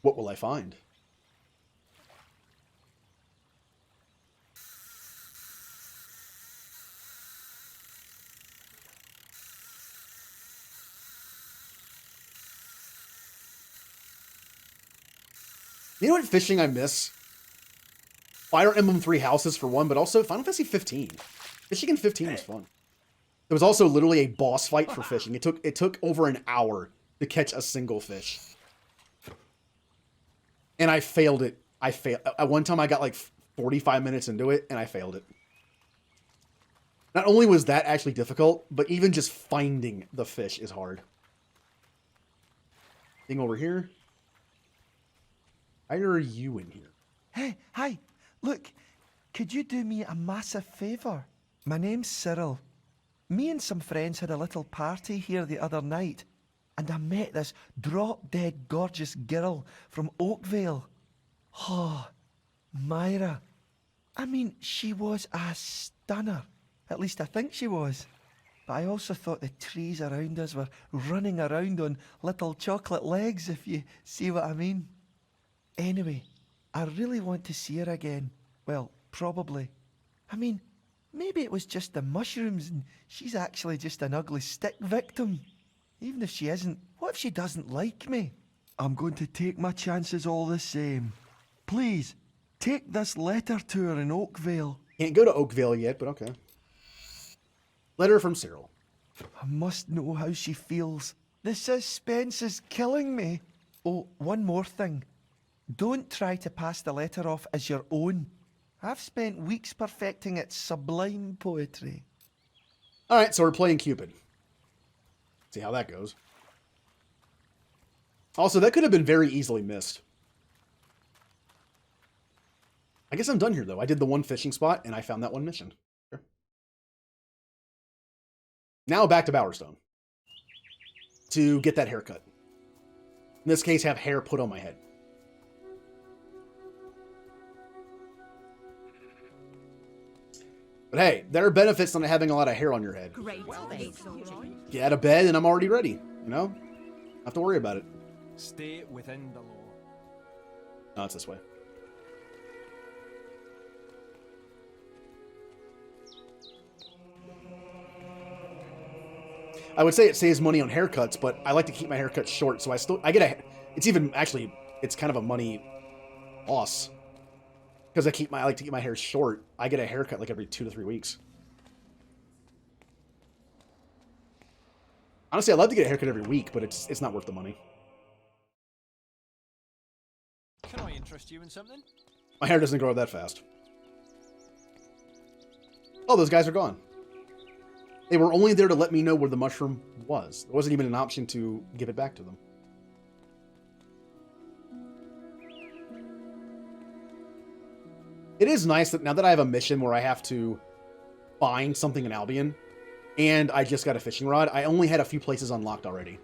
What will I find? You know what fishing I miss? Fire Emblem 3 Houses for one, but also Final Fantasy 15. Fishing in 15 was fun. There was also literally a boss fight for fishing. It took over an hour to catch a single fish. And I failed it. At one time I got like 45 minutes into it and I failed it. Not only was that actually difficult, but even just finding the fish is hard. Thing over here. Why are you in here? Hey, hi. Look, could you do me a massive favour? My name's Cyril. Me and some friends had a little party here the other night, and I met this drop-dead gorgeous girl from Oakvale. Oh, Myra. I mean, she was a stunner. At least I think she was. But I also thought the trees around us were running around on little chocolate legs, if you see what I mean. Anyway, I really want to see her again. Well, probably. I mean, maybe it was just the mushrooms and she's actually just an ugly stick victim. Even if she isn't, what if she doesn't like me? I'm going to take my chances all the same. Please, take this letter to her in Oakvale. Can't go to Oakvale yet, but okay. Letter from Cyril. I must know how she feels. The suspense is killing me. Oh, one more thing. Don't try to pass the letter off as your own. I've spent weeks perfecting its sublime poetry. Alright, so we're playing Cupid. See how that goes. Also, that could have been very easily missed. I guess I'm done here, though. I did the one fishing spot, and I found that one mission. Sure. Now back to Bowerstone. To get that haircut. In this case, have hair put on my head. But hey, there are benefits to having a lot of hair on your head. Great. Get out of bed and I'm already ready, you know? Don't have to worry about it. Stay within the law. No, it's this way. I would say it saves money on haircuts, but I like to keep my haircuts short, so I get a... It's kind of a money loss. Because I like to keep my hair short. I get a haircut like every 2 to 3 weeks. Honestly, I'd love to get a haircut every week, but it's not worth the money. Can I interest you in something? My hair doesn't grow that fast. Oh, those guys are gone. They were only there to let me know where the mushroom was. There wasn't even an option to give it back to them. It is nice that now that I have a mission where I have to find something in Albion, and I just got a fishing rod, I only had a few places unlocked already.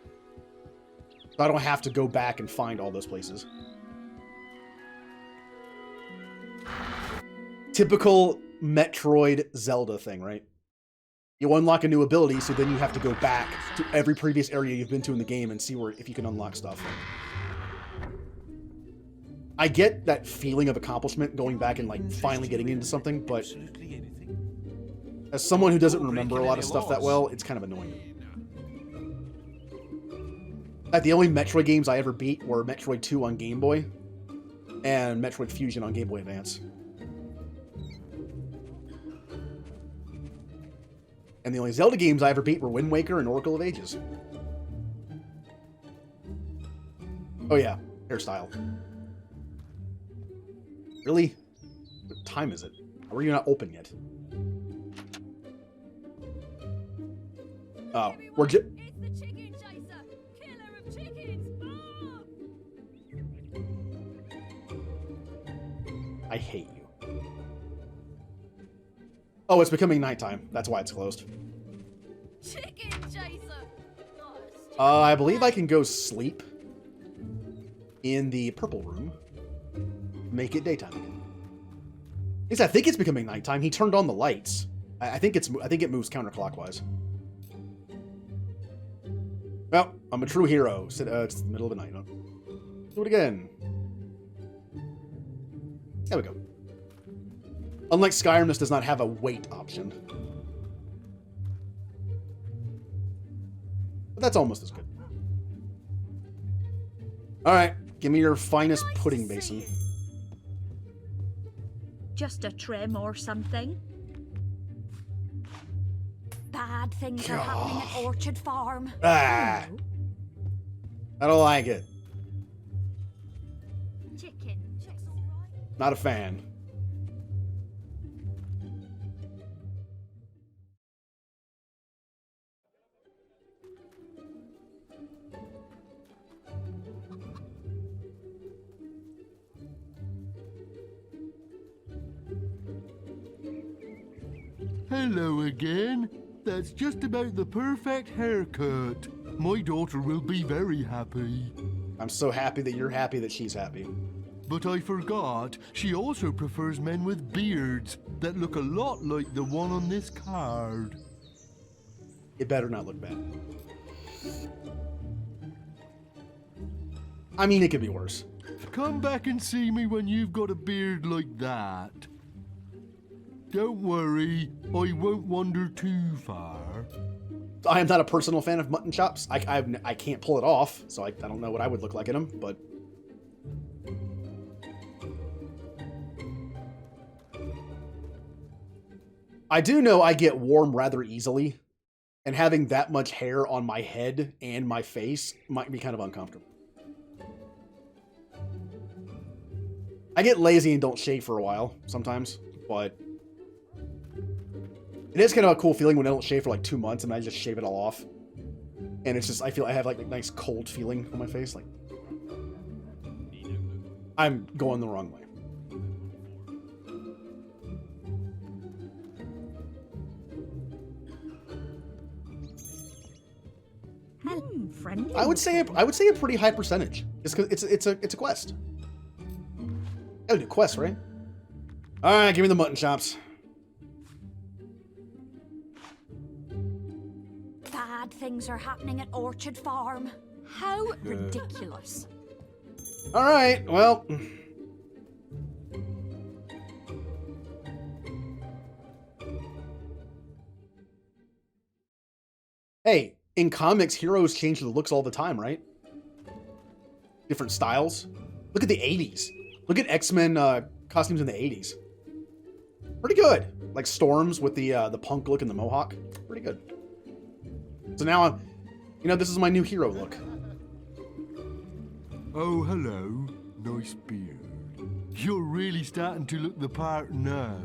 So I don't have to go back and find all those places. Typical Metroid Zelda thing, right? You unlock a new ability, so then you have to go back to every previous area you've been to in the game and see if you can unlock stuff. I get that feeling of accomplishment going back and like finally getting into something, but as someone who doesn't remember a lot of stuff that well, it's kind of annoying. Like the only Metroid games I ever beat were Metroid 2 on Game Boy and Metroid Fusion on Game Boy Advance. And the only Zelda games I ever beat were Wind Waker and Oracle of Ages. Oh yeah, hairstyle. Really? What time is it? How are you not open yet? Oh, we're just... I hate you. Oh, it's becoming nighttime. That's why it's closed. Chicken chaser. I believe I can go sleep in the purple room. Make it daytime again. At least I think it's becoming nighttime. He turned on the lights. I think it moves counterclockwise. Well, I'm a true hero. It's the middle of the night. Do it again. There we go. Unlike Skyrim, this does not have a wait option. But that's almost as good. Alright, give me your finest pudding basin. Just a trim or something? Bad things are happening at Orchard Farm. Ah! I don't like it. Chicken. Not a fan. Hello again. That's just about the perfect haircut. My daughter will be very happy. I'm so happy that you're happy that she's happy. But I forgot, she also prefers men with beards that look a lot like the one on this card. It better not look bad. I mean, it could be worse. Come back and see me when you've got a beard like that. Don't worry, I won't wander too far. I am not a personal fan of mutton chops. I can't pull it off, so I don't know what I would look like in them, but... I do know I get warm rather easily, and having that much hair on my head and my face might be kind of uncomfortable. I get lazy and don't shave for a while, sometimes, but... It is kind of a cool feeling when I don't shave for like 2 months and I just shave it all off. And it's just, I feel I have like a nice cold feeling on my face. Like, I'm going the wrong way. Friendly. I would say a pretty high percentage. It's because it's a quest. Gotta do quests, right? All right, give me the mutton chops. Bad things are happening at Orchard Farm. How ridiculous. All right, well. Hey, in comics, heroes change the looks all the time, right? Different styles. Look at the 80s. Look at X-Men costumes in the 80s. Pretty good. Like Storms with the punk look and the mohawk. Pretty good. So now, this is my new hero look. Oh, hello. Nice beard. You're really starting to look the part now.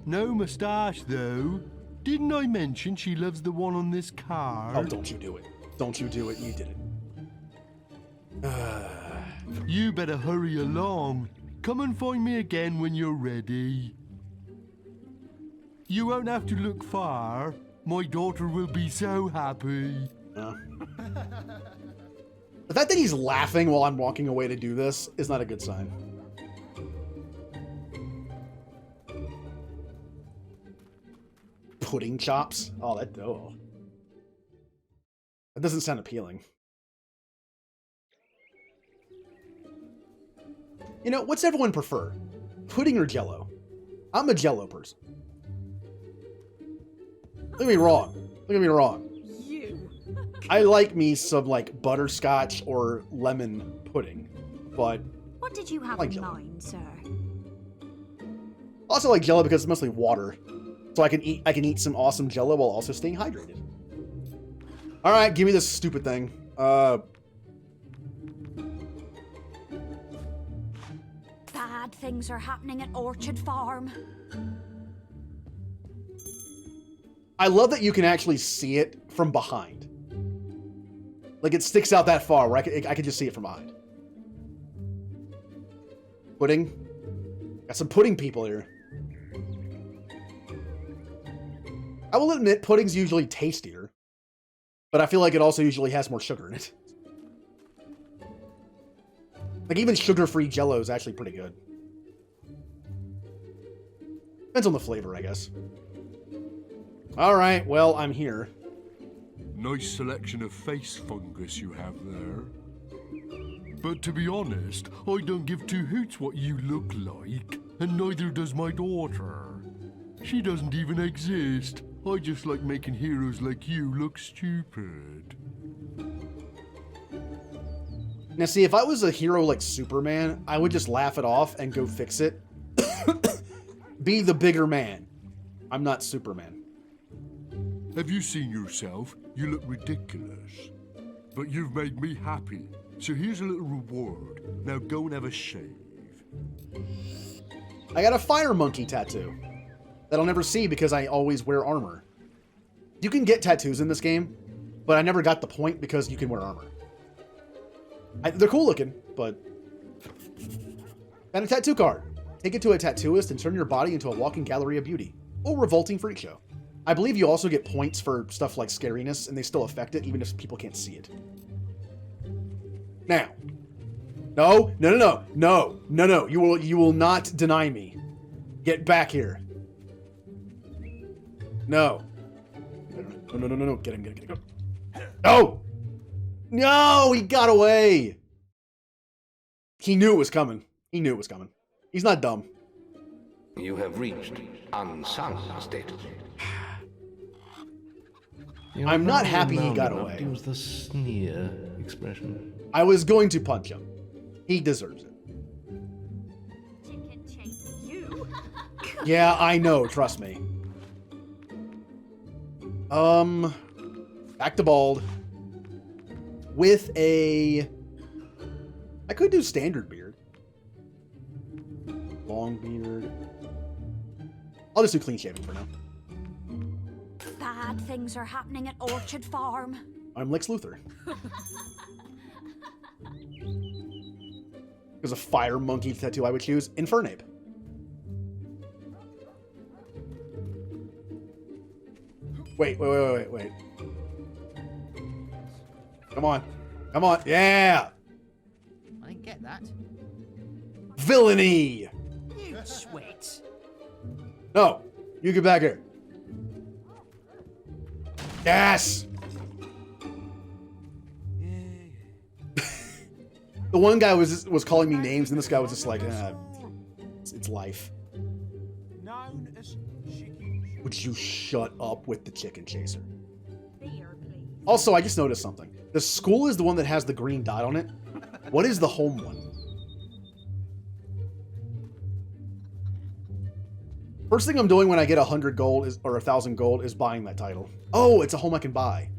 No moustache, though. Didn't I mention she loves the one on this card? Oh, don't you do it. Don't you do it. You did it. You better hurry along. Come and find me again when you're ready. You won't have to look far. My daughter will be so happy. The fact that he's laughing while I'm walking away to do this is not a good sign. Pudding chops? Oh, that doesn't sound appealing. What's everyone prefer? Pudding or Jell-O? I'm a Jell-O person. Don't get me wrong. Don't get me wrong. I like me some butterscotch or lemon pudding, but What did you have like in Jell-O. mind, sir? Also like Jell-O because it's mostly water. So I can eat some awesome Jello while also staying hydrated. All right, give me this stupid thing. Bad things are happening at Orchard Farm. I love that you can actually see it from behind. Like it sticks out that far where I can just see it from behind. Pudding. Got some pudding people here. I will admit pudding's usually tastier, but I feel like it also usually has more sugar in it. Like even sugar-free Jello is actually pretty good. Depends on the flavor, I guess. All right, well, I'm here. Nice selection of face fungus you have there. But to be honest, I don't give two hoots what you look like, and neither does my daughter. She doesn't even exist. I just like making heroes like you look stupid. Now see, if I was a hero like Superman, I would just laugh it off and go fix it. Be the bigger man. I'm not Superman. Have you seen yourself? You look ridiculous. But you've made me happy, so here's a little reward. Now go and have a shave. I got a fire monkey tattoo that I'll never see because I always wear armor. You can get tattoos in this game, but I never got the point because you can wear armor. They're cool looking, but... And a tattoo card. Take it to a tattooist and turn your body into a walking gallery of beauty. Or revolting freak show. I believe you also get points for stuff like scariness, and they still affect it, even if people can't see it. Now. No. You will not deny me. Get back here. No. No. Get him. No! No! He got away! He knew it was coming. He's not dumb. You have reached unsung status. I'm not happy he got away. Use the sneer expression. I was going to punch him. He deserves it. Chicken chase you. Yeah, I know. Trust me. Back to bald. With a... I could do standard beard. Long beard. I'll just do clean shaving for now. Bad things are happening at Orchard Farm. I'm Lex Luthor. There's a fire monkey tattoo I would choose. Infernape. Wait. Come on. Yeah! I didn't get that. Villainy! You sweat. No! You get back here. Yes! The one guy was calling me names, and this guy was just like, it's life. Would you shut up with the chicken chaser? Also, I just noticed something. The school is the one that has the green dot on it. What is the home one? First thing I'm doing when I get 100 gold or 1,000 gold is buying that title. Oh, it's a home I can buy.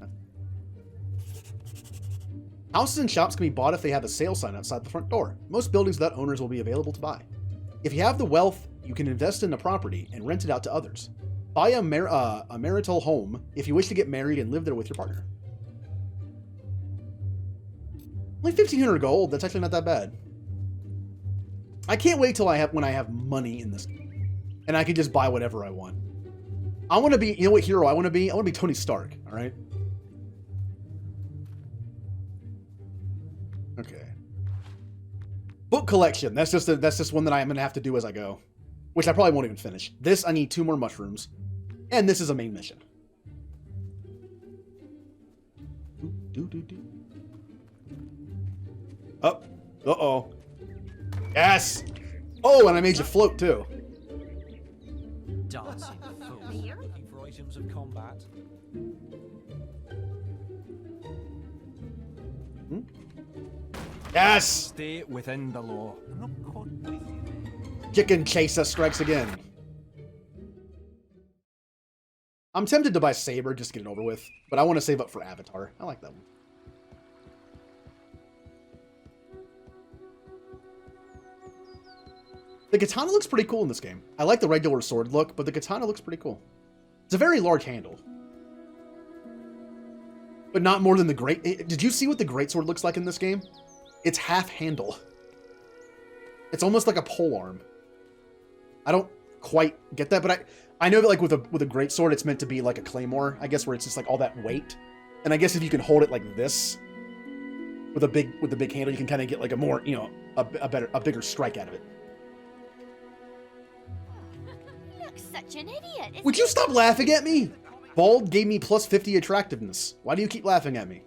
Houses and shops can be bought if they have a sale sign outside the front door. Most buildings without owners will be available to buy. If you have the wealth, you can invest in the property and rent it out to others. Buy a marital home if you wish to get married and live there with your partner. Only 1,500 gold. That's actually not that bad. I can't wait till when I have money in this game, and I can just buy whatever I want. I want to be, you know what hero I want to be? I want to be Tony Stark. All right. Okay. Book collection. That's just one that I'm gonna have to do as I go, which I probably won't even finish. This I need 2 more mushrooms, and this is a main mission. Oh, uh-oh. Yes! Oh, and I made you float, too. Dancing fool. Looking for items of combat. Yes! Stay within the law. Chicken chaser strikes again. I'm tempted to buy Saber just to get it over with, but I want to save up for Avatar. I like that one. The katana looks pretty cool in this game. I like the regular sword look, but the katana looks pretty cool. It's a very large handle. But not more than the great... Did you see what the greatsword looks like in this game? It's half handle. It's almost like a polearm. I don't quite get that, but I know that like with a greatsword, it's meant to be like a claymore, I guess, where it's just like all that weight. And I guess if you can hold it like this, with the big handle, you can kind of get like a more, you know, a bigger strike out of it. Such an idiot. Would you stop laughing at me? Bald gave me plus 50 attractiveness. Why do you keep laughing at me?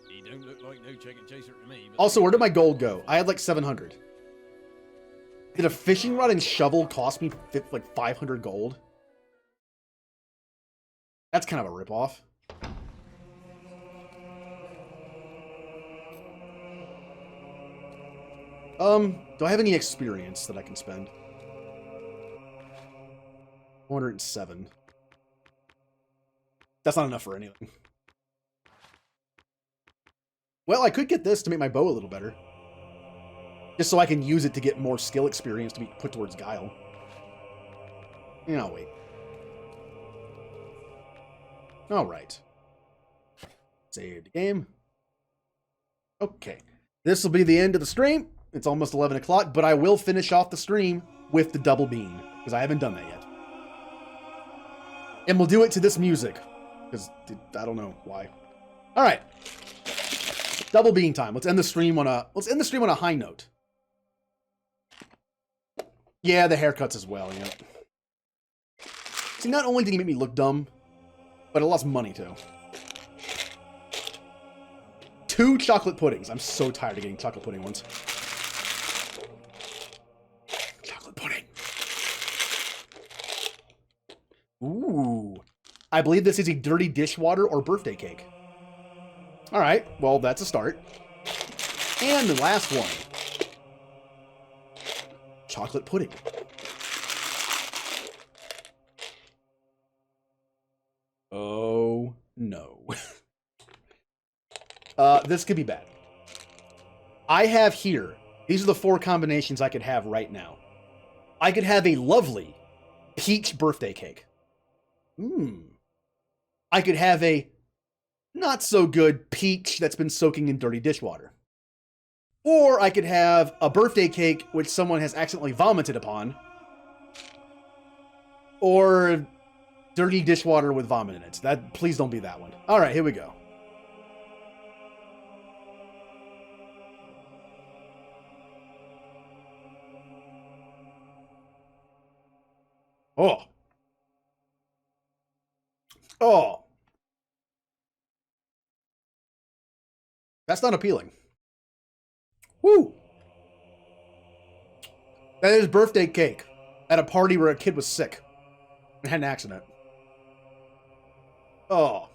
He don't look like no chicken chaser to me. Also, where did my gold go? I had like 700. Did a fishing rod and shovel cost me like 500 gold? That's kind of a ripoff. Do I have any experience that I can spend? 407. That's not enough for anything. Well, I could get this to make my bow a little better. Just so I can use it to get more skill experience to be put towards Guile. Yeah, I'll wait. Alright. Save the game. Okay. This will be the end of the stream. It's almost 11 o'clock, but I will finish off the stream with the double bean, because I haven't done that yet. And we'll do it to this music, because I don't know why. All right, double bean time. Let's end the stream on a high note. Yeah, the haircuts as well. Yeah. See, not only did he make me look dumb, but I lost money too. 2 chocolate puddings. I'm so tired of getting chocolate pudding ones. Ooh. I believe this is a dirty dishwater or birthday cake. All right. Well, that's a start. And the last one. Chocolate pudding. Oh, no. This could be bad. I have here, these are the 4 combinations I could have right now. I could have a lovely peach birthday cake. I could have a not so good peach that's been soaking in dirty dishwater. Or I could have a birthday cake which someone has accidentally vomited upon. Or dirty dishwater with vomit in it. Please don't be that one. All right, here we go. Oh. Oh. That's not appealing. Woo. That is birthday cake at a party where a kid was sick and had an accident. Oh.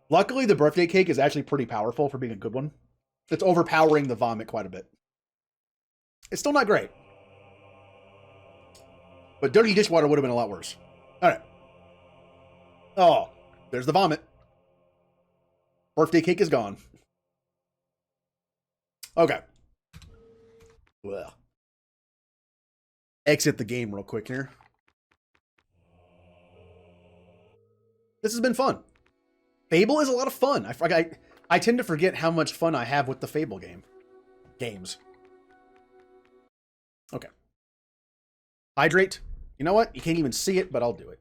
Luckily, the birthday cake is actually pretty powerful for being a good one. It's overpowering the vomit quite a bit. It's still not great. But dirty dishwater would have been a lot worse. All right. Oh, there's the vomit. Birthday cake is gone. Okay. Well. Exit the game real quick here. This has been fun. Fable is a lot of fun. I tend to forget how much fun I have with the Fable games. Okay. Hydrate. You know what? You can't even see it, but I'll do it.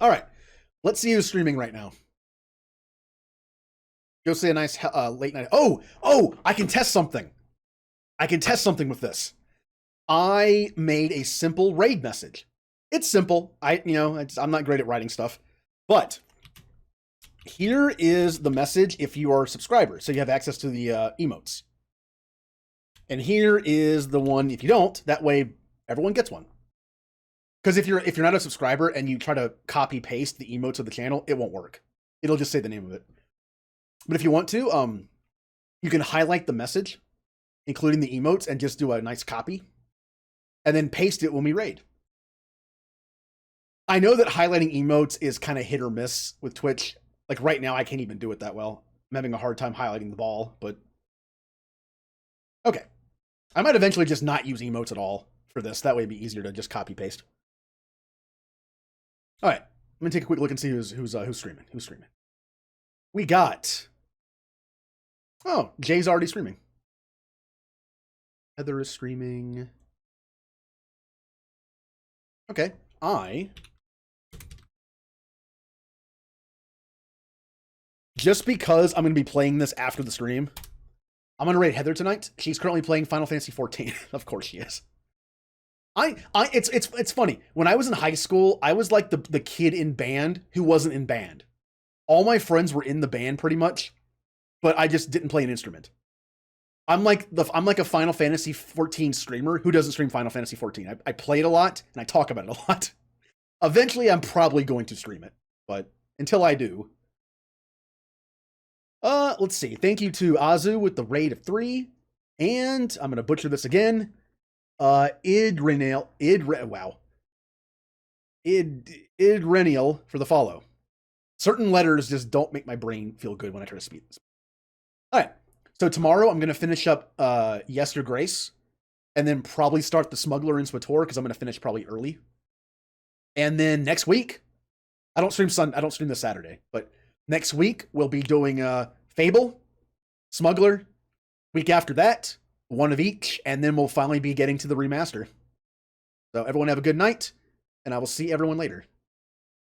All right. Let's see who's streaming right now. Go say a nice late night. Oh, I can test something. I can test something with this. I made a simple raid message. It's simple. I'm not great at writing stuff, but here is the message if you are a subscriber, so you have access to the emotes. And here is the one if you don't. That way, everyone gets one. Because if you're not a subscriber and you try to copy paste the emotes of the channel, it won't work. It'll just say the name of it. But if you want to, you can highlight the message, including the emotes, and just do a nice copy, and then paste it when we raid. I know that highlighting emotes is kind of hit or miss with Twitch. Like right now, I can't even do it that well. I'm having a hard time highlighting the ball, but okay. I might eventually just not use emotes at all for this. That way it'd be easier to just copy paste. All right, I'm gonna take a quick look and see who's streaming. Who's streaming? We got. Oh, Jay's already streaming. Heather is streaming. Okay, just because I'm going to be playing this after the stream, I'm going to raid Heather tonight. She's currently playing Final Fantasy XIV. Of course she is. It's funny. When I was in high school, I was like the kid in band who wasn't in band. All my friends were in the band pretty much, but I just didn't play an instrument. I'm like a Final Fantasy XIV streamer who doesn't stream Final Fantasy XIV. I play it a lot and I talk about it a lot. Eventually, I'm probably going to stream it, but until I do. Let's see. Thank you to Azu with the raid of 3. And I'm going to butcher this again. Idrenial for the follow. Certain letters just don't make my brain feel good when I try to speak this. All right. So tomorrow I'm going to finish up Yester Grace and then probably start the Smuggler in Swator because I'm going to finish probably early. And then next week, I don't stream this Saturday, but next week we'll be doing Fable, Smuggler. Week after that, one of each, and then we'll finally be getting to the remaster. So everyone have a good night, and I will see everyone later.